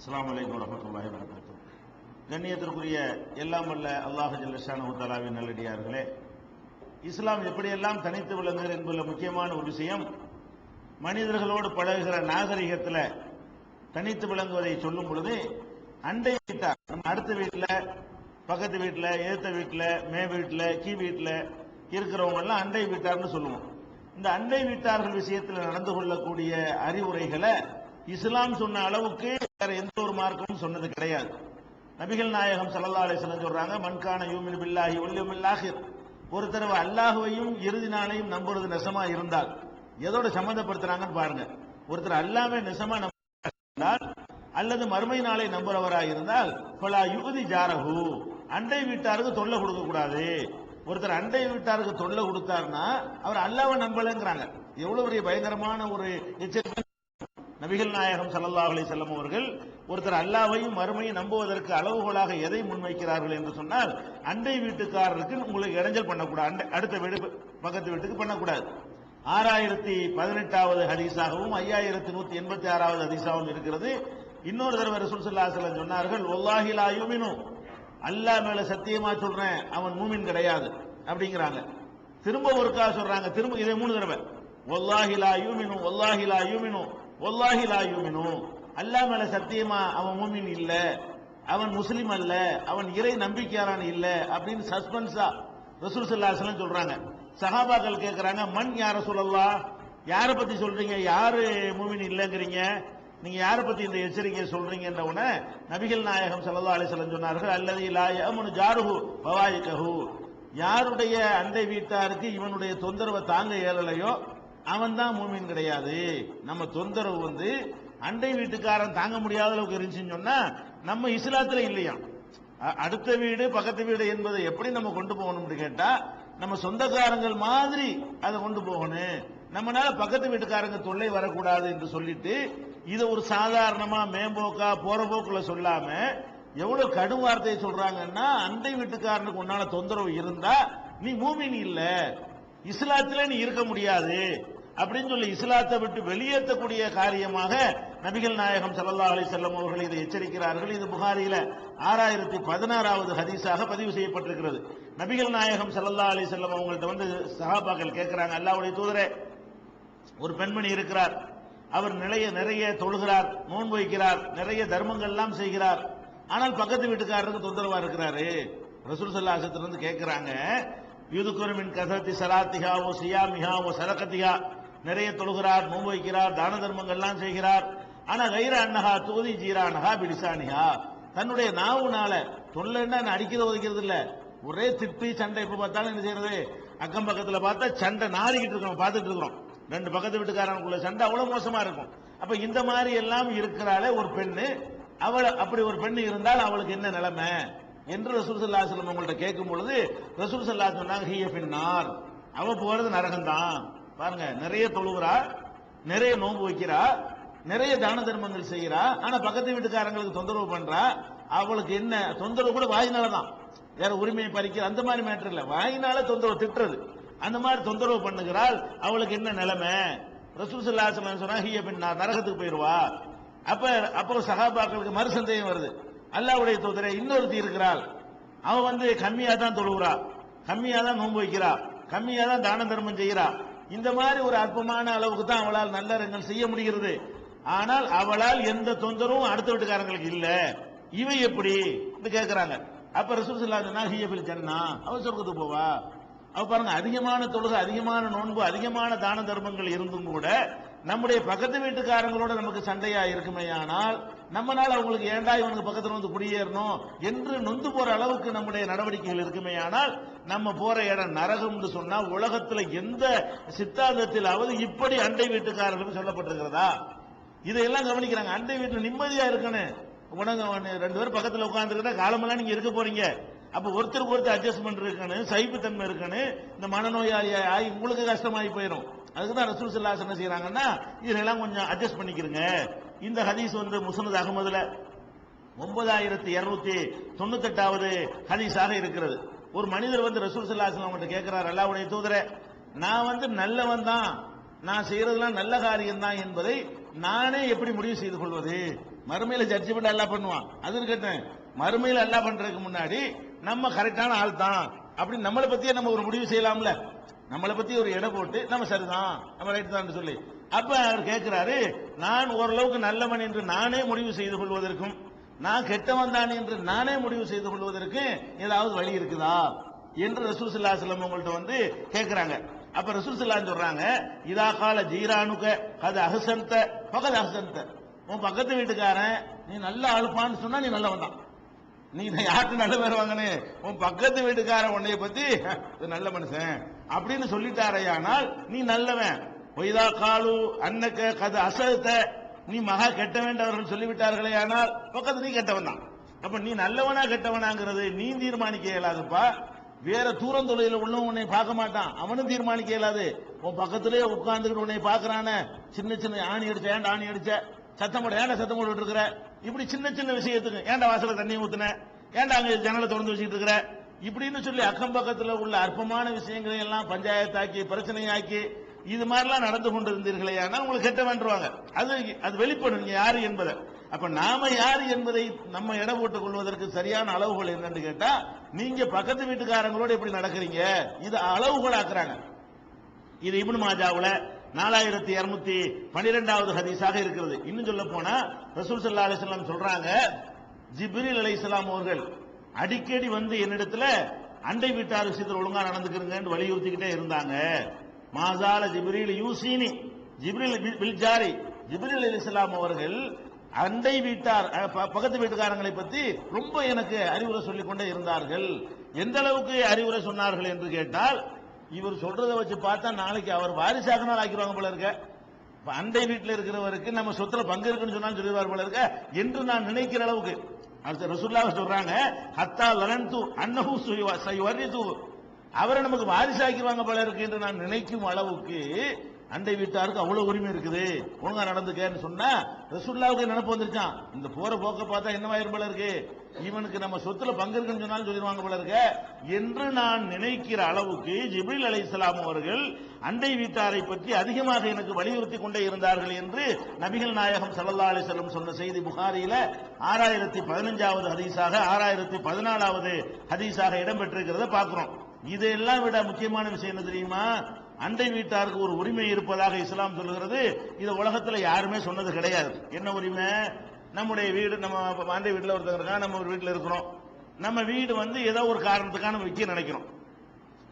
அஸ்ஸலாமு அலைக்கும் வரஹ்மத்துல்லாஹி வபரகாத்துஹு. கண்ணியத்திற்குரிய எல்லாம் வல்ல அல்லாஹ் ஜல்ல ஷானஹு தஆலாவின் நல்லடியார்களே, இஸ்லாம் எப்படியெல்லாம் தனித்து விளங்குகிறது என்பதில் முக்கியமான ஒரு விஷயம், மனிதர்களோடு பழகுகிற நாகரிகத்தில் தனித்து விளங்குவதை சொல்லும் பொழுது அண்டை வீட்டார், நம்ம அடுத்த வீட்டில், பக்கத்து வீட்டில், ஏத்த வீட்டில், மே வீட்டில், கீ வீட்டில் இருக்கிறவங்க எல்லாம் அண்டை வீட்டார்னு சொல்லுவோம். இந்த அண்டை வீட்டார்கள் விஷயத்தில் நடந்து கொள்ளக்கூடிய அறிவுரைகளை இஸ்லாம் சொன்ன அளவுக்கு வேற எந்த ஒரு மார்க்கமும் சொன்னது கிடையாது. நபிகள் நாயகம் ஸல்லல்லாஹு அலைஹி வஸல்லம் சொல்றாங்க, மன்கான யூமினு பில்லாஹி வல் யௌமில் ஆகிர், ஒரு தடவை அல்லாஹ்வையும் இறுதி நாளையும் நம்புறது நெசமா இருந்தால், எதோட சம்பந்தப்படுத்துறாங்கன்னு பாருங்க. ஒருத்தர் அல்லாஹ்வை நெசமா நம்பினால் அல்லது மறுமை நாளை நம்புறவராக இருந்தால் ஃபலா யுதி ஜாரஹு, அண்டை வீட்டாருக்கு தொல்லை கொடுக்க கூடாது. ஒருத்தர் அண்டை வீட்டாருக்கு தொல்லை கொடுத்தாருன்னா அவர் அல்லாஹ்வை நம்பலங்கிறாங்க. எவ்வளவு பெரிய பயங்கரமான ஒரு எச்சரிக்கை. நபிகள் நாயகம் ஸல்லல்லாஹு அலைஹி வஸல்லம் அவர்கள் ஒருத்தர் அல்லாஹ்வையும் மறுமையும் நம்புவதற்கு அளவுகோலாக எதை முன்வைக்கிறார்கள் என்று சொன்னால், அண்டை வீட்டுக்காரருக்கு உங்களுக்கு இடைஞ்சல் பண்ணக்கூடாது, அடுத்த வீடு பக்கத்து வீட்டுக்கு பண்ணக்கூடாது. 6018வது ஹதீஸாகவும் 5186வது ஹதீஸாகவும் இருக்கிறது. இன்னொரு தடவை ரசூல் ஸல்லல்லாஹு அலைஹி வஸல்லம் சொன்னார்கள், வல்லாஹி லா யுமினு, அல்லாஹ் மேல சத்தியமா சொல்றேன் அவன் மூமின் கிடையாது அப்படிங்கிறாங்க. திரும்ப ஒருக்கா சொல்றாங்க, திரும்ப இதே 3 தடவை, வல்லாஹி லா யுமினு, வல்லாஹி லா யுமினு, வல்லாஹி லா யுமினு, அல்லாஹ் மேல சத்தியமா அவன் மூமின் இல்ல, அவன் முஸ்லிம் அல்ல, அவன் இறை நம்பிக்கையாளன் இல்ல அப்படின்னு சஸ்பென்ஸா ரசூல் ஸல்லல்லாஹு அலைஹி வஸல்லம் சொல்றாங்க. சஹாபாக்கள் கேட்கறாங்க, மன் யா ரசூலல்லாஹ், யாரை பத்தி சொல்றீங்க, யாரு மூமின் இல்லங்கிறீங்க, நீங்க யாரை பத்தி இந்த எச்சரிக்கையை சொல்றீங்கன்ற உடனே நபிகள் நாயகம் ஸல்லல்லாஹு அலைஹி வஸல்லம் சொன்னார்கள், அல்லதி லா யஅமனு ஜாருஹு பவாயிகஹு, யாருடைய அண்டை வீட்டாருக்கு இவனுடைய தொந்தரவை தாங்க இயலலையோ அவன் தான் மூமின் கிடையாது. நம்ம தொந்தரவு அண்டை வீட்டுக்காரன் தாங்க முடியாத அளவுக்கு இருந்துச்சுன்னு சொன்னா நம்ம இஸ்லாத்துல இல்லையா. அடுத்த வீடு பக்கத்து வீடு என்பதை எப்படி நம்ம கொண்டு போகணும்னு கேட்டா, நம்ம சொந்தக்காரங்கள் மாதிரி அதை கொண்டு போகணும். நம்மளால பக்கத்து வீட்டுக்காரங்க தொல்லை வரக்கூடாது என்று சொல்லிட்டு இதை ஒரு சாதாரணமா மேம்போக்கா போற போக்குல சொல்லாம எவ்வளவு கடும் வார்த்தையை சொல்றாங்கன்னா, அண்டை வீட்டுக்காரனுக்கு உன்னால தொந்தரவு இருந்தா நீ மூமின் இல்ல, இஸ்லாத்துல நீ இருக்க முடியாது அப்படின்னு சொல்லி இஸ்லாத்தை விட்டு வெளியேற்றக்கூடிய காரியமாக நபிகள் நாயகம் ஸல்லல்லாஹு அலைஹி வஸல்லம் அவர்கள் இதை எச்சரிக்கிறார்கள். இது புகாரியில 6016வது ஹதீஸாக பதிவு செய்யப்பட்டிருக்கிறது. நபிகள் நாயகம் ஸல்லல்லாஹு அலைஹி வஸல்லம் அவங்கள்ட்ட சஹாபாக்கள் கேட்கிறாங்க, அல்லாஹ்வுடைய தூதரே, ஒரு பெண்மணி இருக்கிறார், அவர் நிறைய தொழுகிறார், நோன்பு வைக்கிறார், நிறைய தர்மங்கள் எல்லாம் செய்கிறார், ஆனால் பக்கத்து வீட்டுக்காரருக்கு தொந்தரவா இருக்கிறாரு. ரசூல் ஸல்லல்லாஹு அலைஹி வஸல்லம் கேட்கிறாங்க, யுதுகுரு மின் கஸரத்தி ஸலாத்திஹா வ ஸியாமிஹா வ ஸதகத்திஹா, நிறைய தொழுகிறார், நோன்பு வைக்கிறார், தான தர்மங்கள் எல்லாம் செய்கிறார், ஆனா கைர அன்னஹா தூதி ஜீரானஹா பிலிசானிஹா, தன்னுடைய நாவுனால தொல்லைன்னா அடிக்கிறது ஒதுக்கிறது இல்ல, ஒரே திட்டு சண்டை. எப்ப பார்த்தாலும் என்ன செய்யறது, அக்கம் பக்கத்துல பார்த்தா சண்டை நாரிக்கிட்டு இருக்கோம், பார்த்துட்டு இருக்கிறோம். 2 பக்கத்து வீட்டுக்காரனுக்குள்ள சண்டை அவ்வளவு மோசமா இருக்கும். அப்ப இந்த மாதிரி எல்லாம் இருக்கிறாளே ஒரு பெண்ணு, அவள் அப்படி ஒரு பெண்ணு இருந்தால் அவளுக்கு என்ன நிலைமை என்று ரசூல் ஸல்லல்லாஹு அலைஹி வஸல்லம் அவங்கள்ட்ட கேட்கும் பொழுது ரசூல் ஸல்லல்லாஹு அலைஹி வஸல்லம் சொன்னாங்க, ஹிய ஃபின்னார், அவ போறது நரகம்தான். பாருங்க, நிறைய தொழுகிறா, நிறைய நோன்பு வைக்கிறா, நிறைய தான தர்மங்கள் செய்யறா, ஆனா பக்கத்து வீட்டுக்காரங்களுக்கு தொந்தரவு பண்றா. அவளுக்கு என்ன தொந்தரவு கூட வாயினாலதான், வேற உரிமையை பறிக்கிற அந்த மாதிரி மேட்டர் இல்ல, வாயினால தொந்தரவு திட்டுறது, அந்த மாதிரி தொந்தரவு பண்ணுகிறாள், அவளுக்கு என்ன நிலைமை. ரசூல் ஸல்லல்லாஹு அலைஹி வஸல்லம் சொன்னா ஹிய ஃபின்னார், நரகத்துக்கு போயிருவா. அப்போ சஹாபாக்களுக்கு மறு சந்தேகம் வருது, அல்லாஹ்வுடைய தூதரே, இன்னொருத்தி இருக்கிறாள், அவ கம்மியா தான் தொழுகிறா, கம்மியா தான் நோன்பு வைக்கிறா, கம்மியா தான் தான தர்மம் செய்கிறா, இந்த மாதிரி ஒரு அற்பமான அளவுக்கு தான் அவளால் நல்லறங்கள் செய்ய முடிகிறது, ஆனால் அவளால் எந்த தொந்தரவும் அடுத்த வீட்டுக்காரங்களுக்கு இல்ல, இவை எப்படி கேட்கிறாங்க. அப்ப ரசூல் ஸல்லல்லாஹு அலைஹி வஸல்லம் ஹிய ஃபில் ஜன்னா, அவ சொர்க்கத்துக்கு போவா. அவ பாருங்க, அதிகமான தொழுகை, அதிகமான நோன்பு, அதிகமான தான தர்மங்கள் இருந்தும் கூட நம்முடைய பக்கத்து வீட்டுக்காரங்களோட நமக்கு சண்டையா இருக்குமேயானால், நம்மளால அவங்களுக்கு ஏண்டா இவனுக்கு பக்கத்துல குடியேறணும் என்று நொந்து போற அளவுக்கு நம்முடைய நடவடிக்கைகள் இருக்குமேயானால், நம்ம போற இடம் நரகம்னு சொன்னா உலகத்துல எந்த சித்தாந்தத்திலாவது இப்படி அண்டை வீட்டுக்காரர்களுக்கு சொல்லப்பட்டிருக்கிறதா? இதையெல்லாம் கவனிக்கிறாங்க. அண்டை வீட்டுல நிம்மதியா இருக்கணும், உனக்கு 2 பேர் பக்கத்துல உட்கார்ந்துருக்கிற காலமெல்லாம் நீங்க இருக்க போறீங்க, அப்ப ஒருத்தருக்கு ஒருத்தர் அட்ஜஸ்ட்மெண்ட் இருக்கணும், சகிப்புத்தன்மை இருக்கணும். இந்த மனநோயாளி உங்களுக்கு கஷ்டமாயி போயிடும். அதுக்குதான் ரசூல் ஸல்லல்லாஹு அலைஹி வஸல்லம் என்ன செய்யறாங்கன்னா, இதெல்லாம் கொஞ்சம் அட்ஜஸ்ட் பண்ணிக்கிறங்க. இந்த ஹதீஸ் முஸ்னத் அஹ்மதுல 9298வது ஹதீஸாக இருக்கிறது. ஒரு மனிதர் ரசூல் ஸல்லல்லாஹு அலைஹி வஸல்லம் கிட்ட கேட்கிறார், அல்லாஹ்வுடைய தூதரே, நான் நல்லவன் தான், நான் செய்யறதெல்லாம் நல்ல காரியம் தான் என்பதை நானே எப்படி முடிவு செய்து கொள்வது? மறுமையில ஜட்ஜ்மெண்ட் எல்லாம் பண்ணுவான், அது இருக்கட்டும். மறுமையில எல்லாம் பண்றதுக்கு முன்னாடி நம்ம கரெக்டான ஆள் தான் அப்படின்னு நம்மளை பத்தியே நம்ம ஒரு முடிவு செய்யலாம்ல. நம்மளை பத்தி ஒரு எடை போட்டு நம்ம சரிதான், நம்ம ரைட் தான் சொல்லி. அப்ப அவர் கேட்கிறாரு, நான் ஓரளவுக்கு நல்லவன் என்று நானே முடிவு செய்து கொள்வதற்கும் நான் கெட்டவன் தான் என்று நானே முடிவு செய்து கொள்வதற்கு ஏதாவது வழி இருக்குதா என்று ரசூல் ஸல்லல்லாஹு அலைஹி வஸல்லம் உங்கள்ட்ட வந்து கேட்கிறாங்க. அப்ப ரசூல் ஸல்லல்லாஹு அலைஹி சொல்றாங்க, இதா கால ஜீரானுக கது அஹ்சன்த ஃபகத் அஹ்சன்த. உன் பக்கத்து வீட்டுக்காரன் நீ நல்ல ஆளுப்பான்னு சொன்னா நீ நல்லவன் தான். நீ யாருக்கு நல்ல பேர் வாங்கன்னு உன் பக்கத்து வீட்டுக்காரன் உன்னைய பத்தி நல்ல மனுஷன் அப்படின்னு சொல்லிட்டாரையானால் நீ நல்லவன். ஒய்தா காலு அன்னக்க கது அசத்த, நீ மகா கெட்ட வேண்டவர்கள் சொல்லிவிட்டார்களே ஆனால் பக்கத்து நீ கெட்டவன் தான். அப்ப நீ நல்லவனா கெட்டவனாங்கிறது நீ தீர்மானிக்க இயலாதுப்பா. வேற தூரந்தொலையில உள்ளவன் உன்னை பார்க்க மாட்டான், அவனும் தீர்மானிக்க இயலாது. உன் பக்கத்திலேயே உட்கார்ந்துக்கிட்டு உன்னை பார்க்கறான, சின்ன சின்ன ஆணி அடிச்ச, ஏன்டா ஆணி அடிச்ச, சத்தம் போட ஏன்டா சத்தம் போட்டு இருக்கிற, இப்படி சின்ன சின்ன விஷயத்துக்கு ஏன்டா வாசல தண்ணி ஊத்துன, ஏன்டா அங்க ஜன்னலை திறந்து வச்சுட்டு இருக்கிற, இப்படின்னு சொல்லி அக்கம் பக்கத்தில் உள்ள அற்பமான விஷயங்களை எல்லாம் பஞ்சாயத்தாக்கி பிரச்சனையாக்கி இது மாதிரிலாம் நடந்து கொண்டு இருந்தீர்களே ஆனால் உங்களுக்கு கெட்ட வேண்டுவாங்க. அது வெளிப்படும் நீங்க யாரு என்பதை. அப்ப நாம யாரு என்பதை நம்ம எடை போட்டுக் கொள்வதற்கு சரியான அளவுகள் என்னன்னு கேட்டா, நீங்க பக்கத்து வீட்டுக்காரங்களோட எப்படி நடக்கிறீங்க இது அளவுகள் ஆக்குறாங்க. இது இப்னு மாஜாவுல 4212வது ஹதீஸாக இருக்கிறது. இன்னும் சொல்ல போனா ரசூல் ஸல்லல்லாஹு அலைஹி வஸல்லம் சொல்றாங்க, ஜிப்ரீல் அலைஹிஸ்ஸலாம் அவர்கள் அடிக்கடி வந்து என்னிடத்துல அண்டை வீட்டார் விஷயத்தில் ஒழுங்கா நடந்துக்கிறீங்கன்னு வலியுறுத்திக்கிட்டே இருந்தாங்க. மாசால ஜிப்ரீல் யூசினி ஜிப்ரீல் பில் ஜாரி, ஜிப்ரீல் அலைஹிஸ்ஸலாம் அவர்கள் அண்டை வீட்டார் பக்கத்து வீட்டுக்காரங்களை பத்தி ரொம்ப எனக்கு அறிவுரை சொல்லிக் கொண்டே இருந்தார்கள். எந்த அளவுக்கு அறிவுரை சொன்னார்கள் என்று கேட்டால், இவர் சொல்றதை வச்சு பார்த்தா நாளைக்கு அவர் வாரிசாகனால் ஆக்கிடுவாங்க போல இருக்க, அண்டை வீட்டில் இருக்கிறவருக்கு நம்ம சொத்துல பங்கு இருக்குன்னு சொன்னாலும் சொல்லிடுவார் போல இருக்க என்று நான் நினைக்கிற அளவுக்கு. ரசூலுல்லாஹ் சொல்றாங்க, ஹத்தா லனந்து அன்னஹு சைவரிது, அவரை நமக்கு வாரிசாக்கிடுவாங்க போல இருக்கு என்று நான் நினைக்கும் அளவுக்கு அண்டை வீட்டாருக்கு அவ்வளவு உரிமை இருக்குது, ஒழுங்கா நடந்துக்கன்னு சொன்னா ரசூலுல்லாஹ்வுக்கு நினைப்பு வந்துருச்சான். இந்த போற போக்க பார்த்தா என்னவாயிரும் போல இருக்கு, இவனுக்கு நம்ம சொத்துல பங்கு இருக்குன்னு சொன்னாலும் சொல்லிடுவாங்க போல இருக்க என்று நான் நினைக்கிற அளவுக்கு ஜிப்ரீல் அலைஹிஸ்ஸலாம் அவர்கள் அண்டை வீட்டாரை பற்றி அதிகமாக எனக்கு வலியுறுத்தி கொண்டே இருந்தார்கள் என்று நபிகள் நாயகம் ஸல்லல்லாஹு அலைஹி வஸல்லம் சொன்ன செய்தி புகாரியில 6015வது ஹதீஸாக 6014வது ஹதீஸாக இடம்பெற்றிருக்கிறத பார்க்கிறோம். இதெல்லாம் விட முக்கியமான விஷயம் என்ன தெரியுமா, அண்டை வீட்டாருக்கு ஒரு உரிமை இருப்பதாக இஸ்லாம் சொல்லுகிறது. இது உலகத்துல யாருமே சொன்னது கிடையாது. என்ன உரிமை? நம்முடைய வீடு, நம்ம அண்டை வீட்டில் ஒருத்தங்க இருக்கா, நம்ம ஒரு வீட்டில் இருக்கிறோம். நம்ம வீடு வந்து ஏதோ ஒரு காரணத்துக்காக நம்ம விற்க நினைக்கிறோம்.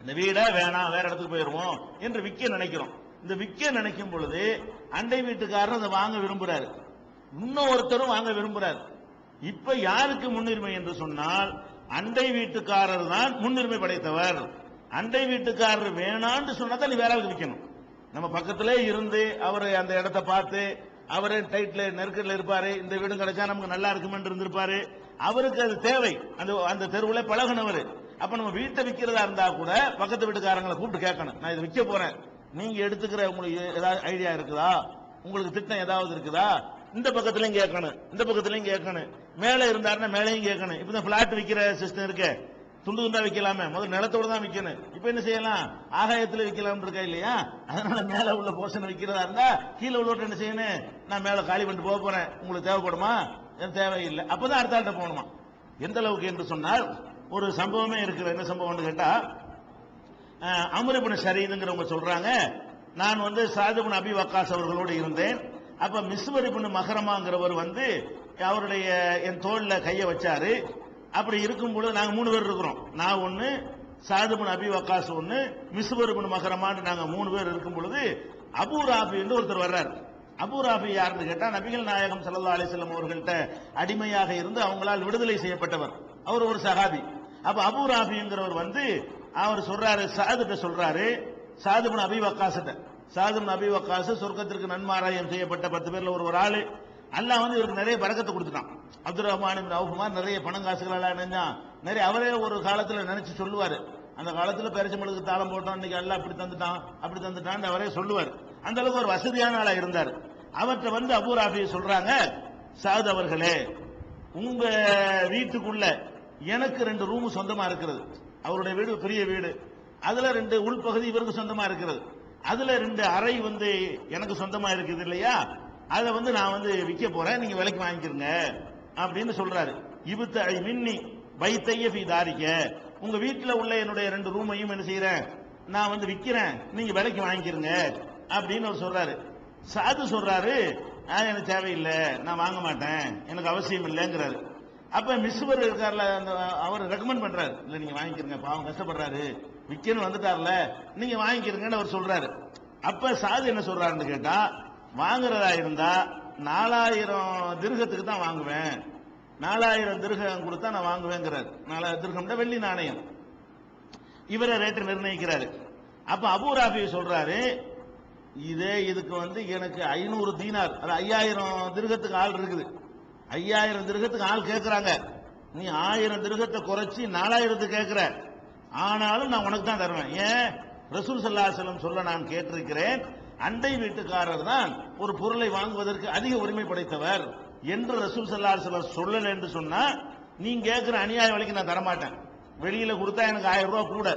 இந்த வீடை வேணாம் வேற இடத்துக்கு போயிருவோம் என்று விற்க நினைக்கிறோம். இந்த விற்க நினைக்கும் பொழுது அண்டை வீட்டுக்காரர் அதை வாங்க விரும்புறாரு, இன்னும் ஒருத்தரும் வாங்க விரும்புறாரு. இப்ப யாருக்கு முன்னுரிமை என்று சொன்னால் அண்டை வீட்டுக்காரர் தான் முன்னுரிமை படைத்தவர். அண்டை வீட்டுக்காரர் வேணான்னு சொன்னா தான் நீ வேற ஆளுக்கு விற்கணும். நம்ம பக்கத்திலே இருந்து அவரு அந்த இடத்தை பார்த்து அவரு டைட்ல நெருக்கடில் இருப்பாரு, இந்த வீடும் கிடைச்சா நமக்கு நல்லா இருக்குமென்று இருந்திருப்பாரு. அவருக்கு அது தேவை, அந்த தெருவுல பழகுனவர். அப்ப நம்ம வீட்டை விற்கிறதா இருந்தா கூட பக்கத்து வீட்டுக்காரங்களை கூப்பிட்டு கேட்கணும், நான் இதை விற்க போறேன், நீங்க எடுத்துக்கிற உங்களுக்கு ஏதாவது ஐடியா இருக்குதா, உங்களுக்கு திட்டம் ஏதாவது இருக்குதா, இந்த பக்கத்திலையும் கேட்கணும், இந்த பக்கத்திலையும் கேட்கணும், மேலே இருந்தாருன்னா மேலையும் கேட்கணும். இப்ப இந்த பிளாட் விற்கிற சிஸ்டம் இருக்கு, துண்டு துண்டா விற்கலாமே, முதல்ல நிலத்தோடு தான் விற்கணும். இப்ப என்ன செய்யலாம், ஆகாயத்தில் விற்கலாம் இருக்கா இல்லையா, அதனால மேல உள்ள போர்ஷன் விற்கிறதா இருந்தா கீழே உள்ளோட்டு என்ன செய்யணும், நான் மேல காலி பண்ணிட்டு போக போறேன், உங்களுக்கு தேவைப்படுமா, தேவையில்லை, அப்பதான் அடுத்த ஆள்கிட்ட போகணுமா. எந்த அளவுக்கு என்று சொன்னால் ஒரு சம்பவமே இருக்கிற, என்ன சம்பவம்னு கேட்டா, அம்ர் இப்னு ஷரீதுங்கிறவங்க சொல்றாங்க, நான் வந்து சாத் இப்னு அபி வக்காஸ் அவர்களோடு இருந்தேன். அப்ப மிஸ்வர் இப்னு மஹரமாங்கிறவர் வந்து அவருடைய என் தோல்ல கையை வச்சாரு. அப்படி இருக்கும் பொழுது நாங்க 3 பேர் இருக்கிறோம், நான் ஒன்னு, சாத் இப்னு அபி வக்காஸ் ஒன்னு, மிஸ்வர் இப்னு மஹரமான்னு நாங்க 3 பேர் இருக்கும் பொழுது அபூ ராஃபி என்று ஒருத்தர் வர்றாரு. அபூ ராஃபி யாருன்னு கேட்டா, நபிகள் நாயகம் ஸல்லல்லாஹு அலைஹி வஸல்லம் அவர்கள்ட்ட அடிமையாக இருந்து அவங்களால் விடுதலை செய்யப்பட்டவர், அவர் ஒரு சஹாபி. அப்ப அபூ ராஃபிங்கிறவர் வந்து அவர் சொல்றாரு, சாதுட்ட சொல்றாரு, சாத் இப்னு அபி வக்காஸ்ட்ட, சாத் இப்னு அபி வக்காஸ் சொர்க்கத்திற்கு நன்மாராயம் செய்யப்பட்ட 10 பேர்ல ஒரு ஆளு. அல்லாஹ் வந்து இவருக்கு நிறைய பரக்கத்தை கொடுத்துட்டான். அப்துர் ரஹ்மான் இப்னு அவ்ஃப் மாதிரி நிறைய பணங்காசுகள் எல்லாம் நினைஞ்சான். நிறைய அவரே ஒரு காலத்துல நினைச்சு சொல்லுவாரு, அந்த காலத்துல பெருச்சம்பளுக்கு தாளம் போட்டோம், இன்னைக்கு அல்லாஹ் அப்படி தந்துட்டான் அப்படி தந்துட்டான் அவரே சொல்லுவார். அந்த அளவுக்கு ஒரு வசதியான ஆளா இருந்தார். அவற்றை வந்து அபூ ராஃபி சொல்றாங்க, சாத் அவர்களே, உங்க வீட்டுக்குள்ள எனக்கு 2 ரூம் சொந்தமா இருக்கிறது. அவருடைய வீடு பெரிய வீடு, அதுல 2 உள்பகுதி இவருக்கு சொந்தமா இருக்கிறது, அதுல 2 அறை வந்து எனக்கு சொந்தமா இருக்குது இல்லையா, அதை வந்து நான் வந்து விற்க போறேன், நீங்க விலைக்கு வாங்கிக்கிறங்க அப்படின்னு சொல்றாரு. இபுத்த மின்னி பைத்தைய ஃபீ தாரிக்க, உங்க வீட்டில் உள்ள என்னுடைய 2 ரூமையும் என்ன செய்யறேன், நான் வந்து விற்கிறேன், நீங்க விலைக்கு வாங்கிக்கிறங்க அப்படின்னு அவர் சொல்றாரு. சாது சொல்றாரு, எனக்கு தேவையில்லை, நான் வாங்க மாட்டேன், எனக்கு அவசியம் இல்லைங்கிறாரு. அப்ப மிஸ்வர் இருக்கார்ல, அவர் ரெக்கமெண்ட் பண்றாரு, இல்ல நீங்க வாங்கிக்கிறங்க, பாவம் கஷ்டப்படுறாரு, விற்கன்னு வந்துட்டார்ல, நீங்க வாங்கிக்கிறங்கன்னு அவர் சொல்றாரு. அப்ப சாது என்ன சொல்றாருன்னு கேட்டா, வாங்குறதா இருந்தா 4000 திர்ஹத்துக்கு தான் வாங்குவேன், 4000 திர்ஹம் கொடுத்தா நான் வாங்குவேங்கிறார். 4000 திர்ஹம்னா வெள்ளி நாணயம். இவரை ரேட்டு நிர்ணயிக்கிறாரு. அப்ப அபூ ராஃபி சொல்றாரு, இதுக்கு வந்து எனக்கு 500 தீனார், அது 5000 திர்ஹத்துக்கு ஆள் இருக்குது, 5000 திர்ஹத்துக்கு ஆள் கேட்கிறாங்க, நீ 1000 திர்ஹத்தை குறைச்சி 4000 கேட்கிற, ஆனாலும் நான் உனக்கு தான் தருவேன். ஏன், ரசூல் ஸல்லல்லாஹு அலைஹி வஸல்லம் சொல்ல நான் கேட்டிருக்கிறேன், அண்டை வீட்டுக்காரர் தான் ஒரு பொருளை வாங்குவதற்கு அதிக உரிமை படைத்தவர் என்று ரசூல் ஸல்லல்லாஹு அலைஹி வஸல்லம் சொல்லல என்று சொன்னா, நீங்க கேட்கிற அநியாய விலைக்கு நான் தரமாட்டேன். வெளியில கொடுத்தா எனக்கு 1000 ரூபாய் கூட,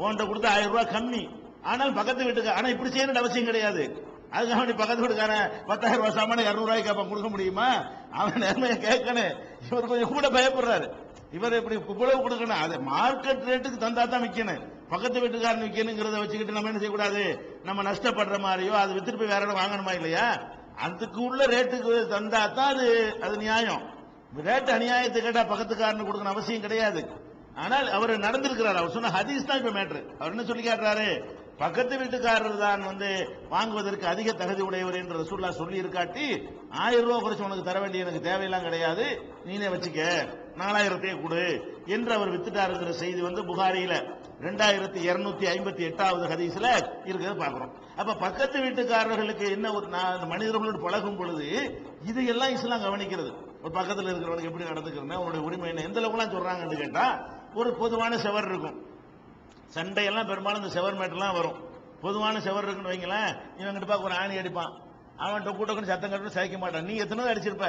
உன்கிட்ட கொடுத்தா 1000 ரூபாய் கம்மி, ஆனால் பக்கத்து வீட்டுக்கு, ஆனா இப்படி செய்யணும் அவசியம் கிடையாது. அதுக்காக பக்கத்து வீட்டுக்காரன் 10,000 ரூபாய் சாமான 200 ரூபாய்க்கு அப்ப கொடுக்க முடியுமா? அவன் நேர்மையை கேட்கணும். இவர் கொஞ்சம் கூட பயப்படுறாரு, இவர் இப்படி இவ்வளவு கொடுக்கணும், அது மார்க்கெட் ரேட்டுக்கு தந்தா தான் விற்கணும், பக்கத்து வீட்டுக்காரன் விற்கணுங்கிறத வச்சுக்கிட்டு நம்ம என்ன செய்யக்கூடாது, நம்ம நஷ்டப்படுற மாதிரியோ அது வித்துட்டு போய் வேற இடம் வாங்கணுமா இல்லையா, அதுக்கு உள்ள ரேட்டுக்கு தந்தா தான் அது நியாயம். ரேட்டு அநியாயத்தை கேட்டா பக்கத்துக்காரனு கொடுக்கணும் அவசியம் கிடையாது. ஆனால் அவர் நடந்திருக்கிறார், அவர் சொன்ன ஹதீஸ் தான் இப்ப மேட்ரு. அவர் என்ன சொல்லி காட்டுறாரு, பக்கத்து வீட்டுக்காரர் தான் வந்து வாங்குவதற்கு அதிக தகுதி உடையவர் என்று ரசூலுல்லாஹ் சொல்லி இருக்காட்டி 1000 ரூபாய் குறைச்சு உனக்கு தர வேண்டிய எனக்கு தேவையெல்லாம் கிடையாது, நீனே வச்சுக்க, 4000 கொடு என்று அவர் வித்துட்டாருங்கிற செய்தி வந்து புகாரியில 2258வது ஹதீஸ்ல இருக்கிறத பாக்குறோம். அப்ப பக்கத்து வீட்டுக்காரர்களுக்கு என்ன, ஒரு மனிதர்களோடு பழகும் பொழுது இதையெல்லாம் இஸ்லாம் கவனிக்கிறது. ஒரு பக்கத்தில் இருக்கிறவனுக்கு எப்படி நடந்துக்கிறேன்னா, அவனுடைய உரிமை என்ன, எந்த அளவுக்குலாம் சொல்றாங்கன்னு கேட்டா, ஒரு பொதுவான செவர் இருக்கும், சண்டையெல்லாம் பெரும்பாலும் இந்த செவர் மேட்டெல்லாம் வரும், பொதுவான செவர் இருக்குன்னு வைங்களேன், இவங்கிட்ட பார்க்க ஒரு ஆணி அடிப்பான், அவன் டொக்கு சத்தம் கட்டு சகிக்க மாட்டான், நீ எத்தனை அடிச்சிருப்ப,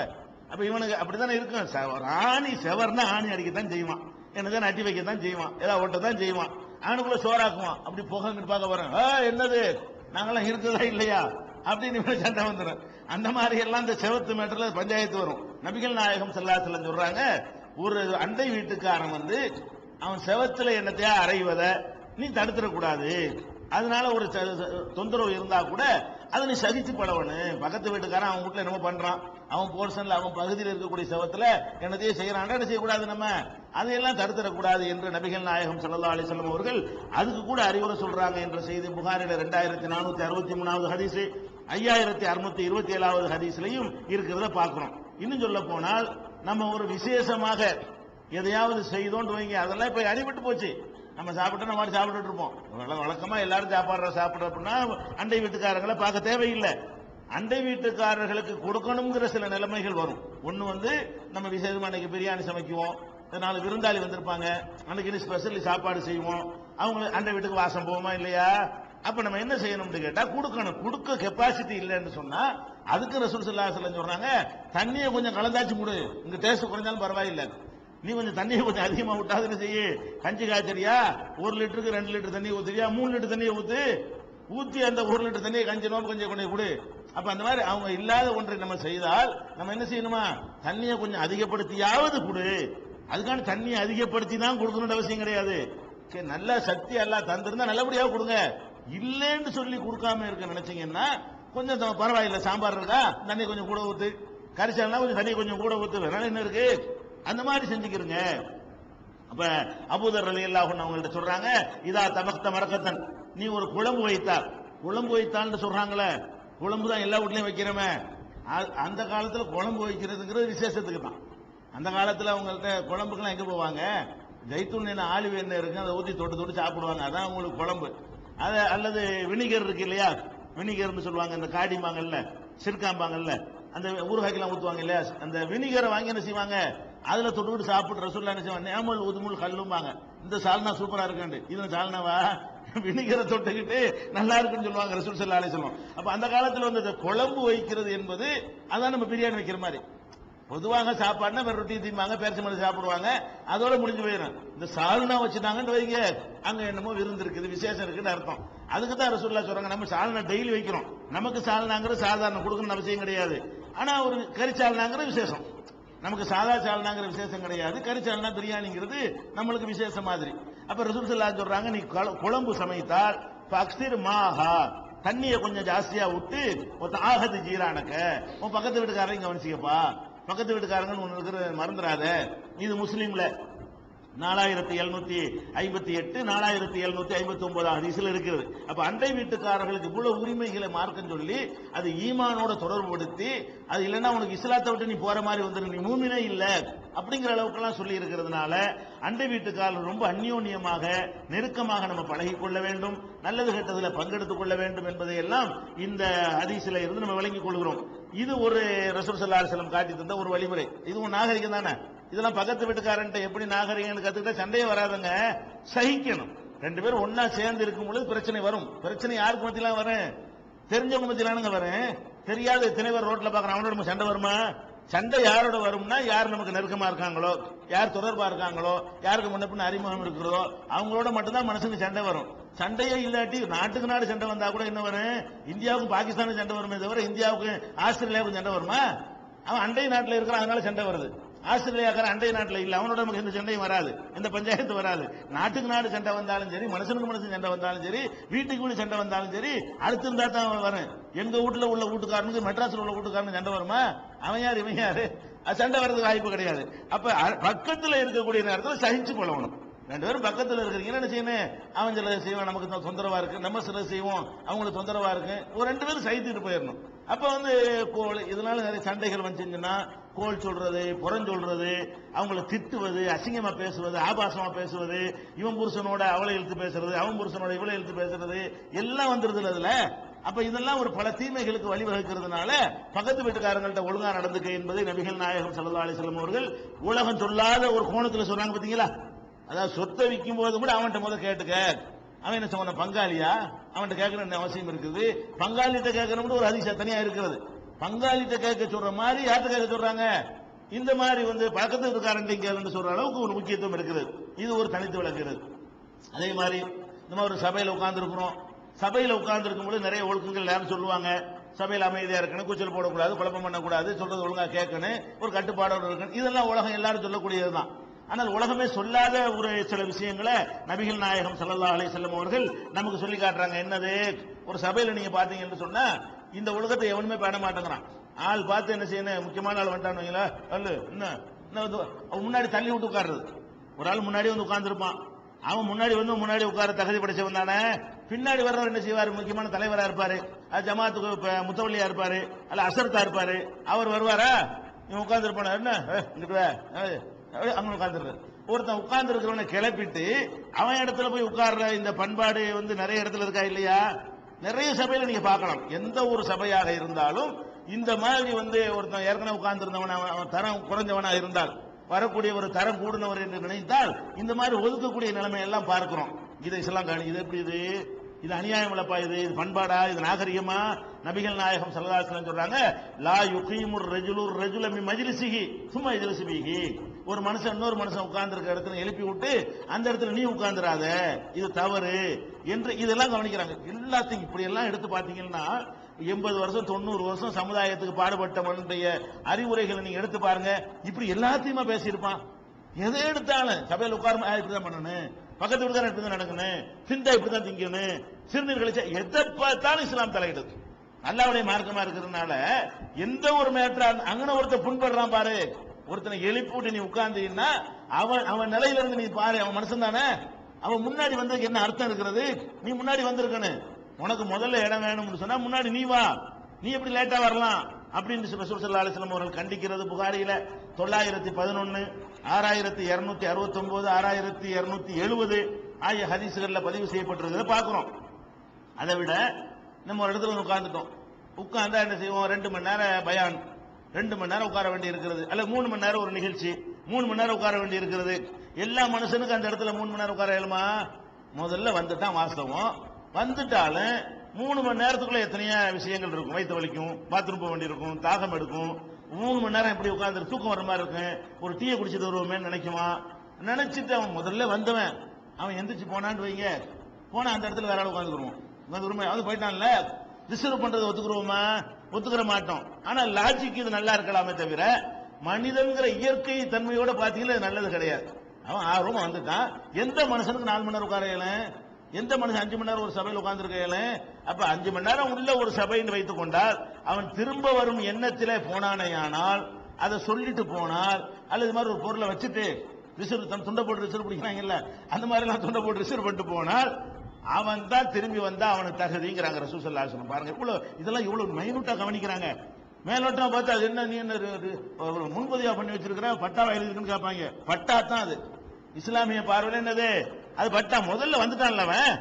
அப்ப இவனுக்கு அப்படித்தானே இருக்கும், ஆணி செவர்னா ஆணி அடிக்கத்தான் செய்வான், என்னதான் அட்டி வைக்கத்தான் செய்வான், ஏதாவது ஓட்டத்தான் செய்வான், அவனுக்குள்ள சோறாக்குவான், அப்படி புகங்கிட்டு பார்க்க வரும், என்னது நாங்களாம் இருக்குதா இல்லையா அப்படின்னு சண்டை வந்துடும். அந்த மாதிரி எல்லாம் இந்த செவத்து மேட்டர்ல பஞ்சாயத்து வரும். நபிகள் நாயகம் ஸல்லல்லாஹு அலைஹி வஸல்லம் சொல்றாங்க, ஒரு அண்டை வீட்டுக்காரன் வந்து அவன் செவத்துல என்னத்தையா அறைவத நீ தடுத்துடக்கூடாது, அதனால ஒரு தொந்தரவு இருந்தா கூட அதை நீ சகிச்சு பழவனு. பக்கத்து வீட்டுக்காரன் அவன் வீட்டுல என்னமோ பண்றான், அவன் போர்ஷன்ல அவன் பகுதியில் இருக்கக்கூடிய செவத்துல என்னத்தையே செய்யறான், என்ன செய்யக்கூடாது, நம்ம அதையெல்லாம் தடுத்துடக்கூடாது என்று நபிகள் நாயகம் ஸல்லல்லாஹு அலைஹி வஸல்லம் அவர்கள் அதுக்கு கூட அறிவுரை சொல்றாங்க என்ற செய்தி புகாரில 2463வது ஹதீஸ், 5627வது ஹதீஸ்லயும் இருக்கிறத பார்க்கிறோம். இன்னும் சொல்ல போனால் நம்ம ஒரு விசேஷமாக எதையாவது செய்தோன்னு வைங்க, அதெல்லாம் இப்ப அடிபட்டு போச்சு, நம்ம சாப்பிட்டோம், நம்ம சாப்பிட்டு இருப்போம், வழக்கமா எல்லாரும் சாப்பிடுற அப்படின்னா அண்டை வீட்டுக்காரங்களை பார்க்க தேவையில்லை. அண்டை வீட்டுக்காரர்களுக்கு கொடுக்கணுங்கிற சில நிலைமைகள் வரும். ஒண்ணு வந்து நம்ம விசேஷமா அன்னைக்கு பிரியாணி சமைக்குவோம், 4 விருந்தாளி வந்திருப்பாங்க, அன்னைக்கு ஸ்பெஷலி சாப்பாடு செய்வோம், அவங்க அண்டை வீட்டுக்கு வாசம் போவோமா இல்லையா, அப்ப நம்ம என்ன செய்யணும்னு கேட்டா கொடுக்கணும். கொடுக்க கெப்பாசிட்டி இல்லைன்னு சொன்னா அதுக்கு ரசூல் ஸல்லல்லாஹு அலைஹி வஸல்லம் சொல்றாங்க, தண்ணியை கொஞ்சம் கலந்தாச்சு கொடு, இங்க டேஸ்ட் குறைஞ்சாலும் பரவாயில்லை, நீ கொஞ்சம் தண்ணியை கொஞ்சம் அதிகமா விட்டாதுன்னு செய்ய, கஞ்சி காய்ச்சறியா 1 லிட்டருக்கு 2 லிட்டர் தண்ணி ஊத்துறியா, 3 லிட்டர் தண்ணியை ஊத்தி அந்த 1 லிட்டர் தண்ணியை கஞ்சி நோம்பு கொஞ்சம் கொண்டு கொடு. அப்ப அந்த மாதிரி அவங்க இல்லாத ஒன்றை நம்ம செய்தால் நம்ம என்ன செய்யணுமா, தண்ணியை கொஞ்சம் அதிகப்படுத்தியாவது கொடு. அதுக்கான தண்ணியை அதிகப்படுத்தி தான் கொடுக்கணும்னு அவசியம் கிடையாது. நல்ல சக்தி எல்லாம் தந்திருந்தா நல்லபடியாக கொடுங்க, இல்லைன்னு சொல்லி கொடுக்காம இருக்க நினைச்சீங்கன்னா கொஞ்சம் பரவாயில்லை, சாம்பார் இருக்கா தண்ணி கொஞ்சம் கூட ஊத்து, கரிசல்னா கொஞ்சம் தண்ணி கொஞ்சம் கூட ஊத்து, வேணாலும் என்ன இருக்கு, அந்த மாதிரி செஞ்சுக்கிறங்க. அப்ப அபூதர் ரலியல்லாஹு அன்ஹு அவங்கள்ட்ட சொல்றாங்க, இதா தபக்த மரக்கத்தன், நீ ஒரு குழம்பு வைத்தால், குழம்பு வைத்தான்னு சொல்றாங்களே, குழம்பு தான் எல்லா வீட்லயும் வைக்கிறோமே, அந்த காலத்துல குழம்பு வைக்கிறதுங்கிறது விசேஷத்துக்கு தான். அந்த காலத்துல அவங்கள்ட்ட குழம்புக்கெல்லாம் எங்க போவாங்க, ஜெய்தூன் எண்ணெய் ஆலிவ் எண்ணெய் இருக்கு, அதை ஊத்தி தொட்டு சாப்பிடுவாங்க, அதான் அவங்களுக்கு குழம்பு. அது அல்லது வினிகர் இருக்கு இல்லையா, வினிகர்னு சொல்லுவாங்க, இந்த காடிம்பாங்கல்ல சிறுக்காம்பாங்கல்ல, அந்த ஊறுகாய்க்கெல்லாம் ஊத்துவாங்க இல்லையா, அந்த வினிகரை வாங்கி என்ன செய்வாங்க, அதுல தொட்டு சாப்பிட்டு ரசூலுல்லாஹ் என்ன செய்வாங்க, நேமல் உதுமுல் கல்லும்பாங்க, இந்த சால்னா சூப்பரா இருக்கு, இது சால்னாவா, வினிகரை தொட்டுக்கிட்டு நல்லா இருக்குன்னு சொல்லுவாங்க ரசூல் ஸல்லல்லாஹு அலைஹி வஸல்லம். அப்ப அந்த காலத்துல வந்து குழம்பு வைக்கிறது என்பது அதான் நம்ம பிரியாணி வைக்கிற மாதிரி. பொதுவாக சாப்பாடுனா வேற ரொட்டி தீம்பாங்க, பேரிச்சை மலை சாப்பிடுவாங்க, அதோட முடிஞ்சு போயிடும். இந்த சால்னா வச்சுட்டாங்கன்னு வைங்க, அங்க என்னமோ விருந்து இருக்குது, விசேஷம் இருக்குன்னு அர்த்தம். அதுக்கு தான் ரசூலுல்லாஹ் சொல்றாங்க, நம்ம சால்னா டெய்லி வைக்கிறோம், நமக்கு சால்னாங்கிற சாதாரண கொடுக்கணும்னு அவசியம் கிடையாது. ஆனா ஒரு கறிச்சால்னாங்கிற விசேஷம், நமக்கு சாதா சால்னாங்கிற விசேஷம் கிடையாது. கறிச்சால்னா பிரியாணிங்கிறது நம்மளுக்கு விசேஷம் மாதிரி. அப்ப ரசூல் ஸல்லல்லாஹு அலைஹி சொல்றாங்க, நீ குழம்பு சமைத்தால் ஃபக்ஸிர் மாஹா, தண்ணியை கொஞ்சம் ஜாஸ்தியா விட்டு ஆகது ஜீரானக்க, உன் பக்கத்து வீட்டுக்காரங்க கவனிச்சிக்கப்பா, பக்கத்து வீட்டுக்காரங்கன்னு ஒன்று இருக்கிற மறந்துடாத. இது முஸ்லீம்ல 4758 4759 ஹதீஸ்ல இருக்கிறது. அப்ப அண்டை வீட்டுக்காரர்களுக்கு இவ்வளவு உரிமைகளை மார்க்கம் சொல்லி அது ஈமானோட தொடர்புபடுத்தி, அது இல்லைன்னா உனக்கு இஸ்லாத்தை விட்டு நீ போற மாதிரி வந்துரு, நீ மூமினே இல்ல அப்படிங்கிற அளவுக்கெல்லாம் சொல்லி இருக்கிறதுனால அண்டை வீட்டுக்காரர்கள் ரொம்ப அந்யோன்யமாக நெருக்கமாக நம்ம பழகிக் கொள்ள வேண்டும், நல்லது கெட்டதுல பங்கெடுத்துக் கொள்ள வேண்டும் என்பதை எல்லாம் இந்த ஹதீஸ்ல இருந்து நம்ம விளங்கிக் கொள்கிறோம். இது ஒரு ரசூல் ஸல்லல்லாஹு அலைஹி வஸல்லம் காட்டி தந்த ஒரு வழிமுறை. இதுவும் நாகரிகம் தானே. இதெல்லாம் பக்கத்து வீட்டுக்காரன்ட்ட எப்படி நாகரிகம்னு கத்துக்கிட்டா சண்டையே வராதுங்க, சகிக்கணும். ரெண்டு பேரும் ஒன்னா சேர்ந்து இருக்கும் பொழுது பிரச்சனை வரும். பிரச்சனை யாருக்கு மத்தியிலாம் வரும்? தெரிஞ்சவங்க மத்தியிலானுங்க வரும். தெரியாத எத்தனை பேர் ரோட்ல பாக்குறான், அவனோட நம்ம சண்டை வருமா? சண்டை யாரோட வரும்னா, யார் நமக்கு நெருக்கமா இருக்காங்களோ, யார் தொடர்பா இருக்காங்களோ, யாருக்கு முன்ன பின்ன அறிமுகம் இருக்கிறதோ அவங்களோட மட்டும்தான் மனசுக்கு சண்டை வரும். சண்டையே இல்லாட்டி நாட்டுக்கு நாடு சண்டை வந்தா கூட என்ன வரும்? இந்தியாவுக்கும் பாகிஸ்தானுக்கு சண்டை வருமே தவிர இந்தியாவுக்கு ஆஸ்திரேலியாவுக்கும் சண்டை வருமா? அவன் அண்டை நாட்டில் இருக்கிறான், அதனால சண்டை வருது. ஆஸ்திரேலியாக்கார அண்டை நாட்டில் இல்ல, அவனோட நமக்கு எந்த சண்டையும் வராது, எந்த பஞ்சாயத்து வராது. நாட்டுக்கு நாடு சண்டை வந்தாலும் சரி, மனுஷனுக்கு மனுஷன் சண்டை வந்தாலும் சரி, வீட்டுக்கு வீடு சண்டை வந்தாலும் சரி, அடுத்து இருந்தா தான் வரும். எங்க வீட்டுல உள்ள வீட்டுக்காரனுக்கு மெட்ராஸ்ல உள்ள வீட்டுக்காரனுக்கு சண்டை வருமா? அவன் யார் இவன் யாரு? அது சண்டை வர்றதுக்கு வாய்ப்பு கிடையாது. அப்ப பக்கத்துல இருக்கக்கூடிய நேரத்தில் சகிச்சு கொள்ளணும். ரெண்டு பேரும் பக்கத்தில் இருக்கிறீங்க, என்ன செய்யணும்? அவன் சில செய்வான், நமக்கு தொந்தரவா இருக்கு, நம்ம சில செய்வோம், அவங்களுக்கு தொந்தரவா இருக்கு, ஒரு ரெண்டு பேரும் சகித்துட்டு போயிடணும். அப்ப கோல் இதனால நிறைய சண்டைகள் வந்துச்சுன்னா, கோல் சொல்றது, புறஞ்சொல்றது, அவங்களை திட்டுவது, அசிங்கமா பேசுவது, ஆபாசமா பேசுவது, இவன் புருஷனோட அவளை இழுத்து பேசுறது, அவன் புருஷனோட இவளை இழுத்து பேசுறது எல்லாம் வந்துருது அதுல. அப்ப இதெல்லாம் ஒரு பல தீமைகளுக்கு வழிவகுக்கிறதுனால பக்கத்து வீட்டுக்காரங்கள்ட்ட ஒழுங்கா நடந்துக்க என்பதை நபிகள் நாயகம் ஸல்லல்லாஹு அலைஹி வஸல்லம் அவர்கள் உலகம் சொல்லாத ஒரு கோணத்துல சொல்றாங்க. பாத்தீங்களா? அதாவது சொத்தை விற்கும் போது கூட அவன்கிட்ட முதல் கேட்டுக்க. அவன் என்ன சொன்ன, பங்காளியா? அவன்கிட்ட கேட்கணும் அவசியம் இருக்குது. பங்காளிட்ட கேட்கணும் ஒரு ஹதீஸ் தனியா இருக்கிறது. பங்காளிட்ட கேட்க சொல்ற மாதிரி யார்கிட்ட கேட்க சொல்றாங்க? இந்த மாதிரி பக்கத்து இருக்காரன் கேள்வி சொல்ற அளவுக்கு ஒரு முக்கியத்துவம் இருக்கிறது. இது ஒரு தனித்து விளக்குறது. அதே மாதிரி நம்ம ஒரு சபையில உட்கார்ந்து இருக்கிறோம். சபையில உட்கார்ந்து இருக்கும் போது நிறைய ஒழுக்கங்கள் எல்லாரும் சொல்லுவாங்க. சபையில் அமைதியா இருக்கணும், கூச்சல் போடக்கூடாது, குழப்பம் பண்ணக்கூடாது, சொல்றது ஒழுங்கா கேட்கணும், ஒரு கட்டுப்பாடோடு இருக்கணும். இதெல்லாம் உலகம் எல்லாரும் சொல்லக்கூடியதுதான். ஆனால் உலகமே சொல்லாத ஒரு சில விஷயங்களை நபிகள் நாயகம் ஸல்லல்லாஹு அலைஹி வஸல்லம் அவர்கள் நமக்கு சொல்லி காட்டுறாங்க. என்னது? ஒரு சபையில நீங்க பாத்தீங்கன்னு சொன்னா, இந்த உலகத்தை எவனுமே பேண மாட்டேங்கிறான். ஆள் பார்த்து என்ன செய்யணும், முக்கியமான ஆள் வந்துட்டானுங்களா, அல்ல என்ன முன்னாடி தள்ளி விட்டு உட்கார்றது. ஒரு ஆள் முன்னாடி உட்கார்ந்துருப்பான், அவன் முன்னாடி உட்கார தகுதி படைச்சவன் தானே. பின்னாடி வர்றவர் என்ன செய்வார்? முக்கியமான தலைவரா இருப்பாரு, அது ஜமாத்துக்கு முத்தவல்லியா இருப்பாரு, அல்ல அசர்த்தா இருப்பாரு. அவர் வருவாரா? இவன் உட்கார்ந்து இருப்பான, என்ன அங்க உட்கார்ந்து ஒருத்தன் உட்கார்ந்து இருக்கிறவனை கிளப்பிட்டு அவன் இடத்துல போய் உட்கார்ற இந்த பண்பாடு நிறைய இடத்துல இருக்கா இல்லையா? நிறைய சபையில நீங்க பார்க்கலாம். எந்த ஒரு சபையாக இருந்தாலும் இந்த மாதிரி ஒருத்தன் ஏற்கனவே உட்கார்ந்து இருந்தவன், அவன் தரம் குறைஞ்சவனா இருந்தால், வரக்கூடிய ஒரு தரம் கூடினவர் என்று நினைத்தால் இந்த மாதிரி ஒதுக்கக்கூடிய நிலைமை எல்லாம் பார்க்கிறோம். இதை இஸ்லாம் காணி, இது எப்படி இது அநியாயம் இல்லப்பா, இது பண்பாடா, இது நாகரிகமா? நபிகள் நாயகம் ஸல்லல்லாஹு அலைஹி வஸல்லம் சொல்றாங்க, லா யுகீமுர் ரஜுல மின் மஜ்லிஸிஹி சும்மா யஜ்லிஸு பிஹி. ஒரு மனுஷன் இன்னொரு மனுஷன் உட்கார்ந்து இருக்க இடத்துல எழுப்பி விட்டு அந்த இடத்துல நீ உட்கார்ந்துராத, இது தவறு என்று இதெல்லாம் கவனிக்கிறாங்க. எல்லாத்தையும் இப்படி எல்லாம் எடுத்து பாத்தீங்கன்னா 80 வருஷம் 90 வருஷம் சமுதாயத்துக்கு பாடுபட்டவனுடைய அறிவுரைகளை நீங்க எடுத்து பாருங்க. இப்படி எல்லாத்தையுமா பேசியிருப்பான். எதை எடுத்தாலும் சபையில் உட்கார்ந்து இப்படிதான் பண்ணணும், பக்கத்து வீட்டுக்காரன் இப்படிதான் நடக்கணும், சிந்தா இப்படிதான் திங்கணும், சிறுநீர் கழிச்சா, எதை பார்த்தாலும் இஸ்லாம் தலையிடுது. அல்லாஹ்வுடைய மார்க்கமா இருக்கிறதுனால எந்த ஒரு மேட்டரா அங்கன ஒருத்தர் புண்படுறான் பாரு, ஒருத்தனை எழுப்பி விட்டு நீ உட்கார்ந்தீங்கன்னா அவன் நிலையில இருந்து நீ பாரு, அவன் மனுஷன் தானே, அவன் முன்னாடி வந்ததுக்கு என்ன அர்த்தம் இருக்கிறது? நீ முன்னாடி வந்திருக்கணும். உனக்கு முதல்ல இடம் வேணும்னு சொன்னா முன்னாடி நீ வா, நீ எப்படி லேட்டா வரலாம் அப்படின்னு ரசூல் ஸல்லல்லாஹு அலைஹி வஸல்லம் அவர்கள் கண்டிக்கிறது புகாரியில 911, 6269, 6270 ஆகிய ஹதீஸ்கள்ல பதிவு செய்யப்பட்டிருக்கிறத பார்க்கிறோம். அதை விட நம்ம ஒரு இடத்துல உட்கார்ந்துட்டோம், உட்கார்ந்தா என்ன செய்வோம்? 2 மணி நேரம் பயான், 2 மணி நேரம் உட்கார வேண்டி இருக்கிறது, அல்ல 3 மணி நேரம் ஒரு நிகழ்ச்சி, 3 மணி நேரம் உட்கார வேண்டி இருக்கிறது. எல்லா மனுஷனுக்கு அந்த இடத்துல 3 மணி நேரம் உட்கார இயலுமா? முதல்ல வந்துட்டான் வாஸ்தவம். வந்துட்டாலும் 3 மணி நேரத்துக்குள்ள எத்தனையோ விஷயங்கள் இருக்கும். வயிற்று வலிக்கும், பாத்ரூம் போக வேண்டியிருக்கும், தாகம் எடுக்கும். 3 மணி நேரம் எப்படி உட்கார்ந்து தூக்கம் வர மாதிரி இருக்கும். ஒரு டீயை குடிச்சிட்டு வருவோமே நினைக்குமா? நினைச்சிட்டு அவன் முதல்ல வந்தவன் அவன் எந்திரிச்சு போனான்னு வைங்க, போனா அந்த இடத்துல வேற ஆள் உட்காந்துருவோம். உரிமை அது போயிட்டான்ல, ரிசர்வ் பண்றது ஒத்துக்குருவோமா? ஒத்துக்கிற மாட்டோம். ஆனா லாஜிக் இது நல்லா இருக்கலாமே தவிர மனிதன்கிற இயற்கை தன்மையோட பாத்தீங்கன்னா இது நல்லது கிடையாது. அவன் ஆர்வமா வந்துட்டான். எந்த மனுஷனுக்கு 4 மணி நேரம் உட்காரையில, எந்த மனுஷன் 5 மணி நேரம் ஒரு சபையில் உட்கார்ந்துருக்கையில? அப்ப 5 மணி நேரம் உள்ள ஒரு சபைன்னு வைத்துக் கொண்டால் அவன் திரும்ப வரும் எண்ணத்திலே போனானேயானால், அதை சொல்லிட்டு போனால், அல்லது மாதிரி ஒரு பொருளை வச்சுட்டு ரிசர்வ் துண்டை போட்டு ரிசர்வ் பிடிக்கிறாங்கல்ல, அந்த மாதிரி எல்லாம் துண்டை போட்டு ரிசர்வ் பண்ணிட்டு போனால் அவன் தான் திரும்பி வந்தா அவனுக்கு தகுதிங்கிறாங்க ரசூல் ஸல்லல்லாஹு அலைஹி வஸல்லம். பாருங்க இவ்வளவு இதெல்லாம் இவ்வளவு மைனூட்டா கவனிக்கிறாங்க. மேலோட்டமா பார்த்தா அது என்ன, நீ என்ன முன்பதிவா பண்ணி வச்சிருக்கிற, பட்டாவா எழுதிருக்குன்னு கேட்பாங்க. பட்டா தான் அது இஸ்லாமிய பார்வையில் என்னது, அது பட்டா. முதல்ல வந்துட்டான்ல அவன்,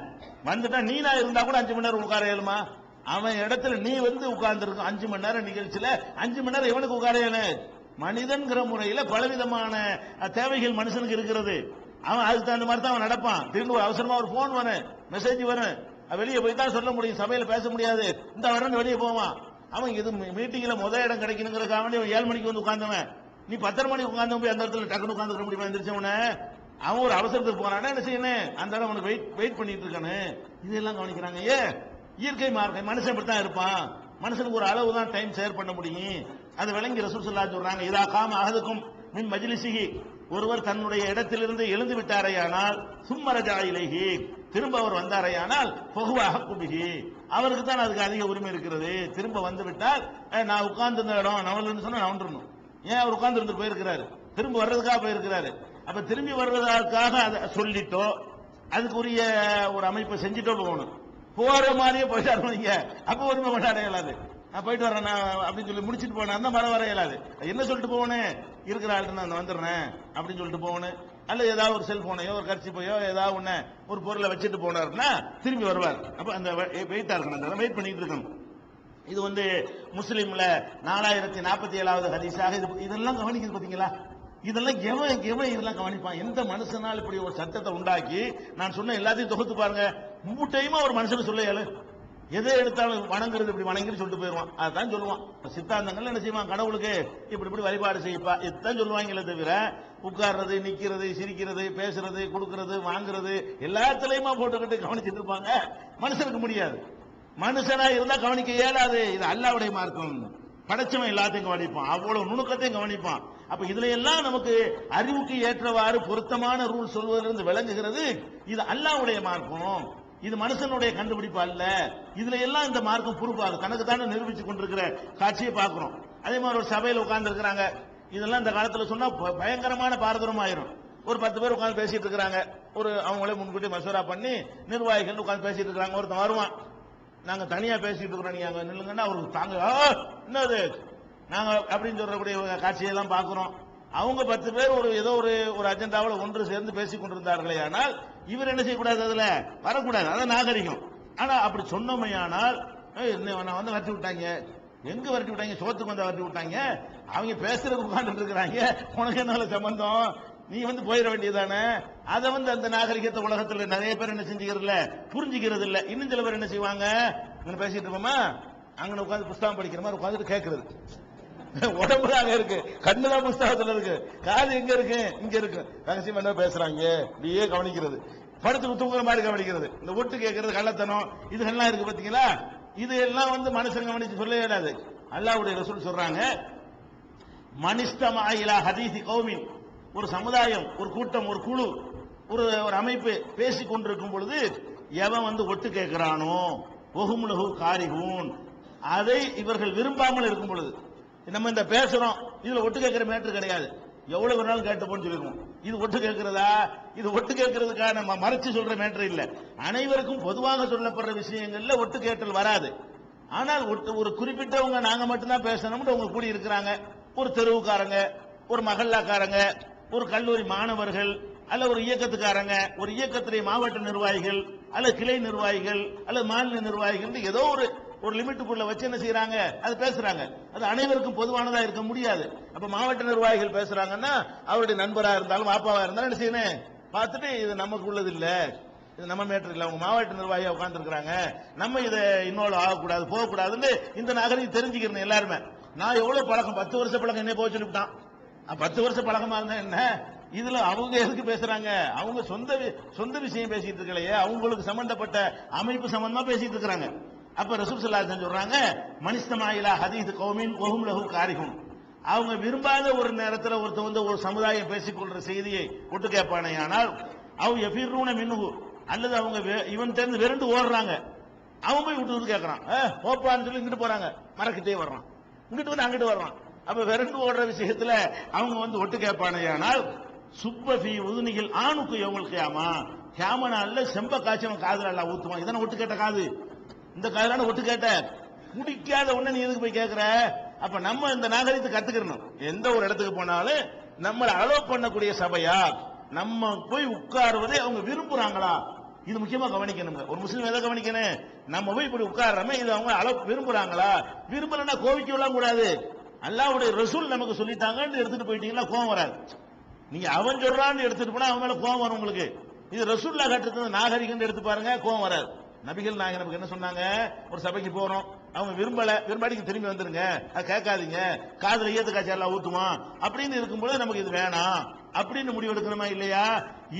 வந்துட்டான். நீனா இருந்தா கூட 5 மணி நேரம் உட்கார இயலுமா? அவன் இடத்துல நீ வந்து உட்கார்ந்துருக்க 5 மணி நேரம் நிகழ்ச்சியில 5 மணி நேரம் எவனுக்கு உட்கார இயலு? மனிதன்கிற முறையில பலவிதமான தேவைகள் மனுஷனுக்கு இருக்கிறது. அவன் அதுக்கு தகுந்த மாதிரி தான் அவன் நடப்பான். திரும்ப அவசரமா ஒரு போன் வரும், மெசேஜ் வரும், வெளியே போய் தான் சொல்ல முடியும், சபையில பேச முடியாது, இந்த வரன்னு வெளியே போவான். அவன் இது மீட்டிங்ல முதல் இடம் கிடைக்கணுங்கிறதுக்காக வேண்டி 7 மணிக்கு வந்து உட்கார்ந்தவன், நீ 10:30 மணிக்கு உட்கார்ந்து போய் அந்த இடத்துல டக்குனு உட்கார்ந்துக்க முடியுமா? எந்திரிச்சவன அவன் ஒரு அவசரத்துக்கு போறானா என்ன செய்யணும்? அந்த இடம் அவனுக்கு வெயிட் பண்ணிட்டு இருக்கானு. இதெல்லாம் கவனிக்கிறாங்க. இயற்கை மார்க்கம் மனுஷன் இப்படித்தான் இருப்பான். மனுஷனுக்கு ஒரு அளவு தான் டைம் ஷேர் பண்ண முடியும். அது விளங்கி ரசூல் ஸல்லல்லாஹு அலைஹி சொல்றாங்க, இதா காம அஹதுக்கும் மின் மஜ்லிஸிஹி, ஒருவர் தன்னுடைய இடத்திலிருந்து எழுந்து விட்டாரையானால், சும்ம ரஜா இலைஹி, திரும்ப அவர் வந்தாரையானால், ஃபஹுவ அஹக்கு பிஹி, அவருக்கு தான் அதுக்கு அதிக உரிமை இருக்கிறது. திரும்ப வந்து விட்டால் நான் உட்கார்ந்து இருந்த இடம் நவல்னு சொன்னா நவன்றணும். ஏன் அவர் உட்கார்ந்து இருந்து போயிருக்கிறாரு, திரும்ப வர்றதுக்காக போயிருக்கிறாரு. அப்ப திரும்பி வர்றதுக்காக அதை சொல்லிட்டோ அதுக்குரிய ஒரு அமைப்பை செஞ்சுட்டோ போகணும். போற மாதிரியே போயிட்டாரு நீங்க, அப்ப உரிமை கொண்டாட இயலாது. நான் போயிட்டு வரேன் அப்படின்னு சொல்லி முடிச்சுட்டு போனேன், அந்த மரம் வர இயலாது. என்ன சொல்லிட்டு போகணும்? இருக்கிற ஆள்கிட்ட நான் வந்துடுறேன் அப்படின்னு சொல்லிட்டு போகணும். அல்ல ஏதாவது ஒரு செல்போனையோ ஒரு கர்ச்சிப்பையோ ஏதாவது ஒண்ணு ஒரு பொருளை வச்சுட்டு போனாருன்னா திரும்பி வருவார். அப்ப அந்த வெயிட்டா இருக்கணும், வெயிட் பண்ணிட்டு இருக்கணும். இது வந்து முஸ்லீம்ல 4047வது ஹதீஸாக இதெல்லாம் கவனிக்குது. பாத்தீங்களா? இதெல்லாம் எவன் இதெல்லாம் கவனிப்பான்? எந்த மனுஷனால் இப்படி ஒரு சட்டத்தை உண்டாக்கி நான் சொன்ன எல்லாத்தையும் தொகுத்து பாருங்க. மூட்டையுமா ஒரு மனுஷன் சொல்ல இயலு? எதை எடுத்தாலும் வணங்குறது இப்படி வணங்கின்னு சொல்லிட்டு போயிடுவான். அதான் சொல்லுவான். சித்தாந்தங்கள் என்ன செய்வான்? கடவுளுக்கு இப்படி இப்படி வழிபாடு செய்யப்பா, இதுதான் சொல்லுவாங்களே தவிர உட்கார்றது, நிக்கிறது, சிரிக்கிறது, பேசுறது, கொடுக்கறது, வாங்குறது எல்லாத்துலயுமா போட்டுக்கிட்டு கவனிச்சுட்டு இருப்பாங்க. மனுஷனுக்கு முடியாது. மனுஷனா இருந்தா கவனிக்க இயலாது. இது அல்லாஹ்வுடைய மார்க்கம். படைச்சவன் எல்லாத்தையும் கவனிப்பான், அவ்வளவு நுணுக்கத்தையும் கவனிப்பான். அப்ப இதுல எல்லாம் நமக்கு அறிவுக்கு ஏற்றவாறு பொருத்தமான ரூல் சொல்வதிலிருந்து விளங்குகிறது இது அல்லாஹ்வுடைய மார்க்கம். இது மனுஷனுடைய கண்டுபிடிப்பு அல்ல. இதுல எல்லாம் இந்த மார்க்கம் பொறுப்பாக தனக்கு தானே நிரூபிச்சு கொண்டிருக்கிற காட்சியை பார்க்கிறோம். அதே மாதிரி ஒரு சபையில் உட்கார்ந்து இருக்கிறாங்க. இதெல்லாம் இந்த காலத்துல சொன்னா பயங்கரமான பாரதூரம் ஆயிரும். ஒரு 10 பேர் உட்கார்ந்து பேசிட்டு இருக்காங்க. ஒரு அவங்களே முன்கூட்டி மசோரா பண்ணி நிர்வாகிகள் உட்கார்ந்து பேசிட்டு இருக்காங்க. ஒருத்தன் வருவான், நாங்க தனியா பேசிட்டு இருக்கிறோம், நீங்க அங்க நில்லுங்கன்னா அவருக்கு தாங்க என்னது நாங்க அப்படின்னு சொல்லக்கூடிய காட்சியெல்லாம் பார்க்கிறோம். அவங்க 10 பேர் ஏதோ ஒரு அஜெண்டாவில் ஒன்று சேர்ந்து பேசிக் கொண்டிருந்தார்களே, ஆனால் இவர் என்ன செய்யக்கூடாது? அதுல வரக்கூடாது. அதான் நாகரிகம். ஆனா அப்படி சொன்னமையானால் வந்து வரட்டி விட்டாங்க. எங்க வரட்டி விட்டாங்க? சோத்துக்கு வந்து வரட்டி விட்டாங்க. அவங்க பேசுறதுக்கு உட்கார்ந்துட்டு இருக்கிறாங்க. உனக்கு என்னால சம்பந்தம்? நீ வந்து போயிட வேண்டியதானே? அதை வந்து அந்த நாகரிகத்தை உலகத்துல நிறைய பேர் என்ன செஞ்சுக்கிறதுல புரிஞ்சுக்கிறது இல்ல. இன்னும் சில பேர் என்ன செய்வாங்க? பேசிட்டு இருப்போமா, அங்க உட்காந்து புஸ்தகம் படிக்கிற மாதிரி உட்காந்துட்டு கேட்கறது. உடம்புதாங்க இருக்கு, கண்ணுதான் புஸ்தகத்துல இருக்கு, காது எங்க இருக்கு? இங்க இருக்கு. ரகசியம் என்ன பேசுறாங்க அப்படியே கவனிக்கிறது. படுத்து தூங்குற மாதிரி கவனிக்கிறது. இந்த ஒட்டு கேட்கறது, கள்ளத்தனம், இதுகள்லாம் இருக்கு. பாத்தீங்களா? இது எல்லாம் வந்து மனுஷன் கவனிச்சு சொல்ல இயலாது. அல்லாஹ்வுடைய ரசூல் சொல்றாங்க, மனிஸ்தமா இலா ஹதீஸி கௌமின், ஒரு சமுதாயம், ஒரு கூட்டம், ஒரு குழு, ஒரு அமைப்பு பேசிக் கொண்டிருக்கும் பொழுது எவன் வந்து ஒட்டு கேட்கிறானோ ஒஹுமுலஹு காரிஹூன், அதை இவர்கள் விரும்பாமல் இருக்கும் பொழுது, நம்ம இந்த பேசுறோம், இதுல ஒட்டு கேட்கிற மேட்டர் கிடையாது, எவ்வளவு வேணாலும் கேட்டுப்போன்னு சொல்லிடுவோம். இது ஒட்டு கேட்கிறதா? இது ஒட்டு கேட்கறதுக்கான மறைச்சு சொல்ற மேட்டர் இல்ல. அனைவருக்கும் பொதுவாக சொல்லப்படுற விஷயங்கள்ல ஒட்டு கேட்டல் வராது. ஆனால் ஒரு குறிப்பிட்டவங்க நாங்க மட்டும்தான் பேசணும்னு அவங்க கூடி இருக்கிறாங்க. ஒரு தெருவுக்காரங்க, ஒரு மகல்லாக்காரங்க, ஒரு கல்லூரி மாணவர்கள், அல்ல ஒரு இயக்கத்துக்காரங்க, ஒரு இயக்கத்துடைய மாவட்ட நிர்வாகிகள், அல்ல கிளை நிர்வாகிகள், அல்ல மாநில நிர்வாகிகள், ஏதோ ஒரு லிமிட்டுக்குள்ள வச்சு என்ன செய்யறாங்க? அது பேசுறாங்க. அது அனைவருக்கும் பொதுவானதா இருக்க முடியாது. அப்ப மாவட்ட நிர்வாகிகள் பேசுறாங்கன்னா அவருடைய நண்பரா இருந்தாலும் வாப்பாவா இருந்தாலும் என்ன செய்யணும்? பார்த்துட்டு இது நமக்கு உள்ளது இல்ல, இது நம்ம மேட்டர் இல்ல, அவங்க மாவட்ட நிர்வாகியா உட்கார்ந்து இருக்காங்க, நம்ம இதை இன்வால்வ் ஆகக்கூடாது, போகக்கூடாதுன்னு இந்த நகரையும் தெரிஞ்சுக்கிறேன் எல்லாருமே. நான் எவ்வளவு பழக்கம், 10 வருஷ பழக்கம் என்ன போக சொல்லிவிட்டான். 10 வருஷ பழக்கமா இருந்தா என்ன, இதுல அவங்க எதுக்கு பேசுறாங்க? அவங்க சொந்த விஷயம் பேசிட்டு இருக்கலையே, அவங்களுக்கு சம்பந்தப்பட்ட அமைப்பு சம்பந்தமா பேசிட்டு இருக்காங்க. அப்ப ரசூல் ஸல்லல்லாஹு அலைஹி வஸல்லம் சொல்றாங்க, மனிஸ்தமாயிலா ஹதீஸ் கௌமின் வஹும் லஹு காரிஹுன். அவங்க விரும்பாத ஒரு நேரத்தில் ஒருத்தர் வந்து ஒரு சமுதாயம் பேசிக்கொள்ற செய்தியை ஒட்டு கேட்பானே, ஆனால் அவ எஃபிர்ரூன மின்ஹு, அல்லது அவங்க இவன் இருந்து விரண்டு ஓடுறாங்க, அவன் போய் விட்டு வந்து கேட்கறான், போப்பான்னு சொல்லி இங்கிட்டு போறாங்க, மறக்கிட்டே வர்றான், இங்கிட்டு வந்து அங்கிட்டு வர்றான். அப்ப விரண்டு ஓடுற விஷயத்துல அவங்க வந்து ஒட்டு கேட்பானே, ஆனால் சுப்பஃபி உதுனிகள் ஆணுக்கு எவங்களுக்கு கியாமா நாள்ல செம்ப காய்ச்சவன் காதுல எல்லாம் ஊத்துவான். இதான ஒட்டு கேட்ட காது, இந்த காதுலான ஒட்டு கேட்ட குடிக்காத உடனே நீ எதுக்கு போய் கேட்கிற? அப்ப நம்ம இந்த நாகரிகத்தை கத்துக்கணும். எந்த ஒரு இடத்துக்கு போனாலும் நம்மளை அலோவ் பண்ணக்கூடிய சபையா, நம்ம போய் உட்காருவதை அவங்க விரும்புறாங்களா, இது முக்கியமா கவனிக்கணும். ஒரு முஸ்லீம் எதை கவனிக்கணும்? நம்ம போய் இப்படி உட்கார்றோமே, இது அவங்க அலோவ் விரும்புறாங்களா? விரும்பலன்னா கோவிக்கலாம் கூடாது. அல்லாஹ்வுடைய ரசூல் நமக்கு சொல்லிட்டாங்கன்னு எடுத்துட்டு போயிட்டீங்களா கோவம் வராது. நீங்க அவன் சொல்றான்னு எடுத்துட்டு போனா அவன் மேல கோவம் வரும் உங்களுக்கு. இது ரசூலுல்லாஹ் கற்றுத்தந்த நாகரிகம் எடுத்து பாருங்க, கோவம் வராது. நபிகள் நாயகம் நமக்கு என்ன சொன்னாங்க? ஒரு சபைக்கு போறோம், அவங்க விரும்பாடிக்கு திரும்பி வந்துருங்க, அது கேட்காதீங்க, காதுல ஈயத்து காய்ச்சல் எல்லாம் ஊத்துவான் அப்படின்னு இருக்கும்போது நமக்கு இது வேணாம் அப்படின்னு முடிவு எடுக்கணுமா இல்லையா?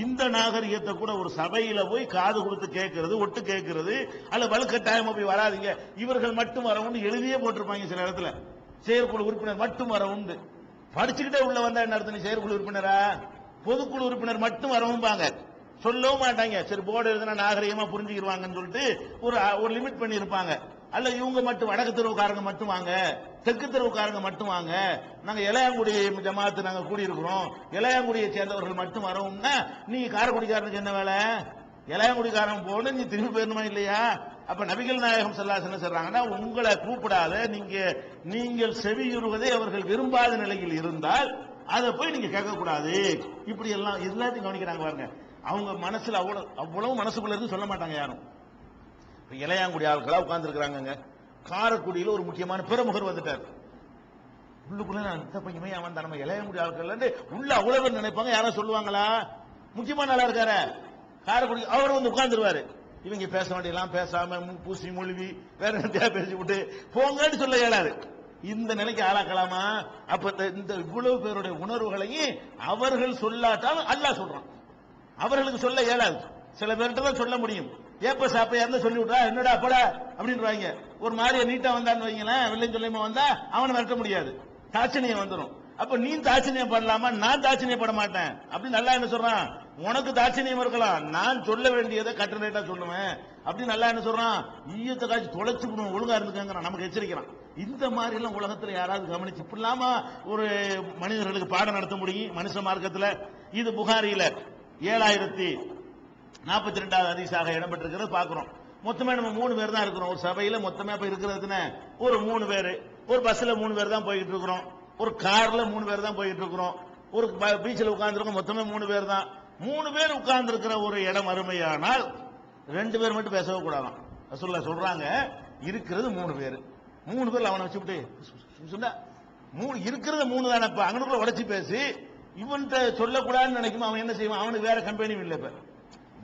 இந்த நாகரிகத்தை கூட ஒரு சபையில போய் காது கொடுத்து கேட்கறது, ஒட்டு கேட்கறது, அல்ல வலுக்கட்டாயமா போய் வராதிங்க, இவர்கள் மட்டும் வரவுண்டு எழுதியே போட்டிருப்பாங்க சில இடத்துல, செயற்குழு உறுப்பினர் மட்டும் வரவுண்டு. படிச்சுக்கிட்டே உள்ள வந்தா என்ன அர்த்தம்? செயற்குழு உறுப்பினரா? பொதுக்குழு உறுப்பினர் மட்டும் வரவும்பாங்க, சொல்லவும் மாட்டாங்க. சரி போர்டு எழுதுனா நாகரிகமா புரிஞ்சுக்கிடுவாங்கன்னு சொல்லிட்டு ஒரு லிமிட் பண்ணி இருப்பாங்க. அல்ல இவங்க மட்டும் வடக்கு தெருவுக்காரங்க மட்டும் வாங்க, தெற்கு தெருவுக்காரங்க மட்டும் வாங்க, நாங்க இளையாங்குடி ஜமாத்து நாங்க கூடி இருக்கிறோம், இளையாங்குடியை சேர்ந்தவர்கள் மட்டும் வரவும்னா நீ காரைக்குடிக்காரனுக்கு என்ன வேலை? இளையாங்குடிக்காரன் போன நீ திரும்பி போயிருமா இல்லையா? அப்ப நபிகள் நாயகம் ஸல்லல்லாஹு அலைஹி வஸல்லம் சொல்றாங்கன்னா, உங்களை கூப்பிடாத நீங்கள் செவியுறுவதை அவர்கள் விரும்பாத நிலையில் இருந்தால் அதை போய் நீங்க கேட்க கூடாது. இப்படி எல்லாம் எல்லாத்தையும் கவனிக்கிறாங்க பாருங்க. அவங்க மனசுல அவ்வளவு மனசுக்குள்ள இருந்து சொல்ல மாட்டாங்க யாரும். இளையாங்குடி ஆட்களா உட்கார்ந்து இருக்கிறாங்க. காரைக்குடியில ஒரு முக்கியமான பிரமுகர் வந்துட்டார். உள்ளுக்குள்ள அந்த பையன் அவன் தான் நம்ம இளையாங்குடி ஆட்கள் உள்ள அவ்வளவு பேர் நினைப்பாங்க. யாரும் சொல்லுவாங்களா? முக்கியமான ஆளா இருக்காரு காரைக்குடி, அவர் வந்து உட்கார்ந்துருவாரு. இவங்க பேச வேண்டியெல்லாம் பேசாம பூசி மொழிவி வேற என்ன பேசி விட்டு போங்கன்னு சொல்ல இயலாது. இந்த நிலைக்கு ஆளாக்கலாமா? அப்ப இந்த இவ்வளவு பேருடைய உணர்வுகளையும் அவர்கள் சொல்லாட்டாலும் அல்லாஹ் சொல்றான். அவர்களுக்கு சொல்ல இயலாது. சில பேர்கிட்ட தான் சொல்ல முடியும். ஏப்ப சாப்பையா இருந்தா சொல்லி விட்டா என்னடா அப்படா அப்படின்னு ஒரு மாதிரியா நீட்டா வந்தான்னு வைங்களேன், வெள்ளையும் சொல்லியமா வந்தா அவனை விரட்ட முடியாது, தாட்சணியம் வந்துடும். அப்ப நீ தாட்சணியம் பண்ணலாமா? நான் தாட்சணியப்பட மாட்டேன் அப்படின்னு நல்லா என்ன சொல்றான்? உனக்கு தாட்சணியம் இருக்கலாம், நான் சொல்ல வேண்டியதை கட்டுரைட்டா சொல்லுவேன் அப்படின்னு நல்லா என்ன சொல்றான்? ஈயத்தை காய்ச்சி தொலைச்சு ஒழுங்கா இருந்துக்காங்க நமக்கு எச்சரிக்கிறான். இந்த மாதிரி எல்லாம் உலகத்துல யாராவது கவனிச்சு இப்படி இல்லாம ஒரு மனிதர்களுக்கு பாடம் நடத்த முடியும் மனுஷ மார்க்கத்துல? இது புகாரியில 7042வது ஹதீஸாக இடம்பெற்றிருக்கிறது பார்க்கிறோம். மொத்தமே நம்ம 3 பேர் தான் இருக்கிறோம் ஒரு சபையில. மொத்தமே இப்ப இருக்கிறதுன்னு ஒரு 3 பேர், ஒரு பஸ்ல 3 பேர் தான் போயிட்டு இருக்கிறோம், ஒரு கார்ல 3 பேர் தான் போயிட்டு இருக்கிறோம், ஒரு பீச்சில் உட்கார்ந்துருக்கோம். மொத்தமே 3 பேர் தான். 3 பேர் உட்கார்ந்து இருக்கிற ஒரு இடம் அருமையானால் 2 பேர் மட்டும் பேசவே கூடாதான். ரசூலுல்லாஹ் சொல்றாங்க, இருக்கிறது 3 பேர். 3 பேர் அவனை வச்சுட்டு சொன்னா இருக்கிறது 3 தானப்ப அங்கனுக்குள்ள உடைச்சு பேசி இவன்கிட்ட சொல்லக்கூடாதுன்னு நினைக்கும். அவன் என்ன செய்வான்? அவனுக்கு வேற கம்பெனியும் இல்லை. இப்ப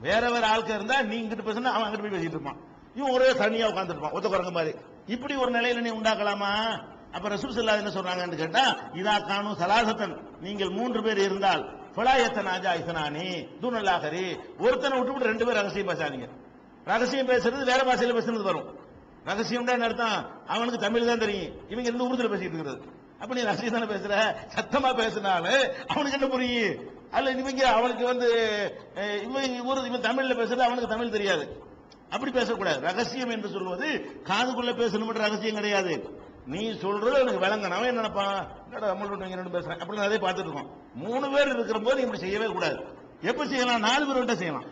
வேற ஆட்கள் இருந்தா நீ இங்கிட்டு பேசினா அவன் அங்கிட்டு போய் பேசிட்டு இருப்பான். இவன் ஒரே தனியா உட்கார்ந்துருப்பான் ஒத்த குரங்க மாதிரி. இப்படி ஒரு நிலையில நீ உண்டாக்கலாமா? அப்ப ரசூல் ஸல்லல்லாஹு என்ன சொல்றாங்கன்னு கேட்டா, இதா கானு சலாசத்தன், நீங்கள் 3 பேர் இருந்தால் ஃபலாயத்தனாஜா இஸ்னானி தூனல்லாஹரி, ஒருத்தனை விட்டு 2 பேர் ரகசியம் பேசாதீங்க. ரகசியம் பேசுறது வேற பாஷையில பேசுறது வரும். ரகசியம் தான் அர்த்தம், அவனுக்கு தமிழ் தான் தெரியும், இவங்க 2 உருதுல பேசிட்டு இருக்கிறது. அப்ப நீ ரகசியம் தானே பேசுற, சத்தமா பேசினாலும் அவனுக்கு என்ன புரியும்? அல்ல இவங்க அவனுக்கு இவன் தமிழ்ல பேசுறது அவனுக்கு தமிழ் தெரியாது. அப்படி பேசக்கூடாது. ரகசியம் என்று சொல்வது காதுக்குள்ள பேசணும் ரகசியம் கிடையாது. நீ சொல்றது எனக்கு விளங்கணும். அவன் என்ன நினைப்பான்? பேசுறேன் அப்படின்னு அதே பார்த்துட்டு இருக்கோம். 3 பேர் இருக்கிற போது இப்படி செய்யவே கூடாது. எப்ப செய்யலாம்? 4 பேர் செய்யலாம்.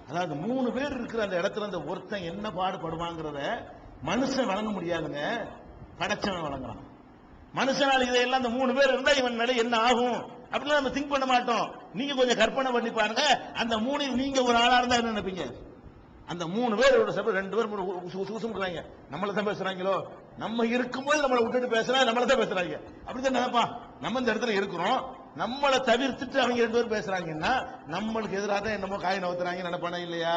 அதாவது 3 பேர் இருக்கிற அந்த இடத்துல அந்த ஒருத்தன் என்ன பாடுபடுவாங்கிறத மனுஷன் வழங்க முடியாதுங்க, படைச்சவன் வழங்குறான். மனுஷனால் இதையெல்லாம் அந்த 3 பேர் இருந்தா இவன் நடை என்ன ஆகும் அப்படின்னு நம்ம திங்க் பண்ண மாட்டோம். நீங்க கொஞ்சம் கற்பனை பண்ணி பாருங்க. அந்த 3 நீங்க ஒரு ஆளா இருந்தா என்ன நினைப்பீங்க? அந்த 3 பேரோட சபை 2 பேர் சுசுமுறாங்க, நம்மள தான் பேசுறாங்களோ, நம்ம இருக்கும்போது நம்மளை விட்டுட்டு பேசுறா, நம்மள தான் பேசுறாங்க அப்படிதான் நினைப்பான். நம்ம இந்த இடத்துல இருக்கிறோம், நம்மளை தவிர்த்துட்டு அவங்க 2 பேர் பேசுறாங்கன்னா நம்மளுக்கு எதிராக தான் என்னமோ காய் நவுத்துறாங்க நினைப்பானா இல்லையா?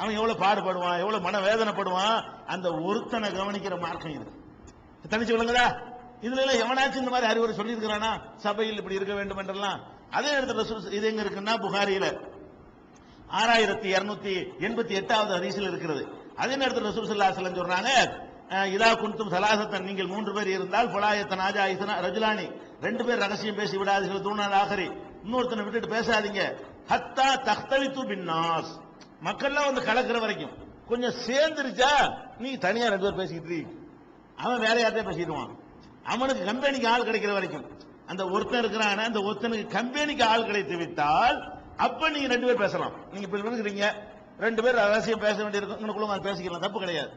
அவன் எவ்வளவு பாடுபடுவான், எவ்வளவு மன வேதனைப்படுவான். அந்த ஒருத்தனை கவனிக்கிற மார்க்கம் இது. தனிச்சு விளங்குதா? இதுல எல்லாம் எவனாச்சும் இந்த மாதிரி அறிவுரை சொல்லி இருக்கிறானா? சபையில் இப்படி இருக்க வேண்டும் என்றெல்லாம் அதே நேரத்தில் இது எங்க இருக்குன்னா புகாரியில 6288வது ஹதீஸில் இருக்கிறது. அதே நேரத்தில் ரசூல் ஸல்லல்லாஹு அலைஹி வஸல்லம் சொல்றாங்க, இதா குன்தும் சலாசத்தன், நீங்கள் 3 பேர் இருந்தால் ஃபலாயத்தன் ஆஜா ஐசனா ரஜுலானி, 2 பேர் ரகசியம் பேசி விடாதீர்கள், தூணால் ஆகரி, இன்னொருத்தனை விட்டுட்டு பேசாதீங்க, ஹத்தா தக்தலித்து பின்னாஸ், மக்கள்லாம் வந்து கலக்கிற வரைக்கும். கொஞ்சம் சேர்ந்துருச்சா நீ தனியா 2 பேர் பேசிக்கிட்டு அவன் வேற யார்கிட்ட பேசிடுவான். அவனுக்கு கம்பெனிக்கு ஆள் கிடைக்கிற வரைக்கும், அந்த ஒருத்தன் இருக்கிறான அந்த ஒருத்தனுக்கு கம்பெனிக்கு ஆள் கிடைத்து விட்டால் அப்ப நீங்க 2 பேர் பேசலாம். நீங்க இப்ப இருக்கிறீங்க 2 பேர் ரகசியம் பேச வேண்டியிருக்கும், உங்களுக்குள்ள பேசிக்கலாம், தப்பு கிடையாது.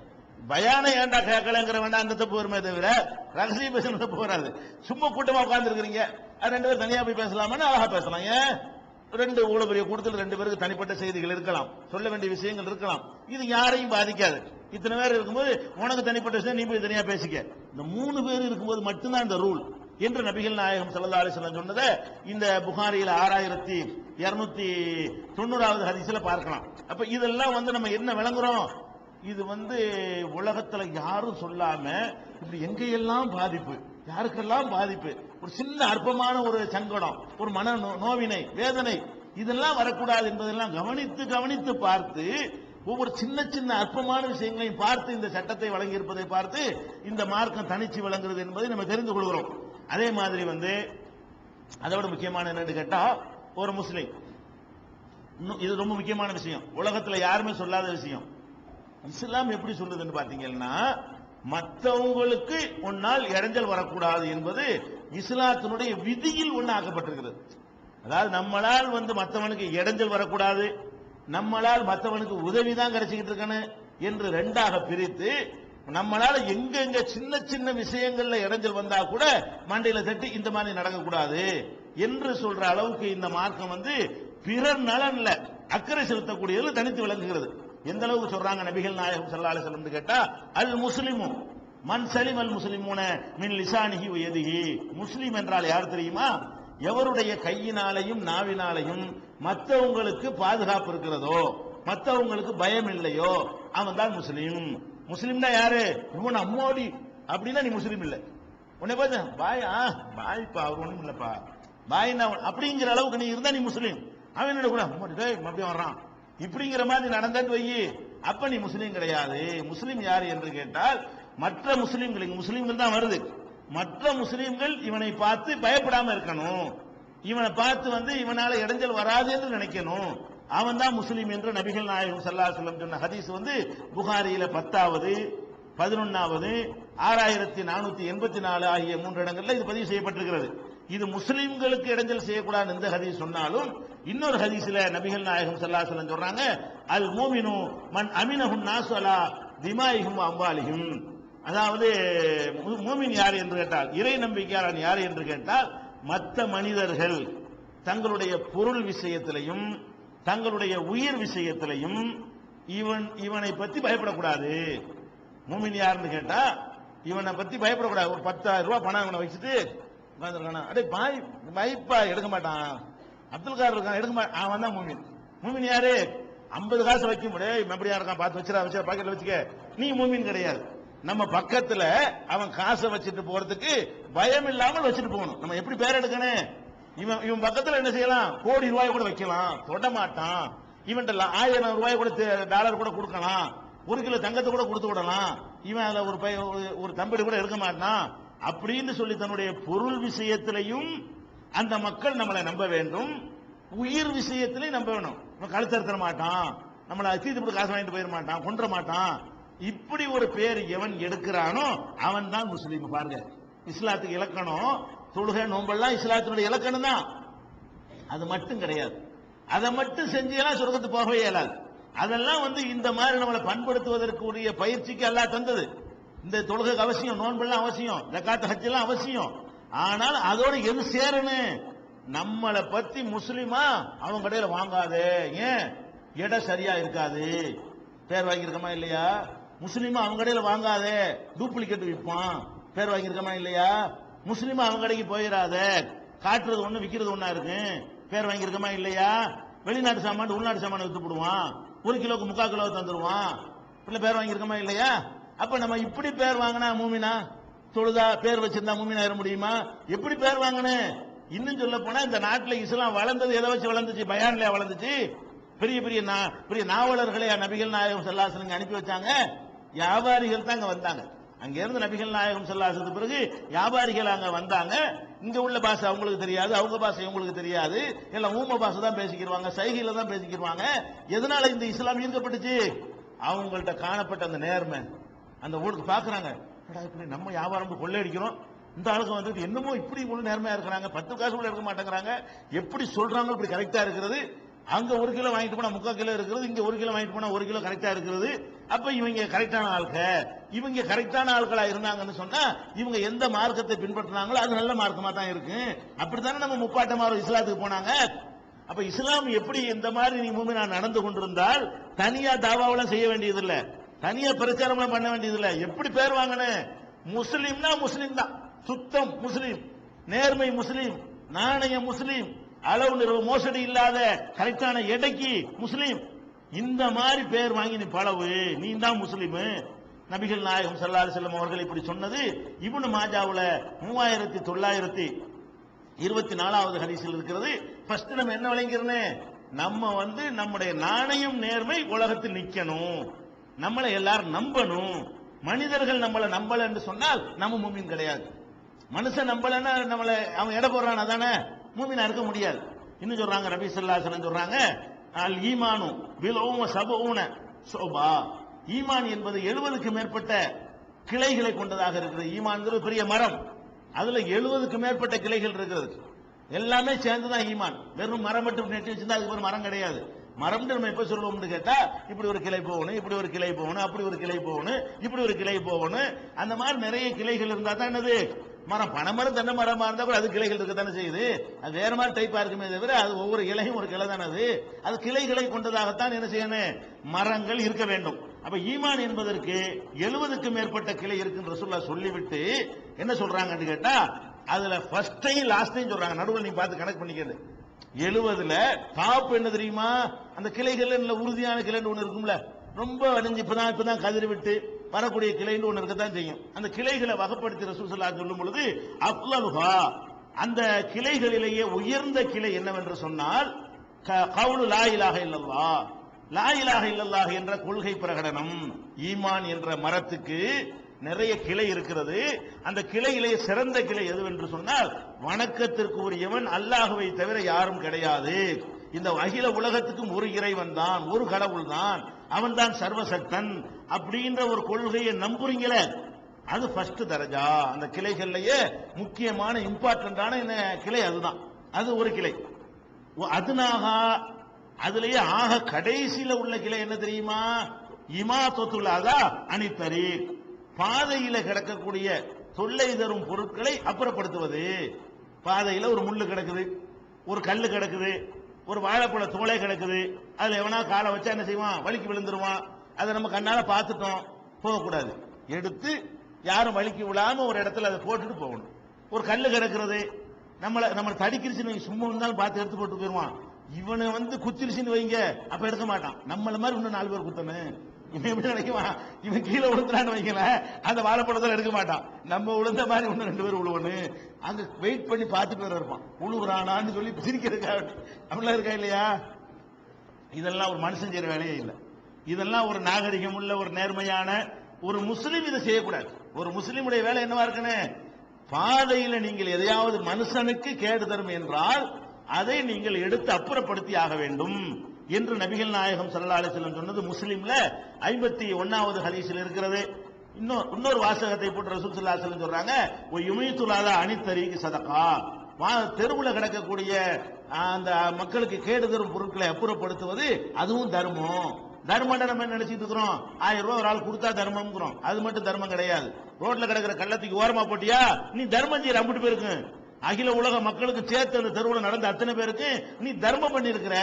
பயான ஏண்டா கேட்கலங்கிற வேண்டாம் அந்த தப்பு வருமே தவிர ரகசியம் பேசணும் தப்பு வராது. சும்மா கூட்டமா உட்கார்ந்து இருக்கிறீங்க, 2 பேர் தனியா போய் பேசலாமான்னு அழகா பேசலாம். ஏன் 2 இவ்வளவு பெரிய கூட்டத்தில் 2 பேருக்கு தனிப்பட்ட செய்திகள் இருக்கலாம், சொல்ல வேண்டிய விஷயங்கள் இருக்கலாம், இது யாரையும் பாதிக்காது. இத்தனை பேர் இருக்கும்போது உனக்கு தனிப்பட்ட விஷயம் நீ போய் தனியா பேசிக்க. இந்த 3 பேர் இருக்கும்போது மட்டும்தான் இந்த ரூல் என்று நபிகள் நாயகம் ஸல்லல்லாஹு அலைஹி வஸல்லம் சொன்னதை இந்த புகாரியில 6290வது ஹதீஸ்ல பார்க்கலாம். அப்ப இதெல்லாம் வந்து நம்ம என்ன விளங்குறோம், இது வந்து உலகத்துல யாரும் சொல்லாம இப்படி எங்கெல்லாம் பாதிப்பு, யாருக்கெல்லாம் பாதிப்பு, ஒரு சின்ன அற்பமான ஒரு சங்கடம், ஒரு மன நோவினை, வேதனை, இதெல்லாம் வரக்கூடாது என்பதெல்லாம் கவனித்து கவனித்து பார்த்து ஒவ்வொரு சின்ன சின்ன அற்பமான விஷயங்களையும் பார்த்து இந்த சட்டத்தை வழங்கி இருப்பதை பார்த்து இந்த மார்க்கம் தனிச்சு விளங்குறது என்பதை நம்ம தெரிந்து கொள்கிறோம். அதே மாதிரி வந்து அதோட முக்கியமான என்னன்னு கேட்டா, ஒரு முஸ்லிம், இது ரொம்ப முக்கியமான விஷயம், உலகத்துல யாருமே சொல்லாத விஷயம், இஸ்லாம் எப்படி சொல்லுதுன்னு பாத்தீங்கன்னா, மற்றவங்களுக்கு ஒன்னால் இடைஞ்சல் வரக்கூடாது என்பது இஸ்லாத்தினுடைய விதியில் ஒன்று ஆக்கப்பட்டிருக்கிறது. அதாவது நம்மளால் வந்து மற்றவனுக்கு இடைஞ்சல் வரக்கூடாது, நம்மளால் மற்றவனுக்கு உதவிதான் கிடைச்சிக்கிட்டு இருக்கணும் என்று 2ஆக பிரித்து, நம்மளால எங்க சின்ன சின்ன விஷயங்கள்ல இடைஞ்சல் வந்தா கூட மண்டையில தட்டி இந்த மாதிரி நடக்கக்கூடாது என்று சொல்ற அளவுக்கு இந்த மார்க்கம் வந்து பிறர் நலன்ல அக்கறை செலுத்தக்கூடியது தனித்து விளங்குகிறது. எந்த அளவுக்கு சொல்றாங்க நபிகள் நாயகம் ஸல்லல்லாஹு அலைஹி வஸல்லம் கேட்டா, அல் முஸ்லிமு மன் சலிம் அல் முஸ்லிமூன மின் லிசானிஹி வ யதிஹி, முஸ்லிம் என்றால் யார் தெரியுமா, எவருடைய கையினாலையும் நாவினாலையும் மற்றவங்களுக்கு பாதுகாப்பு இருக்கிறதோ, மற்றவங்களுக்கு பயம் இல்லையோ, அவன் தான் முஸ்லிம். முஸ்லிம்னா யாரு, இவன் அம்மோடி அப்படின்னா நீ முஸ்லீம் இல்ல. உன்னை பார்த்து பாய்ப்பா அவர் ஒண்ணும் இல்லப்பா பாய்னா அப்படிங்கிற அளவுக்கு நீ இருந்தா நீ முஸ்லீம். அவன் என்ன கூட அப்படியே வர்றான் இப்படிங்கிற மாதிரி நடந்தது வை, அப்ப நீ முஸ்லீம் கிடையாது. முஸ்லீம் யாரு என்று கேட்டால் மற்ற முஸ்லீம்கள், முஸ்லீம்கள் தான் வருது, மற்ற முஸ்லீம்கள் இவனை பார்த்து பயப்படாம இருக்கணும், இவனை பார்த்து வந்து இவனால இடைஞ்சல் வராது என்று நினைக்கணும், அவன் தான் முஸ்லீம் என்று நபிகள் நாயகம் ஸல்லல்லாஹு அலைஹி வஸல்லம் சொன்ன ஹதீஸ் வந்து புகாரியில 10வது 11வது 6484 ஆகிய 3 இடங்கள்ல இது பதிவு செய்யப்பட்டிருக்கிறது. இது முஸ்லிம்களுக்கு இடைஞ்சல் செய்யக்கூடாது இந்த ஹதீஸ் சொன்னாலும், இன்னொரு ஹதீஸ்ல நபிகள் நாயகம் ஸல்லல்லாஹு அலைஹி வஸல்லம் சொல்றாங்க, அல் மூமினு மன் அமினஹு நாஸு அலா திமாயிஹிம் வ அம்வாலிஹிம், அதாவது மூமின் யார் என்று கேட்டால், இறை நம்பிக்கையாளன் யார் என்று கேட்டால், மற்ற மனிதர்கள் தங்களுடைய பொருள் விஷயத்திலையும் தங்களுடைய உயிர் விஷயத்திலையும் இவனை பத்தி பயப்படக்கூடாது. மூமின் யாருன்னு கேட்டா இவனை பத்தி பயப்படக்கூடாது. ஒரு 10,000 ரூபாய் பணம் இவனை வச்சுட்டு அடே பாய்ப்பா எடுக்க மாட்டான், அப்துல் கார் இருக்கான் எடுக்க மாட்டான், அவன் தான் மூமின். மூமின் யாரு, 50 காசு வைக்க முடியும் எப்படியா இருக்கான் பார்த்து வச்சிட பாக்கெட்ல வச்சுக்க, நீ மூமின் கிடையாது. நம்ம பக்கத்துல அவன் காசை வச்சுட்டு போறதுக்கு பயம் இல்லாமல் வச்சுட்டு போகணும். நம்ம எப்படி பேர் எடுக்கணும், இவன் பக்கத்துல என்ன செய்யலாம், கோடி ரூபாய் கூட வைக்கலாம், தொட மாட்டான், இவன் 1000 ரூபாய் கூட டாலர் கூட கொடுக்கலாம், 1 கிலோ தங்கத்தை கூட கொடுத்து விடலாம், இவன் அதுல ஒரு தம்படி கூட எடுக்க மாட்டான் அப்படின்னு சொல்லி தன்னுடைய பொருள் விஷயத்திலையும் அந்த மக்கள் நம்மளை நம்ப வேண்டும், உயிர் விஷயத்திலையும் நம்ப வேணும். இவன் கழுத்தறுத்த மாட்டான், நம்மளை தீத்து போட்டு காசு வாங்கிட்டு போயிட மாட்டான், கொன்ற மாட்டான், இப்படி ஒரு பேர் எவன் எடுக்கிறானோ அவன் தான் முஸ்லீம். பாருங்க, இஸ்லாத்துக்கு இலக்கணம் தொழுகை நோம்பெல்லாம் இஸ்லாத்தினுடைய இலக்கணம் தான், அது மட்டும் கிடையாது. அதை மட்டும் செஞ்செல்லாம் சொர்க்கத்துக்கு போகவே இயலாது. அதெல்லாம் வந்து இந்த மாதிரி நம்மளை பண்படுத்துவதற்குரிய பயிற்சிக்கு அல்லாஹ் தந்தது. இந்த தொழுகை அவசியம், நோன்பெல்லாம் அவசியம், ஜகாத் ஹஜ் எல்லாம் அவசியம். ஆனால் அதோட எது சேரணும், நம்மளை பத்தி முஸ்லிமா அவங்க கடையில வாங்காதே, ஏன் இடம் சரியா இருக்காது, பேர் வாங்கியிருக்கமா இல்லையா, முஸ்லிமா அவங்க கடையில வாங்காதே டூப்ளிகேட் விற்பான், பேர் வாங்கியிருக்கமா இல்லையா, முஸ்லிமா அவங்க கடைக்கு போயிடாத காட்டுறது ஒண்ணு விக்கிறது ஒண்ணா இருக்கு, பேர் வாங்கியிருக்கமா இல்லையா, வெளிநாட்டு சாமான் உள்நாட்டு சாமான வித்து போடுவான், 1 கிலோக்கு 3/4 கிலோ தந்துருவான், பேர் வாங்கியிருக்கமா இல்லையா. அப்ப நம்ம இப்படி பேர் வாங்கினா மூமினா, தொழுதா பேர் வச்சிருந்தா மூமினா ஏற முடியுமா, எப்படி பேர் வாங்கினேன், இன்னும் சொல்ல போனா இந்த நாட்டில் இஸ்லாம் வளர்ந்தது எதை வச்சு வளர்ந்துச்சு? பயான்ல வளர்ந்துச்சு. பெரிய பெரிய பெரிய நாவலர்களை நபிகள் நாயகம் ஸல்லல்லாஹு அலைஹி வஸல்லம் அனுப்பி வச்சாங்க. வியாபாரிகள் தான் அங்க வந்தாங்க. அங்க இருந்து நபிகள் நாயகம் ஸல்லல்லாஹு அலைஹி வஸல்லம் பிறகு வியாபாரிகள் அங்க வந்தாங்க. இங்க உள்ள பாஷை அவங்களுக்கு தெரியாது, அவங்க பாஷை உங்களுக்கு தெரியாது, எல்லாம் ஊம பாஷை தான் பேசிக்கிடுவாங்க, சைகையில தான் பேசிக்கிடுவாங்க. எதனால இந்த இஸ்லாம் ஈர்க்கப்பட்டுச்சு? அவங்கள்ட்ட காணப்பட்ட அந்த நேர்மை. அந்த ஊருக்கு பாக்குறாங்க, இப்படி நம்ம வியாபாரம் கொள்ளையடிக்கிறோம், இந்த ஆளுக்கு வந்து என்னமோ இப்படி இவ்வளவு நேர்மையா இருக்கிறாங்க, 10 காசு கூட எடுக்க மாட்டேங்கிறாங்க, எப்படி சொல்றாங்க இப்படி கரெக்டா இருக்கிறது. அங்க 1 கிலோ வாங்கிட்டு போனா 3/4 கிலோ இருக்கிறது, இங்க 1 கிலோ வாங்கிட்டு போனா 1 கிலோ கரெக்டா இருக்கிறது. அப்ப இவங்க கரெக்டான ஆட்கள். இவங்க கரெக்டான ஆட்களா இருந்தாங்கன்னு சொன்னா இவங்க எந்த மார்க்கத்தை பின்பற்றினாங்களோ அது நல்ல மார்க்கமா தான் இருக்கு. அப்படித்தானே நம்ம முப்பாட்டமார் இஸ்லாத்துக்கு போனாங்க. அப்ப இஸ்லாம் எப்படி இந்த மாதிரி நீ மூமினா நடந்து கொண்டிருந்தால் தனியா தாவாவெல்லாம் செய்ய வேண்டியது இல்ல, தனியா பிரச்சாரம் பண்ண வேண்டியது இல்ல. எப்படி பேர் வாங்கணும்? முஸ்லிம்னா முஸ்லிம் தான், சுத்தம் முஸ்லிம், நேர்மை முஸ்லிம், நாணயம் முஸ்லிம், அளவு நிறுவ மோசடி இல்லாத கரெக்டான எடைக்கு முஸ்லிம். இந்த மாதிரி பேர் வாங்கி நீ பழவு, நீ தான் முஸ்லிம். நபிகள் நாயகம் ஸல்லல்லாஹு அலைஹி வஸல்லம் அவர்கள் இப்படி சொன்னது இப்னு மாஜாவுல 3924வது ஹதீஸில் இருக்கிறது. ஃபர்ஸ்ட் நம்ம என்ன விளங்கிறனே, நம்ம வந்து நம்முடைய நாணயம் நேர்மை உலகத்தில் நிக்கணும், நம்மளை எல்லாரும் நம்பணும். மனிதர்கள் நம்மளை நம்பல என்று சொன்னால் நம்ம மூமின் கிடையாது. மனுஷன் நம்பலன்னா நம்மளை அவன் எடை போடுறான், அதானே மூமினா இருக்க முடியாது. இன்னும் சொல்றாங்க நபி ஸல்லல்லாஹு அலைஹி வஸல்லம் சொல்றாங்க, அல் ஈமானு பில்உம சபூன ஷுபா, ஈமான் என்பது 70க்கு மேற்பட்ட கிளைகளை கொண்டதாக இருக்கிறது. ஈமான்ங்கிறது பெரிய மரம், அதுல 70க்கு மேற்பட்ட கிளைகள் இருக்கிறது. எல்லாமே சேர்ந்துதான் ஈமான். வெறும் மரம் மட்டும் நெட்டி வச்சிருந்தா அதுக்கு ஒரு மரம் கிடையாது. மரம் நம்ம எப்ப சொல்லுவோம்னு கேட்டா, இப்படி ஒரு கிளை போகணும், இப்படி ஒரு கிளை போகணும், அப்படி ஒரு கிளை போகணும், இப்படி ஒரு கிளை போகணும். அந்த மாதிரி நிறைய கிளைகள் இருந்தா தான் என்னது மரம். பனைமரம் தென்னை மரமா இருந்தா கூட அது கிளைகள் இருக்கத்தானே செய்யுது. அது வேற மாதிரி டைப்பா இருக்குமே தவிர அது ஒவ்வொரு இலையும் ஒரு கிளை தானே. அது கிளைகளை கொண்டதாகத்தான் என்ன செய்யணும், மரங்கள் இருக்க வேண்டும். அப்ப ஈமான் என்பதற்கு 70க்கு மேற்பட்ட கிளை இருக்குன்னு ரசூலுல்லாஹ் சொல்லிவிட்டு என்ன சொல்றாங்கன்னு கேட்டா, அதுல ஃபர்ஸ்டையும் லாஸ்டையும் சொல்றாங்க. நடுவில் நீங்க பார்த்து கணக்கு பண்ணிக்கிறது. 70ல டாப் என்ன தெரியுமா, அந்த கிளைகள் உறுதியான கிளைன்னு ஒண்ணு இருக்கும்ல, ரொம்ப அடைஞ்சு இப்பதான் கதிர் விட்டு வரக்கூடிய கிளைன்னு ஒண்ணு இருக்கத்தான் செய்யும். அந்த கிளைகளை வகைப்படுத்தி ரசூல் ஸல்லல்லாஹு அலைஹி சொல்லும் பொழுது அஃலலுஹா, அந்த கிளைகளிலேயே உயர்ந்த கிளை என்னவென்று சொன்னால் கவுலு லா இலாஹ இல்லல்லாஹ், லா இலாஹ இல்லல்லாஹ் என்ற கொள்கை பிரகடனம். ஈமான் என்ற மரத்துக்கு நிறைய கிளை இருக்கிறது. அந்த கிளையிலேயே சிறந்த கிளை எதுவென்று சொன்னால் வணக்கத்திற்கு உரியவன் அல்லாஹ்வை தவிர யாரும் கிடையாது, இந்த அகில உலகத்துக்கும் ஒரு இறைவன் தான், ஒரு கடவுள் தான், அவன் தான் சர்வசக்தன் அப்படின்ற ஒரு கொள்கையை நம்புறீங்களே, அது ஃபர்ஸ்ட் தரஜா. அந்த கிளைகள்லயே முக்கியமான இம்பார்ட்டன்டான கிளை அதுதான். அது ஒரு கிளை. அதுனாக அதுலயே ஆக கடைசியில உள்ள கிளை என்ன தெரியுமா, இமாதத்துல் அதா அனித்தரி, பாதையில கிடக்கக்கூடிய தொல்லை தரும் பொருட்களை அப்புறப்படுத்துவது. பாதையில ஒரு முள்ளு கிடக்குது, ஒரு கல்லு கிடக்குது, ஒரு வாழைப்பழ தோலை கிடக்குது, அதுல எவனா காலை வச்சா என்ன செய்வான், வலிக்கு விழுந்துருவான். அதை நம்ம கண்ணால பார்த்துட்டோம், போகக்கூடாது, எடுத்து யாரும் வலிக்கு விழாம ஒரு இடத்துல அதை போட்டுட்டு போகணும். ஒரு கல்லு கிடக்கிறது, நம்மளை தடிக்கிருச்சுன்னு சும்மா இருந்தாலும் பார்த்து எடுத்து போட்டு போயிருவான். இவனை வந்து குத்திருச்சுன்னு வைங்க, அப்ப எடுக்க மாட்டான். நம்மள மாதிரி இன்னும் 4 பேர் குத்தணும். இவன் எப்படி நினைக்குவான், இவன் கீழே விழுந்துறான்னு வைக்கல, அந்த வாழைப்பழத்தில் எடுக்க மாட்டான். நம்ம விழுந்த மாதிரி இன்னும் 2 பேர் விழுவணும். அங்க வெயிட் பண்ணி பார்த்துட்டு வேற இருப்பான், உழுவுறானான்னு சொல்லி சிரிக்கிறதுக்காக. அப்படிலாம் இருக்கா இல்லையா? இதெல்லாம் ஒரு மனுஷன் செய்யற வேலையே இல்லை. இதெல்லாம் ஒரு நாகரிகம் உள்ள ஒரு நேர்மையான ஒரு முஸ்லீம் இதை செய்யக்கூடாது. ஒரு முஸ்லீமுடைய வேலை என்னவா இருக்குன்னு, பாதையில நீங்கள் எதையாவது மனுஷனுக்கு கேடு தரும் என்றால் அதை நீங்கள் எடுத்து அப்புறப்படுத்தி ஆக வேண்டும் என்று நபிகள் நாயகம் ஸல்லல்லாஹு அலைஹி வஸல்லம் சொன்னது முஸ்லிம்ல 51வது ஹதீஸில் இருக்கிறது. இன்னொரு வாசகத்தை போட்டு ரசூல் ஸல்லல்லாஹு அலைஹி வஸல்லம் சொல்றாங்க, ஒ யுமீதுலாத அனித்தரீகி சதகா, தெருவில் கிடக்கக்கூடிய அந்த மக்களுக்கு கேடு தரும் பொருட்களை அப்புறப்படுத்துவது அதுவும் தர்மம். தர்மம் நம்ம நினைச்சிட்டு இருக்கிறோம், 1000 ரூபாய் ஒரு ஆள் கொடுத்தா தர்மம்ங்கிறோம். அது மட்டும் தர்மம் கிடையாது. ரோட்ல கிடக்கிற கள்ளத்துக்கு ஓரமா போட்டியா, நீ தர்மம் செய்யற அம்பிட்டு பேருக்கு, அகில உலக மக்களுக்கு சேர்த்து அந்த தெருவில் நடந்த அத்தனை பேருக்கு நீ தர்மம் பண்ணிருக்கிற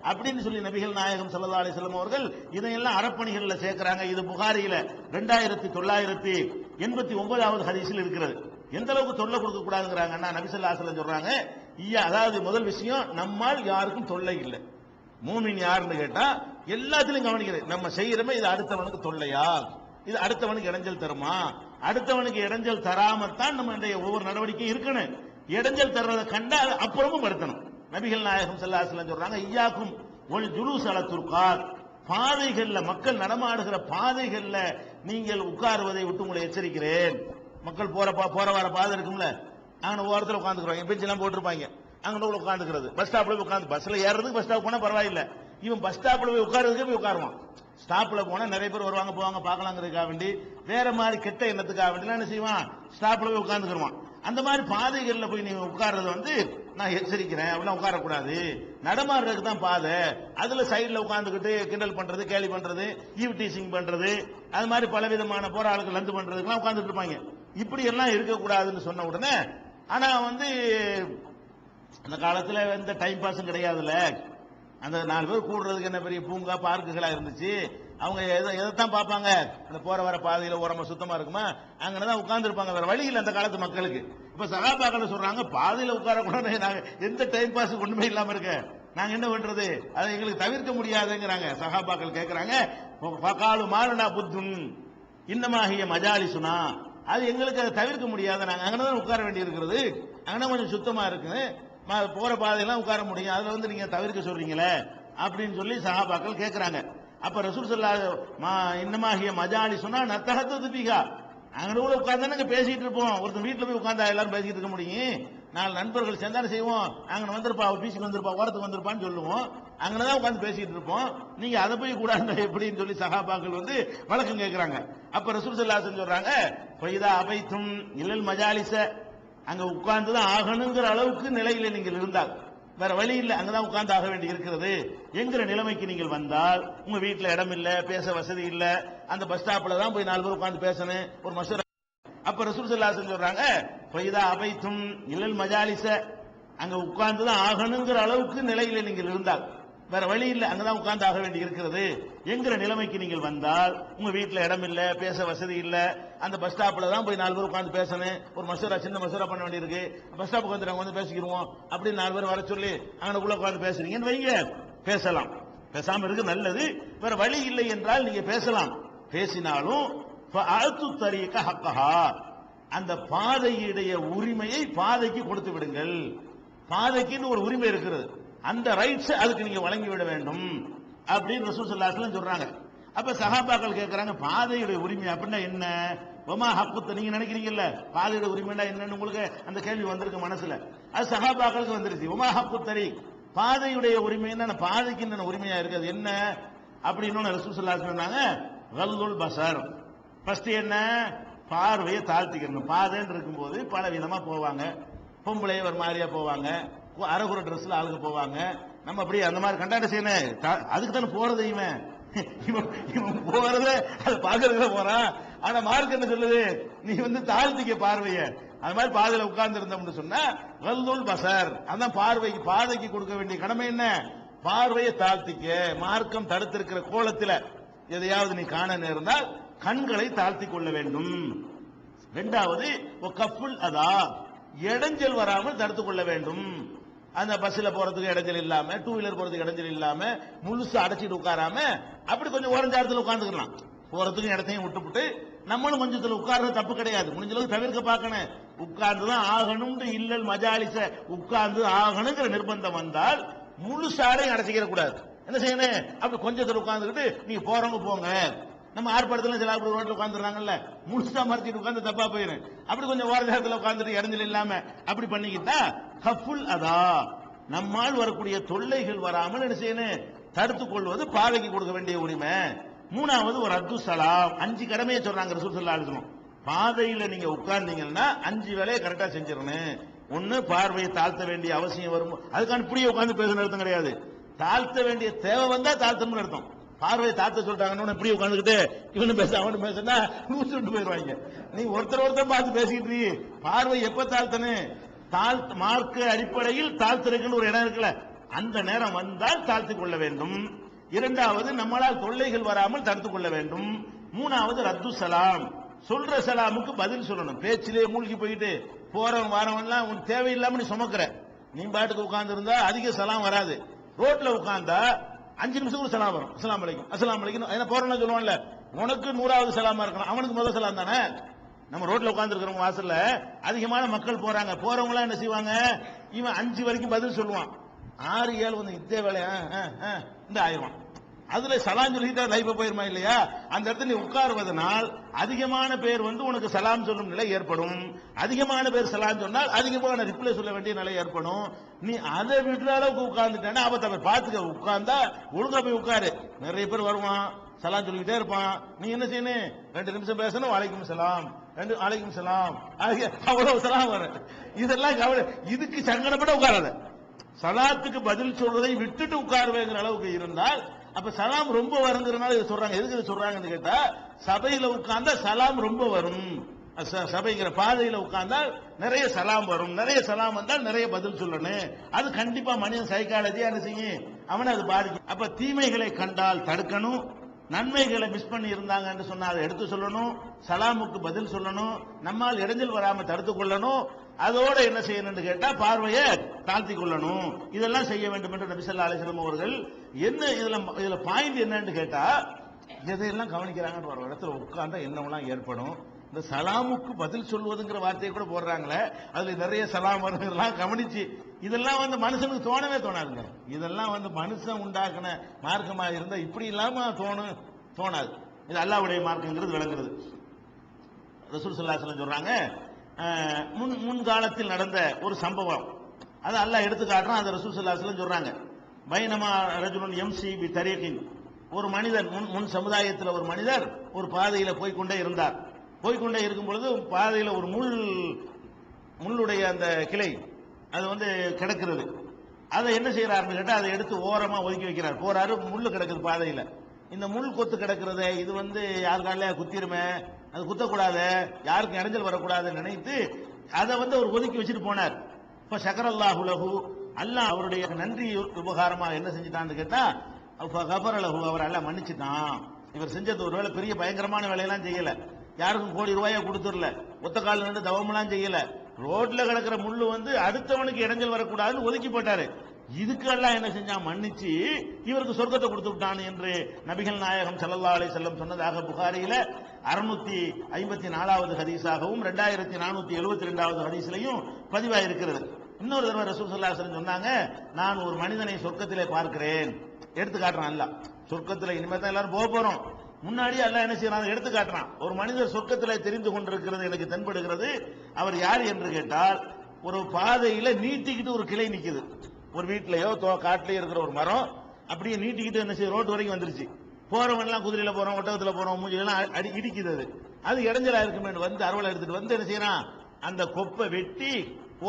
அப்படின்னு சொல்லி நபிகள் நாயகம் ஸல்லல்லாஹு அலைஹி வஸல்லம் அவர்கள் இதையெல்லாம் அறப்பணிகள்ல சேர்க்கிறாங்க. இது புகாரியில 2989வது ஹதீஸில் இருக்கிறது. எந்த அளவுக்கு தொல்லை கொடுக்க கூடாதுங்கிறாங்கன்னா நபி ஸல்லல்லாஹு அலைஹி வஸல்லம் சொல்றாங்க, அதாவது முதல் விஷயம், நம்மால் யாருக்கும் தொல்லை இல்லை. மூமின் யாருன்னு கேட்டா எல்லாத்திலும் கவனிக்கிறது, நம்ம செய்யறமே இது அடுத்தவனுக்கு தொல்லையா, இது அடுத்தவனுக்கு இடைஞ்சல் தருமா, அடுத்தவனுக்கு இடைஞ்சல் தராமத்தான் நம்ம ஒவ்வொரு நடவடிக்கையும் இருக்கணும். இடைஞ்சல் தர்றதை கண்டா அப்புறமும் வருத்தணும். நபிகள் நாயகம் ஸல்லல்லாஹு அலைஹி வஸல்லம் சொல்றாங்க, ஐயாக்கும் ஒல் ஜுலூஸ் அல துர்காத், பாதைகள்ல மக்கள் நடமாடுகிற பாதைகள்ல நீங்கள் உட்காருவதை விட்டு உங்களை எச்சரிக்கிறேன். மக்கள் போற வர பாதை இருக்கும்ல, அங்க ஓரத்தில் உட்காந்துக்கிறாங்க, பெஞ்ச் எல்லாம் போட்டிருப்பாங்க, அங்க உட்காந்துக்கிறது. பஸ் ஸ்டாப்ல போய் உட்காந்து, பஸ்ல ஏறதுக்கு பஸ் ஸ்டாப் போனா பரவாயில்ல, இவன் பஸ் ஸ்டாப்ல போய் உட்காருறதுக்கே போய் உட்காருவான். ஸ்டாப்ல போனா நிறைய பேர் வருவாங்க போவாங்க பார்க்கலாங்கிறதுக்காக வேண்டி, வேற மாதிரி கெட்ட எண்ணத்துக்காக வேண்டி என்ன செய்வான், ஸ்டாப்ல போய் உட்காந்துக்கிடுவான். அந்த மாதிரி பாதைகள்ல போய் நீங்க உட்கார்றது வந்து நான் எச்சரிக்கிறேன், அப்படின்னா உட்காரக்கூடாது. நடமாடுறதுக்கு தான் பாதை, அதுல சைட்ல உட்காந்துக்கிட்டு கிண்டல் பண்றது, கேலி பண்றது, ஈவ் டீசிங் பண்றது, அது மாதிரி பலவிதமான போற ஆளுக்கு லந்து பண்றதுக்குலாம் உட்காந்துட்டு இருப்பாங்க. இப்படி எல்லாம் இருக்கக்கூடாதுன்னு சொன்ன உடனே, ஆனா வந்து அந்த காலத்துல எந்த டைம் பாஸும் கிடையாதுல்ல, அந்த 4 பேர் கூடுறதுக்கு என்ன பெரிய பூங்கா பார்க்குகளா இருந்துச்சு. அவங்க எதைத்தான் பார்ப்பாங்க, அந்த போற வர பாதையில ஓரமா சுத்தமா இருக்குமா, அங்கதான் உட்கார்ந்து இருப்பாங்க, வேற வழி இல்லை அந்த காலத்து மக்களுக்கு. இப்ப சகாபாக்கள் சொல்றாங்க, பாதையில உட்கார கூட நாங்க எந்த டைம் பாஸ் ஒண்ணுமே இல்லாம இருக்க, நாங்க என்ன பண்றது, அதை எங்களுக்கு தவிர்க்க முடியாதுங்கிறாங்க. சகாபாக்கள் கேட்கிறாங்க, பகாலு மாலனா புத்துன் இன்னமாகிய மஜாலிசுனா, அது எங்களுக்கு அதை தவிர்க்க முடியாது, நாங்க அங்கதான் உட்கார வேண்டி இருக்கிறது, அங்கதான் கொஞ்சம் சுத்தமா இருக்கு, போற பாதையெல்லாம் உட்கார முடியும், அதுல வந்து நீங்க தவிர்க்க சொல்றீங்களே அப்படின்னு சொல்லி சஹாபாக்கள் கேட்கிறாங்க. அப்ப ரசூல் ஸல்லல்லாஹு இன்னமாகிய மஜாலிசுனா நத்தஹத்து பிஹா, அங்க உட்கார்ந்து பேசிட்டு இருப்போம். ஒருத்தர் வீட்டுல போய் உட்கார்ந்தா எல்லாரும் பேசிட்டு இருக்க முடியும், 4 நண்பர்கள் சேர்ந்தாலும் செய்வோம், அங்க வந்திருப்பா பீச்சுக்கு வந்திருப்பா ஓரத்துக்கு வந்திருப்பான்னு சொல்லுவோம், அங்கதான் உட்கார்ந்து பேசிட்டு இருப்போம், நீங்க அதை போய் கூடாது எப்படின்னு சொல்லி சஹாபாக்கள் வந்து வழக்கம் கேட்கிறாங்க. அப்ப ரசூல் ஸல்லல்லாஹு அலைஹி வஸல்லம் சொல்றாங்க, ஃபைதா அபைத்தும் இல்லல் மஜாலிஸ, அங்க உட்கார்ந்துதான் ஆகணுங்கிற அளவுக்கு நிலையில நீங்கள் இருந்தால், வேற வழி இல்லை, அங்கதான் உட்கார்ந்து ஆக வேண்டி இருக்கிறது என்கிற நிலைமைக்கு நீங்கள் வந்தால், உங்க வீட்டுல இடம் இல்ல, பேச வசதி இல்ல, அந்த பஸ் ஸ்டாப்ல தான் போய் 4 பேர் உட்கார்ந்து பேசணும், ஒரு மசூரா. அப்ப ரசூல் ஸல்லல்லாஹு அலைஹி வஸல்லம் சொல்றாங்க, ஃபைதா அபைத்தும் இல்லல் மஜாலிஸ, அங்க உட்கார்ந்துதான் ஆகணுங்கிற அளவுக்கு நிலையில நீங்கள் இருந்தால், வேற வழி இல்லை, அங்கதான் உட்கார்ந்து ஆக வேண்டி இருக்கிறது என்கிற நிலைமைக்கு நீங்கள் வந்தால், உங்க வீட்டுல இடம் இல்ல, பேச வசதி இல்ல, அந்த பஸ் ஸ்டாப்ல தான் போய் 4 பேர் உட்கார்ந்து பேசணும், ஒரு மசூரா சின்ன மசூரா பண்ண வேண்டி இருக்கு, பஸ் ஸ்டாப்புக்கு வந்து நாங்க வந்து பேசிக்கிறோம் அப்படின்னு 4 பேர் வர சொல்லி அங்கனக்குள்ள உட்கார்ந்து பேசுறீங்கன்னு வைங்க, பேசலாம், பேசாம இருக்கு நல்லது. வேற வழி இல்லை என்றால் நீங்க பேசலாம், பேசினாலும் தரீக ஹக்கஹா, அந்த பாதையுடைய உரிமையை பாதைக்கு கொடுத்து விடுங்கள். பாதைக்குன்னு ஒரு உரிமை இருக்கிறது, அந்த ரைட்ஸ் அதுக்கு நீங்க வழங்கி விட வேண்டும் அப்படின்னு ரசூல் ஸல்லல்லாஹு அலைஹி வஸல்லம் சொல்றாங்க. அப்ப சஹாபாக்கள் கேட்கறாங்க, பாதையுடைய உரிமை அப்படின்னா என்ன, வமா ஹக்குத்த, நீங்க நினைக்கிறீங்கல்ல பாதையோட உரிமைனா என்னன்னு, உங்களுக்கு அந்த கேள்வி வந்திருக்கு மனசுல, அது சஹாபாக்களுக்கு வந்துருச்சு. வமா ஹக்குத்தரி, பாதையுடைய உரிமை என்ன, பாதைக்கு என்ன உரிமையா இருக்கு, அது என்ன அப்படின்னு ரசூல் ஸல்லல்லாஹு அலைஹி வஸல்லம் சொன்னாங்க, கல்லுல் பஸர், ஃபர்ஸ்ட் என்ன, பார்வையை தாழ்த்திக்கணும். பாதைன்னு இருக்கும்போது பல விதமா போவாங்க, பொம்பளை ஒரு மாதிரியா போவாங்க, அரைகுறை ட்ரெஸ்ல ஆளுங்க போவாங்க, நம்ம அப்படி அந்த மாதிரி கண்டாட செய்யணும், அதுக்கு தானே போறது, இவன் போறத அதை பாக்குறதுல போறான். ஆனா மார்க் என்ன சொல்லுது, நீ வந்து தாழ்த்திக்க பார்வைய, அது மாதிரி பாதையில உட்கார்ந்து இருந்தோம்னு சொன்னா கல்லுல் பஸர், அதான் பார்வைக்கு பாதைக்கு கொடுக்க வேண்டிய கடமை என்ன, பார்வையை தாழ்த்திக்க. மார்க்கம் தடுத்திருக்கிற கோலத்தில் எதையாவது நீ காண நேர்ந்தால் கண்களை தாழ்த்தி கொள்ள வேண்டும். 2வது கஃபுல் அதா, இடைஞ்சல் வராமல் தடுத்துக் கொள்ள வேண்டும். அந்த பஸ்ல போறதுக்கு இடைஞ்சல் இல்லாம, 2 வீலர் போறதுக்கு இடைஞ்சல் இல்லாம, முழுசு அடைச்சிட்டு உட்காராம அப்படி கொஞ்சம் ஓரஞ்சாரத்தில் உட்கார்ந்துக்கலாம், போறதுக்கு இடத்தையும் விட்டுவிட்டு நம்மளும் கொஞ்சத்துல உட்கார்றது தப்பு கிடையாது, முடிஞ்ச அளவுக்கு தவிர்க்க பார்க்கணும். உட்கார்ந்துதான் ஆகணும், இல்லல் மஜாலிஸ, உட்கார்ந்து ஆகணுங்கிற நிர்பந்தம் வந்தால் முழுசாரையும் அடைச்சிக்கிற கூடாது. என்ன செய்யணும், அப்படி கொஞ்சத்துல உட்கார்ந்துக்கிட்டு நீங்க போறவங்க போங்க, நம்ம ஆர்ப்பாட்டத்துல சில ரோட்ல உட்காந்துறாங்கல்ல, முழுசா மறைச்சிட்டு உட்கார்ந்து தப்பா போயிடும், அப்படி கொஞ்சம் ஓர நேரத்தில் உட்கார்ந்துட்டு இடைஞ்சல் இல்லாம அப்படி பண்ணிக்கிட்டா கஃபுல் அதா, நம்மால் வரக்கூடிய தொல்லைகள் வராமல் என்ன செய்யணும், தடுத்துக் கொள்வது பாதைக்கு கொடுக்க வேண்டிய உரிமை. 3வது ஒரு அத்து சலாம், 5 கடமையை சொல்றாங்க ரசூல் ஸல்லல்லாஹு அலைஹி வஸல்லம். பாதையில நீங்க உட்கார்ந்தீங்கன்னா 5 வேலையை கரெக்டா செஞ்சிடணும். 1, பார்வையை தாழ்த்த வேண்டிய அவசியம் வரும், அதுக்கான இப்படியே உட்கார்ந்து பேசுற அர்த்தம் கிடையாது, தாழ்த்த வேண்டிய தேவை வந்தா தாழ்த்தணும்னு அர்த்தம். பார்வையை தாழ்த்த சொல்லிட்டாங்கன்னு இப்படி உட்காந்துக்கிட்டு இவனு பேச அவனு பேசுனா நூற்று விட்டு போயிடுவாங்க. நீ ஒருத்தர் பார்த்து பேசிக்கிட்டு பார்வை எப்ப தாழ்த்தணும், மார்க்க அடிப்படையில் தாழ்த்திருக்குன்னு ஒரு இடம் இருக்குல்ல, அந்த நேரம் வந்தால் தாழ்த்திக் கொள்ள வேண்டும். 2வது நம்மளால் தொல்லைகள் வராமல் தடுத்துக் கொள்ள வேண்டும். 3வது ரத்து சலாம், சொல்ற சலாமுக்கு பதில் சொல்லணும். பேச்சிலே மூழ்கி போயிட்டு போறவன் வாரவன்லாம் உனக்கு தேவையில்லாம நீ சுமக்கிற, நீ பாட்டுக்கு உட்கார்ந்து இருந்தா அதிக சலாம் வராது. ரோட்ல உட்கார்ந்தா 5 நிமிஷம் சலாம் வரும், அஸ்ஸலாமு அலைக்கும் அஸ்ஸலாமு அலைக்கும். என்ன போறேன்னு சொல்லுவான்ல, உனக்கு 100வது சலாமா இருக்கணும், அவனுக்கு முதல் சலாம் தானே. நம்ம ரோட்ல உட்கார்ந்துருக்கிறவங்க வாசல்ல அதிகமான மக்கள் போறாங்க, போறவங்க என்ன செய்வாங்க, இவன் 5 வரைக்கும் பதில் சொல்லுவான், 6 7 வந்து இதே வேலையா இந்த ஆயிரம், அதுல சலாம் சொல்லிட்டு லைஃப் போயிருமா இல்லையா? அந்த இடத்துல நீ உட்காருவதனால் அதிகமான பேர் வந்து உனக்கு சலாம் சொல்லும் நிலை ஏற்படும். அதிகமான பேர் சலாம் சொன்னால் அதிகமான ரிப்ளை சொல்ல வேண்டிய நிலை ஏற்படும். நீ அதை விடுற அளவுக்கு உட்கார்ந்துட்டேன்னா ஆபத்தை பார்த்துக்க. உட்கார்ந்தா ஒழுங்கா போய் உட்காரு. நிறைய பேர் வருவான், சலாம் சொல்லிக்கிட்டே இருப்பான். நீ என்ன செய்யணும், 2 நிமிஷம் பேசணும், வலைக்கும் சலாம், 2 வலைக்கும் சலாம், அவ்வளவு சலாம் வரும். இதெல்லாம் கவலை. இதுக்கு சங்கடப்பட உட்காராத. சலாத்துக்கு பதில் சொல்றதை விட்டுட்டு உட்காருவேங்கிற அளவுக்கு இருந்தால் அப்ப சலாம் ரொம்ப வருங்கிறனால இதை சொல்றாங்க. எதுக்கு இதை சொல்றாங்கன்னு கேட்டா, சபையில உட்கார்ந்தா சலாம் ரொம்ப வரும். சபைங்கிற பாதையில உட்கார்ந்தால் நிறைய சலாம் வரும். நிறைய சலாம் வந்தால் நிறைய பதில் சொல்லணும். அது கண்டிப்பா மனிதன் சைக்காலஜியா என்ன செய்யும், அவனை அது பாதிக்கும். அப்ப தீமைகளை கண்டால் தடுக்கணும், நன்மைகளை மிஸ் பண்ணி இருந்தாங்க சொன்னா அதை எடுத்து சொல்லணும், சலாமுக்கு பதில் சொல்லணும், நம்மால் இடைஞ்சல் வராம தடுத்து கொள்ளணும். அதோட என்ன செய்யணும்னு கேட்டா பார்வையை தாழ்த்தி கொள்ளணும். இதெல்லாம் செய்ய வேண்டும் என்று நபி ஸல்லல்லாஹு அலைஹி வஸல்லம் அவர்கள் என்ன இதுல பாயிண்ட் என்னன்னு கேட்டா, எதையெல்லாம் கவனிக்கிறாங்கன்னு ஒரு இடத்துல உட்கார்ந்தா என்னவெல்லாம் ஏற்படும். இந்த சலாமுக்கு பதில் சொல்வதுங்கிற வார்த்தையை கூட போடுறாங்களே, அதுல நிறைய சலாம் வருகிறதெல்லாம் கவனிச்சு இதெல்லாம் வந்து மனுஷனுக்கு தோணவே தோணாதுங்க. இதெல்லாம் வந்து மனுஷன் உண்டாக்குன மார்க்கமா இருந்தா இப்படி இல்லாம தோணாது. இது அல்லாஹ்வுடைய மார்க்கங்கிறது விளங்குறது. ரசூல் ஸல்லல்லாஹு அலைஹி வஸல்லம் சொல்றாங்க, முன்காலத்தில் நடந்த ஒரு சம்பவம் அதை அல்லாஹ் எடுத்து காட்டுறான். அதை ரசூல் ஸல்லல்லாஹு அலைஹி வஸல்லம் சொல்றாங்க, பைனமா ரஜுலுன் யம்சி பி தரீகின், ஒரு மனிதன் முன் சமுதாயத்தில் ஒரு மனிதர் ஒரு பாதையில போய்கொண்டே இருந்தார். போய்கொண்டே இருக்கும் பொழுது பாதையில ஒரு முள்ளுடைய அந்த கிளை அது வந்து கிடக்கிறது. அதை என்ன செய்யறாருன்னு கேட்டா, அதை எடுத்து ஓரமா ஒதுக்கி வைக்கிறார். போறாரு, முள்ளு கிடக்குது பாதையில. இந்த முள் கொத்து கிடக்கிறது, இது வந்து யாருக்கால குத்திருமே, அது குத்தக்கூடாது, யாருக்கும் இடைஞ்சல் வரக்கூடாதுன்னு நினைத்து அதை வந்து அவர் ஒதுக்கி வச்சுட்டு போனார். இப்ப ஷக்கரல்லாஹு லஹு, அல்லாஹ் அவருடைய நன்றி உபகாரமா என்ன செஞ்சுட்டான்னு கேட்டா, கஃபரலஹு, அவர் அல்லாஹ் மன்னிச்சுட்டான். இவர் செஞ்சது ஒருவேளை பெரிய பயங்கரமான வேலையெல்லாம் செய்யல, யாருக்கும் கோடி ரூபாயை கொடுத்துடல, ஒத்த கால நின்று தவமெல்லாம் செய்யல, ரோட்ல கிடக்கிற முள்ளு வந்து அடுத்தவனுக்கு இடைஞ்சல் வரக்கூடாதுன்னு ஒதுக்கி போட்டாரு. இதுக்கெல்லாம் என்ன செஞ்சான், மன்னிச்சு இவருக்கு சொர்க்கத்தை கொடுத்து விட்டான் என்று நபிகள் நாயகம் ஸல்லல்லாஹு அலைஹி வஸல்லம் சொன்னதாக புகாரியில 654வது ஹதீஸாகவும் 2472வது ஹதீஸ்லயும் பதிவாயிருக்கிறது. இன்னொரு தடவை ரசூல் ஸல்லல்லாஹு அலைஹி வஸல்லம் சொன்னாங்க, நான் ஒரு மனிதனை சொர்க்கத்திலே பார்க்கிறேன். எடுத்து காட்டுறான் அல்லாஹ். சொர்க்கத்தில் இனிமேல் தான் எல்லாரும் போக போறோம். முன்னாடி அல்லாஹ் என்ன செய்யறான், எடுத்து காட்டுறான். ஒரு மனிதர் சொர்க்கத்தில் தெரிந்து கொண்டிருக்கிறது எனக்கு தென்படுகிறது. அவர் யார் என்று கேட்டால், ஒரு பாதையில நீட்டிக்கிட்டு ஒரு கிளை நிக்குது. ஒரு வீட்லயோ காட்டிலேயோ இருக்கிற ஒரு மரம் அப்படியே நீட்டிக்கிட்டு என்ன செய்ய, ரோட்டு வரைக்கும் வந்துருச்சு. போறவன் எல்லாம் குதிரையில போறோம், ஒட்டகத்துல போறோம், மூஞ்சிலாம் இடிக்குது. அது இடைஞ்சலா இருக்குமே வந்து அறுவலை எடுத்துட்டு வந்து என்ன செய்யறான், அந்த கொப்பை வெட்டி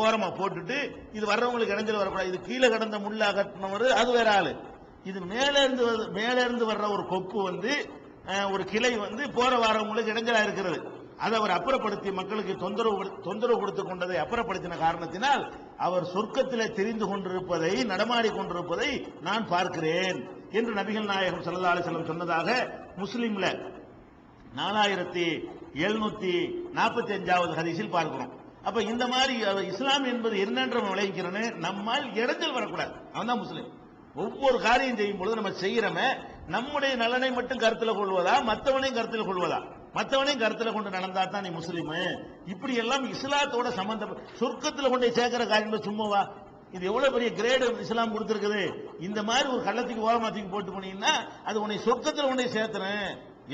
ஓரமா போட்டுட்டு, இது வர்றவங்களுக்கு இடைஞ்சல் வரக்கூடாது, இது கீழே கிடந்த முள்ள அகற்றினவர் அது வேற ஆளு, இது மேல இருந்து வர்ற ஒரு கொப்பு வந்து ஒரு கிளை வந்து போற வாரவங்களுக்கு இடைஞ்சலா இருக்கிறது. அதை அவர் அப்புறப்படுத்தி மக்களுக்கு தொந்தரவு கொடுத்து கொண்டதை அப்புறப்படுத்தின காரணத்தினால் அவர் சொர்க்கத்திலே தெரிந்து கொண்டிருப்பதை, நடமாடி கொண்டிருப்பதை நான் பார்க்கிறேன் என்று நபிகள் நாயகம் ஸல்லல்லாஹு அலைஹி வஸல்லம் சொன்னதாக முஸ்லிம்ல 4745வது ஹதீஸில் பார்க்கிறோம். அப்ப இந்த மாதிரி இஸ்லாம் என்பது என்னென்ற விளைவிக்கிறேன்னு நம்மால் இடைஞ்சல் வரக்கூடாது. அவன் தான் முஸ்லிம். ஒவ்வொரு காரியம் செய்யும் பொழுது நம்ம செய்யறோமே, நம்முடைய நலனை மட்டும் கருத்தில் கொள்வதா, மற்றவனையும் கருத்தில் கொள்வதா, மற்றவனையும் கருத்தில் கொண்டு நடந்தா தான் நீ முஸ்லீம். இப்படி எல்லாம் இஸ்லாத்தோட சம்பந்தம். சொர்க்கத்தில் கொண்டு சேர்க்கிற காரியம் சும்மாவா? இது எவ்வளவு பெரிய கிரேடு இஸ்லாம் கொடுத்திருக்குது. இந்த மாதிரி ஒரு கள்ளத்துக்கு ஓரமாத்திக்கு போட்டு போனீங்கன்னா அது உன்னை சொர்க்கத்தில் கொண்டு சேர்த்துறேன்.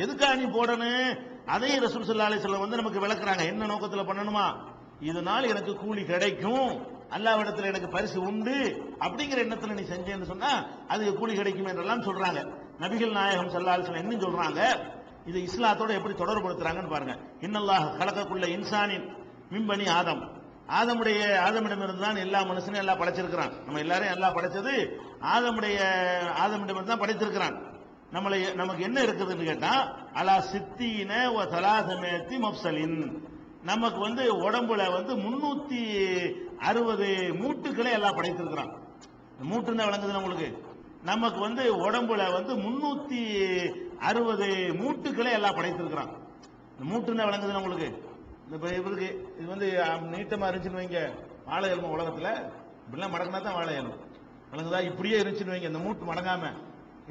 எதுக்காக நீ போடணும்? அதையும் ரசூல் ஸல்லல்லாஹு அலைஹி வஸல்லம் வந்து நமக்கு விளக்குறாங்க. என்ன நோக்கத்தில் பண்ணணுமா, இதனால் எனக்கு கூலி கிடைக்கும், அல்லாஹ்விடத்தில் எனக்கு பரிசு உண்டு அப்படிங்கிற எண்ணத்தில் நீ செஞ்சேன்னு சொன்னா அதுக்கு கூலி கிடைக்கும் என்றெல்லாம் சொல்றாங்க. நபிகள் நாயகம் ஸல்லல்லாஹு அலைஹி வஸல்லம் இன்னும் சொல்றாங்க, இது இஸ்லாத்தோட எப்படி தொடர்புபடுத்துறாங்கன்னு பாருங்க. இன்னல்லாஹ் கலக்கக்குள்ள இன்சானின் மின் பனி ஆதம், ஆதமிடமிருந்து தான் எல்லா மனுஷனையும் எல்லாம் படைச்சிருக்கிறான். நம்ம எல்லாரையும் எல்லாம் படைச்சது ஆதமிடமிருந்து தான் படைத்திருக்கிறான். நமக்கு என்ன இருக்குதுன்னு கேட்டா, அலா சித்தீன வ தலாசமேத்தி மப்சலின், நமக்கு வந்து உடம்புல வந்து 360 மூட்டுக்களை எல்லாம் படைத்திருக்கிறான். மூட்டு தான் விளங்குது உங்களுக்கு. நமக்கு வந்து உடம்புல வந்து 360 மூட்டுக்களை எல்லாம் படைத்திருக்கிறான். இந்த மூட்டு தான் விளங்குது உங்களுக்கு. இந்த இவருக்கு இது வந்து நீட்டமா இருந்துச்சுன்னு வைங்க, வாழை எலும்பு உலகத்துல இப்படிலாம் மடங்கினா தான் வாழை எலும்பு விளங்குதா. இப்படியே இருந்துச்சுன்னு வைங்க, இந்த மூட்டு மடங்காம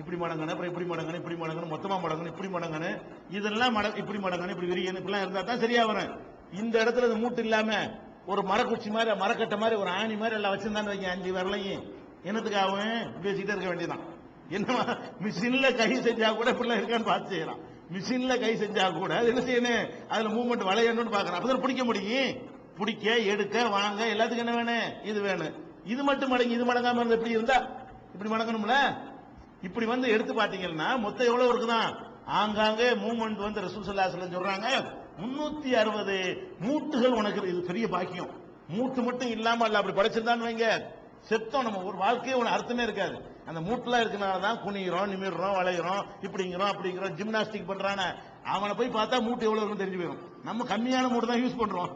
இப்படி மடங்கணும், அப்புறம் இப்படி மடங்கணும், இப்படி மடங்கணும், மொத்தமா மடங்கணும், இப்படி மடங்கணும், இதெல்லாம் இப்படி மடங்கணும், இப்படி விரியணும், இப்படிலாம் இருந்தா தான் சரியா வரும். இந்த இடத்துல இந்த மூட்டு இல்லாம ஒரு மரக்குச்சி மாதிரி, மரக்கட்டை மாதிரி, ஒரு ஆணி மாதிரி எல்லாம் வச்சிருந்தான்னு வைங்க, 5 விரலையும் என்னத்துக்கு ஆகும்? இப்படி வச்சுக்கிட்டே இருக்க வேண்டியதான். என்ன மிஷின்ல கை செஞ்சா கூட இப்படிலாம் இருக்கான்னு பார்த்து செய்யலாம். மிஷின்ல கை செஞ்சா கூட என்ன செய்யணும்? அதுல மூவ்மெண்ட் வளையணும்னு பாக்குறேன். அப்பதான் பிடிக்க முடியும். பிடிக்க, எடுக்க, வாங்க எல்லாத்துக்கும் என்ன வேணும்? இது வேணும். இது மட்டும் மடங்கி இது மடங்காம இருந்தா எப்படி இருந்தா? இப்படி மடங்கணும்ல. இப்படி வந்து எடுத்து பாத்தீங்கன்னா மொத்தம் எவ்வளவு இருக்குதான்? ஆங்காங்கே மூவ்மெண்ட் வந்து ரசூல் ஸல்லல்லாஹு அலைஹி வஸல்லம் சொல்றாங்க 360 மூட்டுகள் உனக்கு. இது பெரிய பாக்கியம். மூட்டு மட்டும் இல்லாம அல்ல அப்படி படைச்சிருந்தான்னு வைங்க, செத்தோம். நம்ம ஒரு வாழ்க்கையே ஒன்று அர்த்தமே இருக்காது. அந்த மூட்டுலாம் இருக்கனால தான் குனிகிறோம், நிமிர்றோம், வளைகிறோம், இப்படிங்கிறோம், அப்படிங்கிறோம், ஜிம்னாஸ்டிக் பண்றான. அவனை போய் பார்த்தா மூட்டு எவ்வளவு இருக்குன்னு தெரிஞ்சு போயிடும். நம்ம கம்மியான மூட்டு தான் யூஸ் பண்றோம்.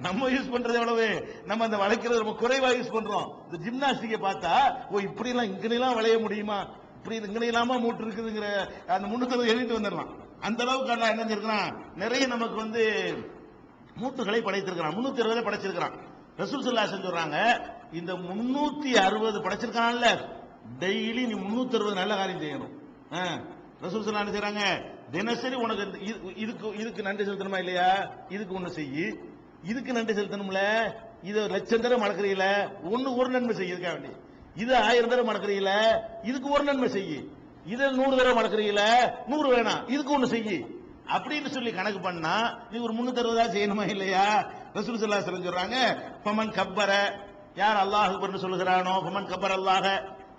நம்ம யூஸ் பண்றது எவ்வளவு? நம்ம அந்த வளைக்கிறது ரொம்ப குறைவா யூஸ் பண்றோம். இந்த ஜிம்னாஸ்டிக்கை பார்த்தா ஓ இப்படி எல்லாம் இங்கெல்லாம் வளைய முடியுமா, இப்படி இங்கே இல்லாம மூட்டு இருக்குதுங்கிற அந்த 360 எழுதிட்டு வந்துடலாம். அந்த அளவுக்கு அல்ல என்ன செஞ்சிருக்கிறான்? நிறைய நமக்கு வந்து மூட்டுகளை படைத்திருக்கிறான். 360 படைச்சிருக்கிறான். ரசூல் ஸல்லல்லாஹு அலைஹி வஸல்லம் சொல்றாங்க, இந்த 360 படைச்சிருக்கான்ல, டெய்லி நீ 360 நல்ல காரியம் செய்யணும். ரசூல் ஸல்லல்லாஹு அலைஹி செய்றாங்க, தினசரி உனக்கு இதுக்கு நன்றி செலுத்தணுமா இல்லையா? இதுக்கு ஒண்ணு செய்யி, இதுக்கு நன்றி செலுத்தணும்ல. இது 1,00,000 தடவை மடக்கிறீல, ஒரு நன்மை செய்ய வேண்டிய. இது 1000 தடவை மடக்கிறீல, இதுக்கு ஒரு நன்மை செய்யி. இதை 100 தடவை மடக்கிறீல, 100 வேணாம், இதுக்கு ஒண்ணு செய்யி அப்படின்னு சொல்லி கணக்கு பண்ணா நீ ஒரு 360 செய்யணுமா இல்லையா? ரசூல் ஸல்லல்லாஹு அலைஹி வஸல்லம் சொல்றாங்க, ஃபமன் கப்பர, யார் அல்லாஹ் அக்பர்னு சொல்லுகிறானோ, ஃபமன் கப்பர் அல்லாஹ்,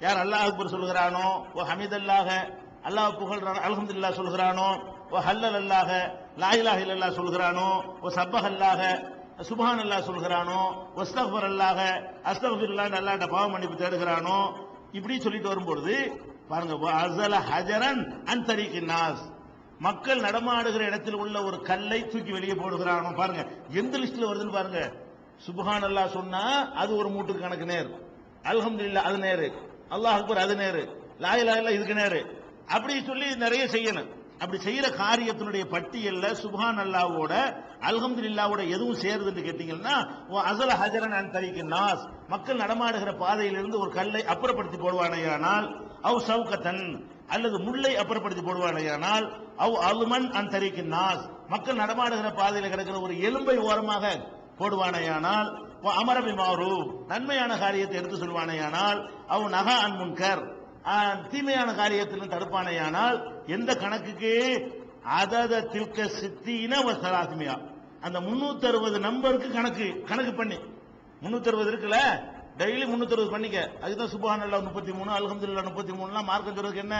யார் அல்லாஹ் அக்பர் சொல்லுகிறானோ, ஓ ஹமீதல்லாஹ, அல்லாஹ் புகழ்றானோ, அல்ஹம்துலில்லாஹ் சொல்லுகிறானோ, ஓ ஹல்லல்லாஹ, லா இலாஹ இல்லல்லாஹ் சொல்லுகிறானோ, ஓ சப்பஹல்லாஹ, சுப்ஹானல்லாஹ் சொல்லுகிறானோ, வஸ்தக்ஃபிருல்லாஹ, அஸ்தக்ஃபிருல்லாஹ் அல்லாஹ்ட்ட பாவ மன்னிப்பு தேடுகிறானோ, இப்படி சொல்லிட்டு வரும்போது பாருங்க, அஸல ஹஜரன் அன் தரீகின் நாஸ், மக்கள் நடமாடுகிற இடத்தில் உள்ள ஒரு கல்லை தூக்கி வெளியே போடுகிறானோ. பாருங்க எந்த லிஸ்ட்ல வருதுன்னு பாருங்க. சுப்ஹானல்லாஹ் சொன்னா அது ஒரு மூட்டுக்கு கணக்கு நேர், அல்ஹம்துலில்லாஹ் அது நேரு, அல்லாஹ் அக்பர் அது நேரு, லா இலாஹ இல்லல்லாஹ் இதுக்கு நேரு, அப்படி சொல்லி நிறைய செய்யணும். அப்படி செய்யற காரியத்தினுடைய பட்டியல்ல சுப்ஹானல்லாஹ்வோட அல்ஹம்துலில்லாஹ்வோட எதுவும் சேருதுன்னு கேட்டீங்கன்னா, அஸல ஹஜரன் அன் தரீகின் நாஸ், மக்கள் நடமாடுகிற பாதையிலிருந்து ஒரு கல்லை அப்புறப்படுத்தி போடுவானேயானால், அவ் சௌகத்தன் அல்லது முல்லை அப்புறப்படுத்தி போடுவானேயானால், அவ் அலுமன் அன் தரீகின் நாஸ், மக்கள் நடமாடுகிற பாதையில் கிடக்கிற ஒரு எலும்பை ஓரமாக போடுவானேயானால், அமர பில் மஅரூஃப் நன்மையான காரியத்தை எடுத்து சொல்வானேயானால், அவ் நஹா அன் முன்கர் தீமையான காரியத்திலும் தடுப்பானேயானால், எந்த கணக்குக்கு? அதத தில்க சித்தீன வ ஸலாத்மியா, அந்த 360 நம்பருக்கு கணக்கு பண்ணி 360 இருக்குல்ல, டெய்லி 360 பண்ணிக்க. அதுதான் சுப்ஹானல்லாஹ் 33, அல்ஹம்துலில்லாஹ் 33 மார்க்கம் சொல்றதுக்கு என்ன?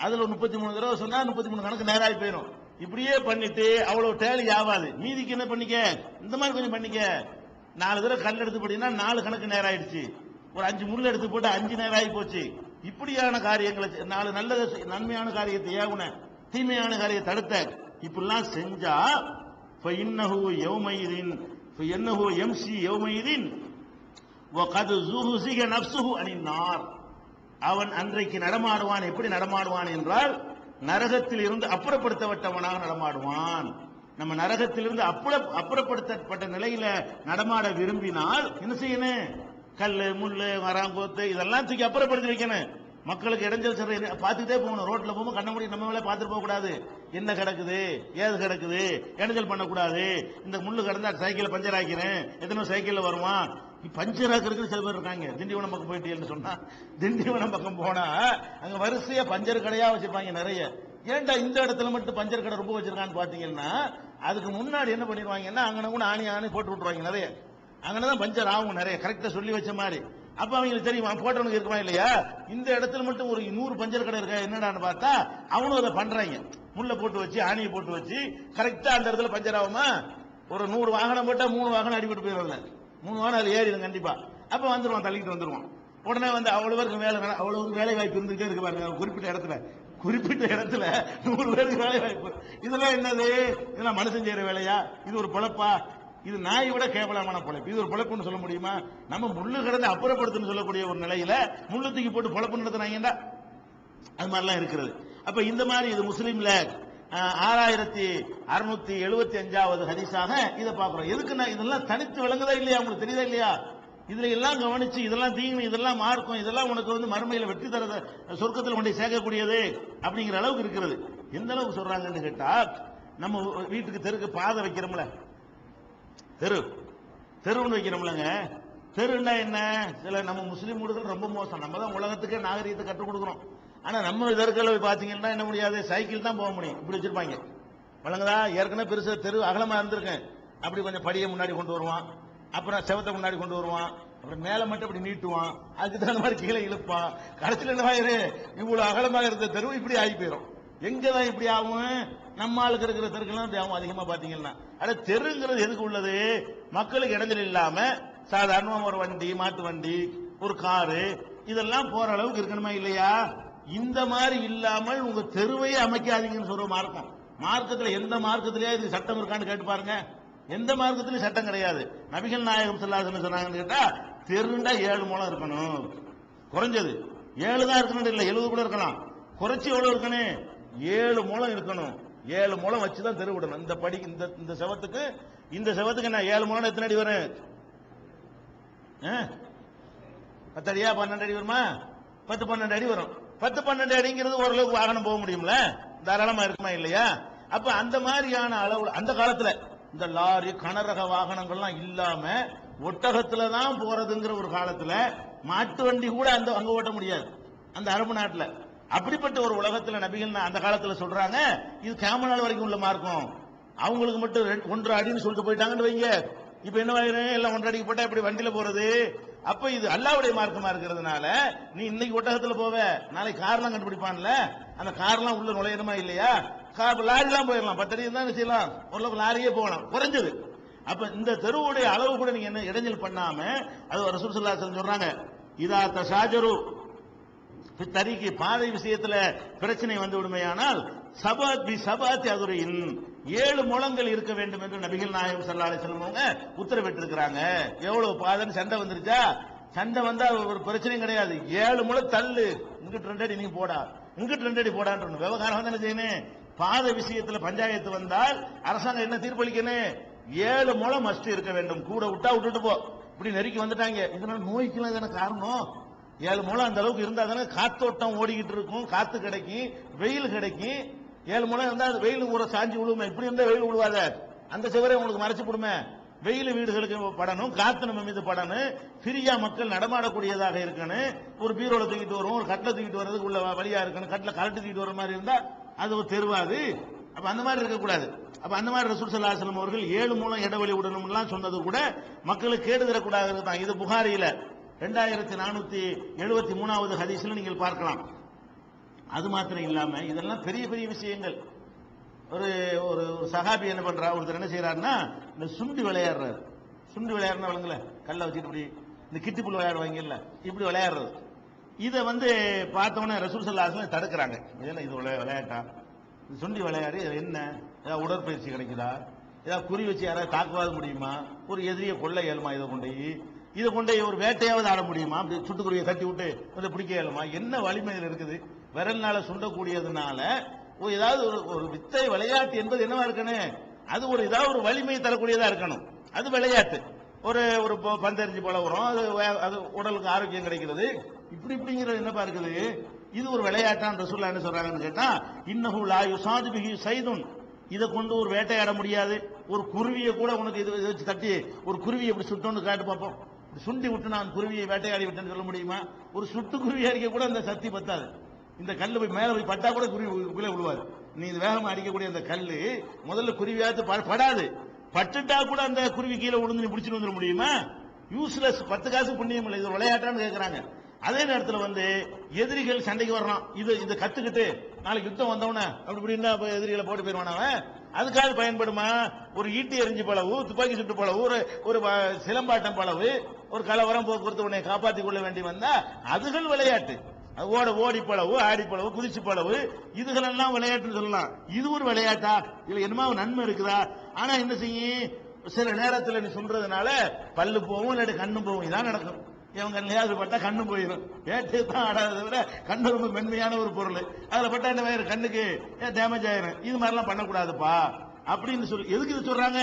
அதுல 33 தடவை சொன்னா 33 கணக்கு நேராகி போயிடும். இப்படியே பண்ணிட்டு அவ்வளவு டேலி ஆகாது. மீதிக்கு என்ன பண்ணிக்க? இந்த மாதிரி கொஞ்சம் பண்ணிக்க. 4 தடவை கல் எடுத்து போட்டீங்கன்னா 4 கணக்கு நேராயிடுச்சு. ஒரு 5 முள் எடுத்து போட்டு 5 நேராகி போச்சு. இப்படியான காரியங்களை 4 நல்ல நன்மையான காரியத்தை ஏவுன, தீமையான காரியத்தை தடுத்த, இப்படிலாம் செஞ்சா ஃபஇன்னஹு யௌமைதின் ஃபஇன்னஹு யம்ஷி யௌமைதின் வகத் ஸுஹ்ஸிக நஃப்ஸுஹு அனின் நார், அவன் அன்றைக்கு நடமாடுவான். எப்படி நடமாடுவான் என்றால், நரகத்தில் இருந்து அப்புறப்படுத்தப்பட்டவனாக நடமாடுவான். நம்ம நரகத்திலிருந்து அப்புறப்படுத்தப்பட்ட நிலையில நடமாட விரும்பினால் என்ன செய்யணும்? கல்லு, முள்ளு, மராங்கோத்து இதெல்லாம் தூக்கி அப்புறப்படுத்தி வைக்கணும். மக்களுக்கு இடைஞ்சல் சொல்ற பார்த்துட்டே போகணும். ரோட்ல போகும்போது கண்ண மூடி நம்ம மேலே பார்த்துட்டு போக கூடாது. என்ன கிடக்குது, ஏது கிடக்குது, இடைஞ்சல் பண்ணக்கூடாது. இந்த முள்ளு கிடந்தா சைக்கிள் பஞ்சர் ஆக்கிறேன், எத்தனை சைக்கிள்ல வருவான். பஞ்சர் ஆக்கிறதுக்கு சில பேர் இருக்காங்க. திண்டிவனம் பக்கம் போயிட்டீங்கன்னு சொன்னா, திண்டிவனம் பக்கம் போனா அங்க வரிசையா பஞ்சர் கடையா வச்சிருப்பாங்க நிறைய. ஏன்டா இந்த இடத்துல மட்டும் பஞ்சர் கடை ரொம்ப வச்சிருக்கான்னு பாத்தீங்கன்னா, அதுக்கு முன்னாடி என்ன பண்ணிடுவாங்கன்னா, அங்கன கூட ஆணி போட்டு விட்டுருவாங்க நிறைய. அங்கனதான் பஞ்சர் ஆகும் நிறைய, கரெக்டா சொல்லி வச்ச மாதிரி. அப்ப அவங்களுக்கு தெரியுமா போட்டவனுக்கு இருக்குமா இல்லையா? இந்த இடத்துல மட்டும் ஒரு 100 பஞ்சர் கடை இருக்கா என்னடான்னு பார்த்தா, அவனும் அதை பண்றாங்க. முள்ள போட்டு வச்சு, ஆணியை போட்டு வச்சு கரெக்டா அந்த இடத்துல பஞ்சர் ஆகுமா? ஒரு 100 வாகனம் போட்டா 3 வாகனம் அடிபட்டு போயிடும்ல, 3 வாகனம் அது ஏறிடும் கண்டிப்பா. அப்ப வந்துருவான், தள்ளிட்டு வந்துருவான். உடனே வந்து அவ்வளவு வேலை வாய்ப்பு இருந்துட்டே இருக்கு பாருங்க. குறிப்பிட்ட இடத்துல 100 பேருக்கு வேலை வாய்ப்பு. இதெல்லாம் என்னது? இதெல்லாம் மனுஷன் செய்யற வேலையா? இது ஒரு பொழப்பா? இது நாயை விட கேவலமான பொழைப்பு. இது ஒரு பொழைப்புன்னு சொல்ல முடியுமா? நம்ம முள்ளு கிடந்து அப்புறப்படுத்துன்னு சொல்லக்கூடிய ஒரு நிலையில முள்ளு தூக்கி போட்டு பொழைப்பு நடத்தினாங்கடா, அது மாதிரிலாம் இருக்கிறது. அப்ப இந்த மாதிரி இது முஸ்லீம்ல 6675வது ஹதீஸாக இதை பார்க்கிறோம். எதுக்கு நான் இதெல்லாம் தனித்து விளங்குதா இல்லையா? உங்களுக்கு தெரியுதா இல்லையா? இதுல எல்லாம் கவனிச்சு இதெல்லாம் தீங்கு, இதெல்லாம் மார்க்கம், இதெல்லாம் உனக்கு வந்து மறுமையில வெற்றி தர சொர்க்கத்தில் கொண்டு சேர்க்கக்கூடியது அப்படிங்கிற அளவுக்கு இருக்கிறது. எந்த அளவுக்கு சொல்றாங்கன்னு கேட்டா, நம்ம வீட்டுக்கு தெருக்கு பாதை வைக்கிறோம்ல, தெருன்னு வைக்கிறோம்லங்க. தெருன்னா என்ன? சில நம்ம முஸ்லீம் வீடுகள் ரொம்ப மோசம். நம்ம தான் உலகத்துக்கே நாகரீகத்தை கற்றுக் கொடுக்குறோம். ஆனா நம்ம தெருக்களை பாத்தீங்கன்னா என்ன முடியாது, சைக்கிள் தான் போக முடியும். இப்படி வச்சிருப்பாங்க வழங்குதா. ஏற்கனவே பெருசா தெரு அகலமா இருந்திருக்கேன். அப்படி கொஞ்சம் படியை முன்னாடி கொண்டு வருவான், அப்புறம் செவத்தை முன்னாடி கொண்டு வருவான், அப்புறம் மேல மட்டும் இப்படி நீட்டுவான், அதுக்கு தகுந்த மாதிரி கீழே இழுப்பான். கடைசியில் என்ன ஆயிரு, இவ்வளவு அகலமாக இருந்த தெருவு இப்படி ஆகி போயிடும். எங்கதான் இப்படி ஆகும்? நம்ம ஆளுக்கு இருக்கிற தெருக்கெல்லாம் இப்படி ஆகும். அதிகமா பாத்தீங்கன்னா தெருங்கிறது எதுக்கு உள்ளது? மக்களுக்கு இடைஞ்சல் இல்லாம சாதாரணமா ஒரு வண்டி, மாட்டு வண்டி, ஒரு காரு இதெல்லாம் போற அளவுக்கு இருக்கணுமா இல்லையா? இந்த மாதிரி இல்லாமல் உங்க தெருவையே அமைக்காதீங்கன்னு சொல்ற மார்க்கம். மார்க்கத்தில் எந்த மார்க்கத்திலேயே இது சட்டம் இருக்கான்னு கேட்டு பாருங்க. எந்த மார்க்கத்திலும் சட்டம் கிடையாது. நபிகள் நாயகம் ஸல்லல்லாஹு அலைஹி வஸல்லம் சொன்னாங்கன்னு கேட்டா, தெருண்டா 7 முழம் இருக்கணும். குறைஞ்சது 7 தான் இருக்கணும், இல்ல 70 கூட இருக்கலாம். குறைச்சி எவ்வளவு இருக்கணும்? 7 முழம் இருக்கணும். 7 முழம் வச்சுதான் தெரு விடணும். இந்த படி இந்த செவத்துக்கு இந்த செவத்துக்கு என்ன 7 முழம் எத்தனை அடி வரும்? 10 அடியா 12 அடி வருமா? 10-12 அடி வரும். 10-12 அடிங்கிறது ஓரளவுக்கு வாகனம் போக முடியும்ல, தாராளமா இருக்குமா இல்லையா? அப்ப அந்த மாதிரியான அளவு அந்த காலத்துல இந்த லாரி கனரக வாகனங்கள்லாம் இல்லாம ஒட்டகத்துல தான் போறதுங்கிற ஒரு காலத்துல மாட்டு வண்டி கூட அங்க ஓட்ட முடியாது அந்த அரபு நாட்டுல. அப்படிப்பட்ட ஒரு உலகத்துல நபிகள் அந்த காலத்துல சொல்றாங்க, இது கியாமத் நாள் வரைக்கும் உள்ள மார்க்கம். அவங்களுக்கு மட்டும் 1.5 அடின்னு சொல்லிட்டு போயிட்டாங்கன்னு வைங்க. இப்ப என்ன ஆயிரும்? எல்லாம் 1.5 அடிக்கு போட்டா இப்படி வண்டியில போறது. அப்ப இது அல்லாஹ்வுடைய மார்க்கமா இருக்கிறதுனால நீ இன்னைக்கு ஒட்டகத்துல போவ, நாளைக்கு கார்லாம் கண்டுபிடிப்பான்ல, அந்த கார்லாம் உள்ள நுழையணுமா இல்லையா? லாரி எல்லாம் போயிடலாம். 10 அடி தான் செய்யலாம், ஒரு லாரியே போகலாம் குறைஞ்சது. அப்ப இந்த தெருவுடைய அளவு கூட நீங்க என்ன இடைஞ்சல் பண்ணாம, அது ரசூல் ஸல்லல்லாஹு அலைஹி வஸல்லம் சொல்றாங்க, இதா தஷாஜரு தரிக்கு பாதை விஷயத்துல பிரச்சனை வந்து விடுமையானால் சபாத் பி சபாத்தி அதுரையின் 7 முழங்கள் இருக்க வேண்டும் என்று நபிகள் நாயகம் ஸல்லல்லாஹு அலைஹி வஸல்லம் உத்தரவிட்டு இருக்கிறாங்க. எவ்வளவு பாதைன்னு சண்டை வந்துருச்சா? சண்டை வந்தா ஒரு பிரச்சனையும் கிடையாது. 7 முழம் தள்ளு, இங்கிட்டு 2 அடி நீங்க போடா, இங்கிட்டு 2 அடி போடான்னு விவகாரம் வந்து என்ன செய்யணும்? பாதை விஷயத்துல பஞ்சாயத்து வந்தால் அரசாங்கம் என்ன தீர்ப்பளிக்கணும்? 7 முழம் மஸ்ட் இருக்க வேண்டும். கூட விட்டா விட்டுட்டு போ. இப்படி நெருக்கி வந்துட்டாங்க. இதனால நோய்க்கெல்லாம் தானே காரணம். 7 முழம் அந்த அளவுக்கு இருந்தா தானே காத்தோட்டம் ஓடிக்கிட்டு இருக்கும், காத்து கிடைக்கும், வெயில் கிடைக்கும். 7 முழம் இருந்தா அது வெயில் ஊற சாஞ்சி விழுவுமே. இப்படி இருந்தா வெயில் விழுவாத, அந்த சிவரை உங்களுக்கு மறைச்சு போடுமே. வெயில் வீடுகளுக்கு படணும், காத்து நம்ம மீது படணும், ஃப்ரீயா மக்கள் நடமாடக்கூடியதாக இருக்கணும். ஒரு பீரோல தூக்கிட்டு வரும், ஒரு கட்டில தூக்கிட்டு வர்றதுக்கு உள்ள வழியா இருக்கணும். கட்டில கரண்ட் தூக்கிட்டு வர மாதிரி இருந்தா அது ஒரு தெருவாது. அப்ப அந்த மாதிரி இருக்கக்கூடாது. அப்ப அந்த மாதிரி ரசூல் ஸல்லல்லாஹு அலைஹி வஸல்லம் அவர்கள் 7 முழம் இடைவெளி விடணும்லாம் சொன்னது கூட மக்களுக்கு கேடு தரக்கூடாது தான். இது புகாரியில 2473வது ஹதீஸ்ல நீங்கள் பார்க்கலாம். அது மாத்திரம் இல்லாம இதெல்லாம் பெரிய பெரிய விஷயங்கள். ஒரு ஒரு சஹாபி என்ன பண்றா, ஒருத்தர் என்ன செய்யறாருன்னா, இந்த சுண்டி விளையாடுறாரு. சுண்டி விளையாடுறா விளங்கல, கல்ல வச்சுட்டு இப்படி இந்த கிட்டிப்புல் விளையாடுவாங்கல்ல, இப்படி விளையாடுறது. இதை வந்து பார்த்தவொன்னே ரசூல் ஸல்லல்லாஹு அலைஹி வஸல்லம் தடுக்கிறாங்க. இதெல்லாம் இது விளையாட்டா? சுண்டி விளையாடு என்ன? ஏதாவது உடற்பயிற்சி கிடைக்குதா? ஏதாவது குறி வச்சு யாராவது தாக்குவாது முடியுமா? ஒரு எதிரியை கொள்ள இயலுமா? இதை கொண்டு ஒரு வேட்டையாவது ஆட முடியுமா? அப்படி சுட்டுக்குருவியை தட்டி விட்டு கொஞ்சம் பிடிக்க இயலுமா? என்ன வலிமை இருக்குது? விரல்னால சுண்டக்கூடியதுனால ஏதாவது ஒரு வித்தை விளையாட்டு என்பது என்னவா இருக்கணும்? அது ஒரு ஏதாவது ஒரு வலிமை தரக்கூடியதா இருக்கணும். அது விளையாட்டு. ஒரு ஒரு பந்தெறிஞ்சு போல வரும், அது உடலுக்கு ஆரோக்கியம் கிடைக்கிறது. இப்படிங்கிறது என்னப்பா இருக்குது? இது ஒரு விளையாட்டான் ரசூலுல்லாஹ் என்ன சொல்றாங்கன்னு கேட்டா, இன்னஹு லா யுசாது பிஹி சைதுன், இதை கொண்டு ஒரு வேட்டையாட முடியாது. ஒரு குருவியை கூட உனக்கு இது வச்சு தட்டி ஒரு குருவியை எப்படி சுட்டோன்னு காட்டு பார்ப்போம். சுண்டி விட்டு நான் குருவியை வேட்டையாடி விட்டேன்னு சொல்ல முடியுமா? ஒரு சுட்டு குருவி அடிக்க கூட அந்த சக்தி பத்தாது. இந்த கல்லு போய் மேல போய் பட்டா கூட குருவி கீழே விழுவாது. நீ இது வேகமா அடிக்கக்கூடிய அந்த கல்லு முதல்ல குருவியாத்து படாது, பட்டுட்டா கூட அந்த குருவி கீழே விழுந்து நீ பிடிச்சிட்டு வந்துட முடியுமா? யூஸ்லெஸ், 10 காசு புண்ணியம் இல்லை. இது விளையாட்டான்னு கேட்கறாங்க. அதே நேரத்தில் வந்து எதிரிகள் சண்டைக்கு வர்றான், இதை கத்துக்கிட்டு நாளைக்கு யுத்தம் வந்தவன அப்படி இப்படின்னா எதிரிகளை போட்டு போயிருவான். அவன் அதுக்காக பயன்படுமா? ஒரு ஈட்டி எறிஞ்சு பளவு, துப்பாக்கி சுட்டு பளவு, ஒரு சிலம்பாட்டம் பளவு, ஒரு கலவரம் போக்குவரத்து உன்னை காப்பாற்றிக் கொள்ள வேண்டி வந்தா அதுகள் விளையாட்டு. ஓடி பளவு, ஆடி பளவு, குதிச்சு பளவு, இதுகளெல்லாம் விளையாட்டுன்னு சொல்லலாம். இது ஒரு விளையாட்டா? இதுல என்னமா நன்மை இருக்குதா? ஆனா என்ன செய்யும், சில நேரத்தில் நீ சொல்றதுனால பல்லு போகும், இல்லாட்டி கண்ணு போகும். இதான் நடக்கும். இவங்க கண்ணிலையாவது பட்டா கண்ணு போயிடும். வேட்டை தான் ஆடாததை விட கண்ணு ரொம்ப மென்மையான ஒரு பொருள். அதுல பட்டா என்ன வேறு கண்ணுக்கு டேமேஜ் ஆயிரும். இது மாதிரிலாம் பண்ணக்கூடாதுப்பா அப்படின்னு சொல்லி எதுக்கு இது சொல்றாங்க?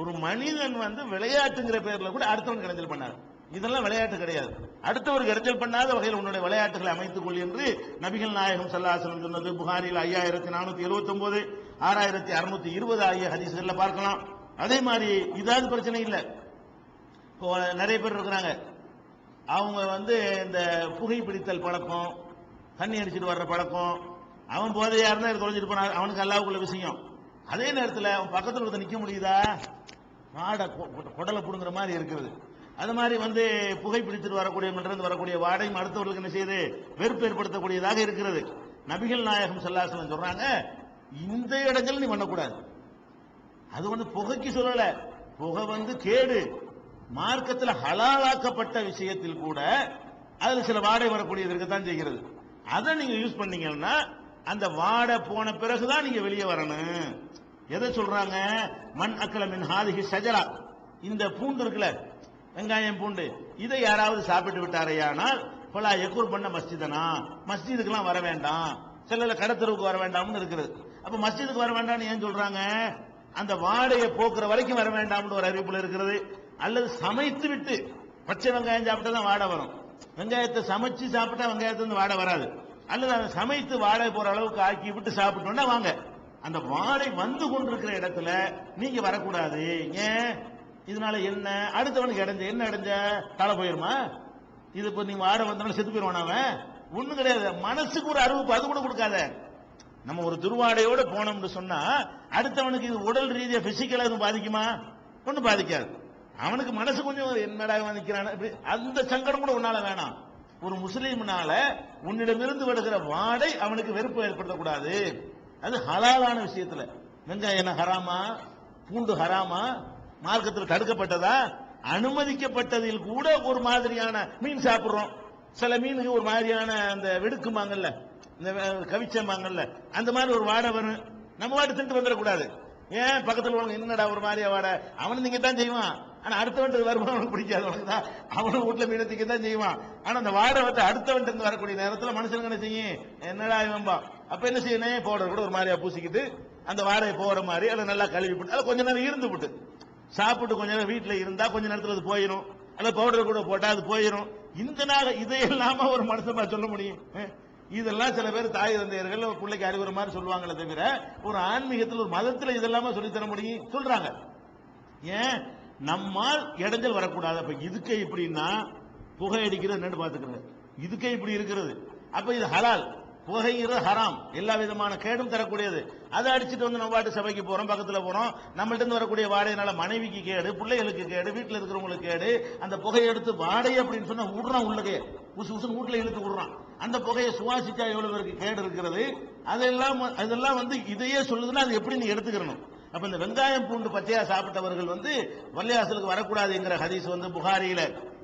ஒரு மனிதன் வந்து விளையாட்டுங்கிற பேர்ல கூட அடுத்தவன் இடைஞ்சல் பண்ணாரு. இதெல்லாம் விளையாட்டு கிடையாது. அடுத்தவருக்கு இடைஞ்சல் பண்ணாத வகையில் உன்னுடைய விளையாட்டுகளை அமைத்துக் கொள் என்று நபிகள் நாயகம் ஸல்லல்லாஹு அலைஹி வஸல்லம் சொன்னது புகாரில் 5479 6620 ஆகிய ஹதீஸ்கள்ல பார்க்கலாம். அதே மாதிரி இதாவது பிரச்சனை இல்லை. இப்போ நிறைய பேர் இருக்கிறாங்க, அவங்க இந்த புகைப்பிடித்தல் பழக்கம், தண்ணி அடிச்சிட்டு வர்ற பழக்கம், அவன் போதையா இருந்தா தொலைஞ்சிட்டு போனா அவனுக்கு அல்லாஹ்வுக்குள்ள விஷயம். அதே நேரத்தில் அவன் பக்கத்தில் ஒருத்தர் நிக்க முடியுதா? வாடை குடலை புடுங்குற மாதிரி இருக்கிறது. அது மாதிரி புகைப்பிடித்துட்டு வரக்கூடிய வாடையும் அடுத்தவர்களுக்கு என்ன செய்யுது? வெறுப்பு ஏற்படுத்தக்கூடியதாக இருக்கிறது. நபிகள் நாயகம் ஸல்லல்லாஹு அலைஹி வஸல்லம் சொல்றாங்க, இந்த இடங்கள் நீ பண்ணக்கூடாது. அது புகைக்கு சொல்லல, புகை கேடு. மார்க்கத்தில் ஹலாலாக்கப்பட்ட விஷயத்தில் கூட அதுல சில வாடை வரக்கூடியது இருக்கத்தான் செய்கிறது. அதை நீங்க யூஸ் பண்ணீங்கன்னா அந்த வாடை போன பிறகுதான் நீங்க வெளியே வரணும். எதை சொல்றாங்க? மண் அக்கல மின் ஹாதிஹி ஷஜரா, இந்த பூண்டு இருக்குல்ல, வெங்காயம் பூண்டு, இதை யாராவது சாப்பிட்டு விட்டாரையானால் பலா யகுர் பண்ண மஸ்ஜிதனா, மஸ்ஜிதுக்கெல்லாம் வர வேண்டாம், சில கடத்தருவுக்கு வர வேண்டாம்னு இருக்குது. அப்ப மஸ்ஜிதுக்கு வர வேண்டாம்னு ஏன் சொல்றாங்க? அந்த வாடையை போக்குற வரைக்கும் வர வேண்டாம்னு ஒரு அறிவிப்புல இருக்கிறது. அல்லது சமைத்து விட்டு பச்சை வெங்காயம் சாப்பிட்டா தான் வாடை வரும். வெங்காயத்தை சமைச்சு சாப்பிட்டா வெங்காயத்துல வாடை வராது. அல்லது அதை சமைத்து வாடை போற அளவுக்கு ஆக்கி விட்டு சாப்பிட்டோம்னா வாங்க. அந்த வாடை வந்து கொண்டிருக்கிற இடத்துல நீங்க வரக்கூடாது. ஏன்? இதனால என்ன? அடுத்தவனுக்கு என்ன அடைஞ்ச தலை போயிருமா? இது இப்ப நீ வாடை வந்தாலும் செத்து போயிருவான். அவன் ஒண்ணும் கிடையாது. மனசுக்கு ஒரு அறிவிப்பு அது கூட கொடுக்காத. நம்ம ஒரு துர்வாடையோட போனோம்னு சொன்னா அடுத்தவனுக்கு இது உடல் ரீதியா பிசிக்கலா எதுவும் பாதிக்குமா? ஒன்னும் பாதிக்காது. அவனுக்கு மனசு கொஞ்சம் என்னடா நிக்கிறான், அந்த சங்கடம் கூட உன்னால வேணாம். ஒரு முஸ்லீம்னால உன்னிடமிருந்து வருகிற வாடை அவனுக்கு வெறுப்பு ஏற்படுத்தக்கூடாது. அது ஹலாலான விஷயத்துல. வெங்காயம் என்ன ஹராமா? பூண்டு ஹராமா? மார்க்கத்தில் தடுக்கப்பட்டதா? அனுமதிக்கப்பட்டதில் கூட ஒரு மாதிரியான மீன் சாப்பிடுறோம். சில மீனுக்கு ஒரு மாதிரியான அந்த வெடுக்குமாங்கல்ல, இந்த கவிச்சம்பாங்கல்ல, அந்த மாதிரி ஒரு வாடை வரும். நம்ம வாடை திண்டு வந்துடக்கூடாது. ஏன்? பக்கத்தில் உள்ளவங்க என்னடா ஒரு மாதிரியா வாடை, அவனு நீங்க தான் செய்வான். ஆனா அடுத்தவன் வருமானம் அவனுக்கு பிடிக்காது. அவனுக்குதான் அவனும் வீட்டுல மீனத்துக்கு தான் செய்வான். ஆனா அந்த வாடை அடுத்தவன் இருந்து வரக்கூடிய நேரத்தில் மனுஷனுக்கு என்ன செய்யும்? என்னடா இவன்பா. அப்ப என்ன செய்யணும்? பவுடர் கூட ஒரு மாதிரியா பூசிக்கிட்டு அந்த வாடையை போற மாதிரி அதை நல்லா கழுவி போட்டு அதை கொஞ்ச நேரம் இருந்து விட்டு சாப்பிட்டு கொஞ்ச நேரம் வீட்டுல இருந்தா கொஞ்ச நேரத்தில் அது போயிடும். அல்ல பவுடர் கூட போட்டா அது போயிடும். இந்த நாள் இதையெல்லாம ஒரு மனுஷன் சொல்ல முடியும்? இதெல்லாம் சில பேர் தாய் தந்தையர்கள் பிள்ளைக்கு அறிவுற மாதிரி சொல்லுவாங்களே தவிர ஒரு ஆன்மீகத்தில் ஒரு மதத்தில் இதெல்லாம் சொல்லித்தர முடியும் சொல்றாங்க. ஏன்? நம்மால் இடைஞ்சல் வரக்கூடாது. அப்ப இதுக்கே இப்படின்னா புகை அடிக்கிறது என்னன்னு பாத்துக்கிறது. இதுக்கே இப்படி இருக்கிறது. அப்ப இது ஹலால், புகைங்கிறது ஹராம், எல்லா விதமான கேடும் தரக்கூடியது. அதை அடிச்சுட்டு நம்ம பாட்டு சபைக்கு போறோம், பக்கத்துல போறோம், நம்மள்ட்ட இருந்து வரக்கூடிய வாடையினால மனைவிக்கு கேடு, பிள்ளைகளுக்கு கேடு, வீட்டுல இருக்கிறவங்களுக்கு கேடு. அந்த புகையை எடுத்து வாடகை அப்படின்னு சொன்னா விடுறான், உள்ளகே உசு உசுன்னு வீட்டுல இழுத்து விடுறான். அந்த புகையை சுவாசிச்சா எவ்வளவு பேருக்கு கேடு இருக்கிறது. அதெல்லாம் இதையே சொல்லுதுன்னா அது எப்படி நீ எடுத்துக்கிறணும்? அப்ப இந்த வெங்காயம் பூண்டு பச்சையா சாப்பிட்டவர்கள் வள்ளியாசலுக்கு வரக்கூடாது என்கிற ஹதீஸ் புகாரியில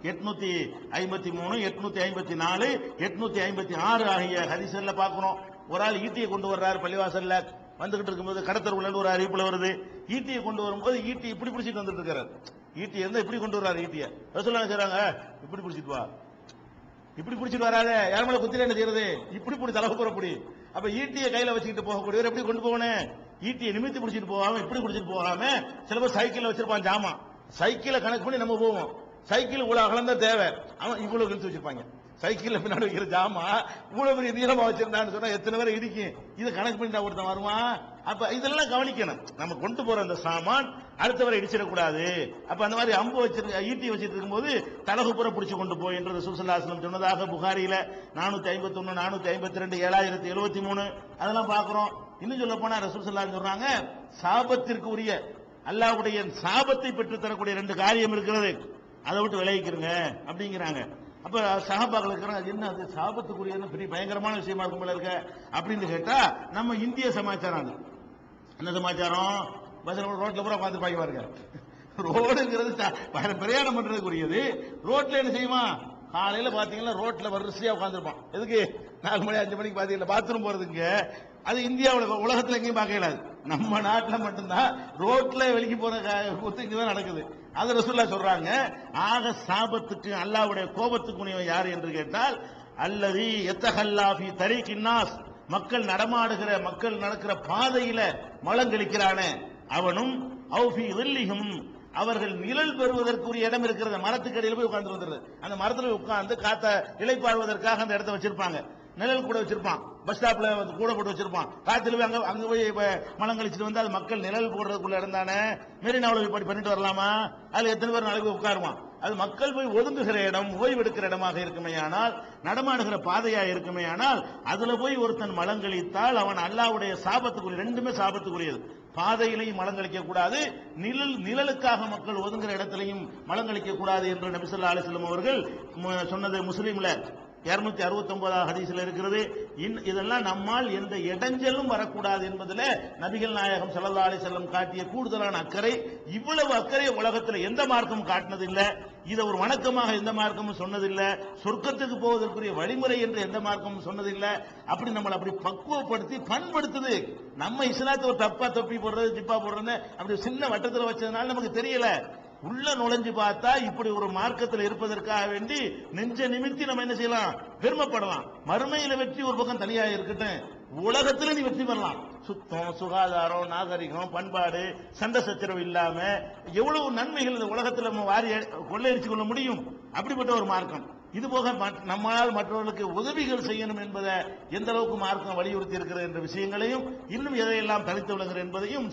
853, 854, 856 ஆகிய ஹதீஸ்ல பாக்குறோம். ஒரு ஆள் ஈட்டியை கொண்டு வர்றாரு பள்ளிவாசல்ல, வந்துகிட்டு இருக்கும்போது கடத்தர் உள்ள ஒரு அறிவிப்புல வருது. ஈட்டியை கொண்டு வரும்போது ஈட்டி இப்படி பிடிச்சிட்டு வந்துட்டு இருக்காரு. ஈட்டி இருந்தா இப்படி கொண்டு வர்றாரு. ஈட்டிய ரசூலுல்லாஹ் செய்றாங்க, இப்படி பிடிச்சிட்டு வா, இப்படி பிடிச்சிட்டு வராத, யார் மேல குத்தில என்ன செய்யறது? இப்படி பிடி தலைப்புறப்படி. அப்ப ஈட்டியை கையில வச்சுக்கிட்டு போகக்கூடியவர் எப்படி கொண்டு போகணும்? ஈட்டியை நிமித்தி பிடிச்சிட்டு போகாம இப்படி பிடிச்சிட்டு போகாம, சில பேர் சைக்கிள் வச்சிருப்பான் ஜாமா, சைக்கிளை கணக்கு பண்ணி நம்ம போவோம். சைக்கிள் இவ்வளவு அகலம் தான் தேவை, அவன் இவ்வளவு இழுத்து வச்சிருப்பாங்க. சைக்கிள் பின்னாடி வைக்கிற ஜாமா இவ்வளவு பெரிய நீளமா வச்சிருந்தான்னு சொன்னா எத்தனை பேரை இடிக்கும். இதை கணக்கு பண்ணி ஒருத்தன் வருவான். அப்ப இதெல்லாம் கவனிக்கணும். நம்ம கொண்டு போற அந்த சாமான் அடுத்தவரை இடிச்சிடக்கூடாது. அப்ப அந்த மாதிரி அம்பு வச்சிருக்க ஈட்டி வச்சிட்டு இருக்கும்போது தலகு புற பிடிச்சு கொண்டு போய் என்று ரசூல் ஸல்லல்லாஹு அலைஹி வஸல்லம் சொன்னதாக புகாரியில 451, 452, 7073 அதெல்லாம் பாக்குறோம். இன்னும் சொல்ல போனா ரசூல் ஸல்லல்லாஹு அலைஹி வஸல்லம் சொல்றாங்க, சாபத்திற்கு உரிய அல்லாஹ்வுடைய சாபத்தை பெற்று தரக்கூடிய 2 காரியம் இருக்கிறது, அதை விட்டு விலகிக்கிறங்க அப்படிங்கிறாங்க. அப்ப சஹாபாக்கள் இருக்கிறாங்க, என்ன அது சாபத்துக்குரிய பெரிய பயங்கரமான விஷயமா இருக்கும் போல இருக்க அப்படின்னு கேட்டா, நம்ம இந்திய சமாச்சாரம். அது என்ன சமாச்சாரம்? பஸ் ரோட்ல பூரா பார்த்து பாக்கி பாருங்க. ரோடுங்கிறது பிரயாணம் பண்றதுக்குரியது. ரோட்ல என்ன செய்யுமா? காலையில பாத்தீங்கன்னா ரோட்ல வரிசையா உட்காந்துருப்பான். எதுக்கு? 4 மணி 5 மணிக்கு பாத்தீங்கன்னா பாத்ரூம் போறதுங்க. அது இந்தியாவில் உலகத்துல எங்கேயும் பார்க்க இயலாது. நம்ம நாட்டில் மட்டும்தான் ரோட்ல வெளிக்கு போற கூத்து இங்கதான் நடக்குது. அது ரசூலுல்லாஹ் சொல்றாங்க, ஆக சாபத்துக்கு அல்லாஹ்வுடைய கோபத்துக்கு உரியவன் யார் என்று கேட்டால், அல்லதி யத்தஹல்லா ஃபீ தரீகின் நாஸ், மக்கள் நடமாடுகிற மக்கள் நடக்கிற பாதையில மலங்கழிக்கிறானே அவனும், அவு ஃபீ ظில்லிஹும், அவர்கள் நிழல் பெறுவதற்குரிய இடம் இருக்கிறது, மரத்துக்கு இடையில போய் உட்கார்ந்து வந்துடுறது. அந்த மரத்துல உட்கார்ந்து காத்த இளைப்பாறுவதற்காக அந்த இடத்த வச்சிருப்பாங்க. நிழல் கூட வச்சிருப்பான், பஸ் ஸ்டாப்ல கூட போட்டு வச்சிருப்பான். காத்துல போய் அங்க போய் மலம் கழிச்சிட்டு வந்து அது மக்கள் நிழல் போடுறதுக்குள்ள இடம் தானே. மெரினாவில் போய் பண்ணிட்டு வரலாமா? அதுல எத்தனை பேர் நாளைக்கு போய் உட்காருவான்? அது மக்கள் போய் ஒதுங்குகிற இடம், ஓய்வெடுக்கிற இடமாக இருக்குமே ஆனால், நடமாடுகிற பாதையா இருக்குமே ஆனால், அதுல போய் ஒருத்தன் மலங்கழித்தால் அவன் அல்லாஹ்வுடைய சாபத்துக்குரிய, ரெண்டுமே சாபத்துக்குரியது. பாதையிலையும் மலங்கழிக்க கூடாது, நிழலுக்காக மக்கள் ஒதுங்குற இடத்திலையும் மலங்கழிக்க கூடாது என்று நபி ஸல்லல்லாஹு அலைஹி வஸல்லம் அவர்கள் சொன்னது முஸ்லிம்ல 269 ஹதீஸ்ல இருக்கிறது. இதெல்லாம் நம்மால் எந்த இடைஞ்சலும் வரக்கூடாது என்பதில் நபிகள் நாயகம் ஸல்லல்லாஹு அலைஹி வஸல்லம் காட்டிய கூடுதலான அக்கறை. இவ்வளவு அக்கறை உலகத்தில் எந்த மார்க்கம் காட்டினதில்லை. இதை ஒரு வணக்கமாக எந்த மார்க்கமும் சொன்னதில்லை. சொர்க்கத்துக்கு போவதற்குரிய வழிமுறை என்று எந்த மார்க்கமும் சொன்னதில்லை. அப்படி நம்மளை அப்படி பக்குவப்படுத்தி பண்படுத்துது. நம்ம இஸ்லாத்தை ஒரு தப்பா தொப்பி போடுறது, ஜிப்பா போடுறது அப்படி சின்ன வட்டத்தில் வச்சதுனால நமக்கு தெரியல. உள்ள நுழைஞ்சு பார்த்தா இப்படி ஒரு மார்க்கத்தில் இருப்பதற்காக வேண்டி நெஞ்ச நிமித்தி நம்ம என்ன செய்யலாம், பெருமைப்படலாம். மறுமையில வெற்றி ஒரு பக்கம் தனியா இருக்கட்டும், உலகத்துல நீ வெற்றி பெறலாம். சுத்தம், சுகாதாரம், நாகரிகம், பண்பாடு, சண்டை சச்சரவு இல்லாம எவ்வளவு நன்மைகள் இந்த உலகத்தில் நம்ம வாரி கொள்ளையடிச்சு கொள்ள முடியும். அப்படிப்பட்ட ஒரு மார்க்கம். இது போக நம்மால் மற்றவர்களுக்கு உதவிகள் செய்யணும் என்பதை எந்த அளவுக்கு மார்க்கம் வலியுறுத்தி இருக்கிறது என்ற விஷயங்களையும், இன்னும் எதையெல்லாம் தனித்து விளங்குகிறது என்பதையும்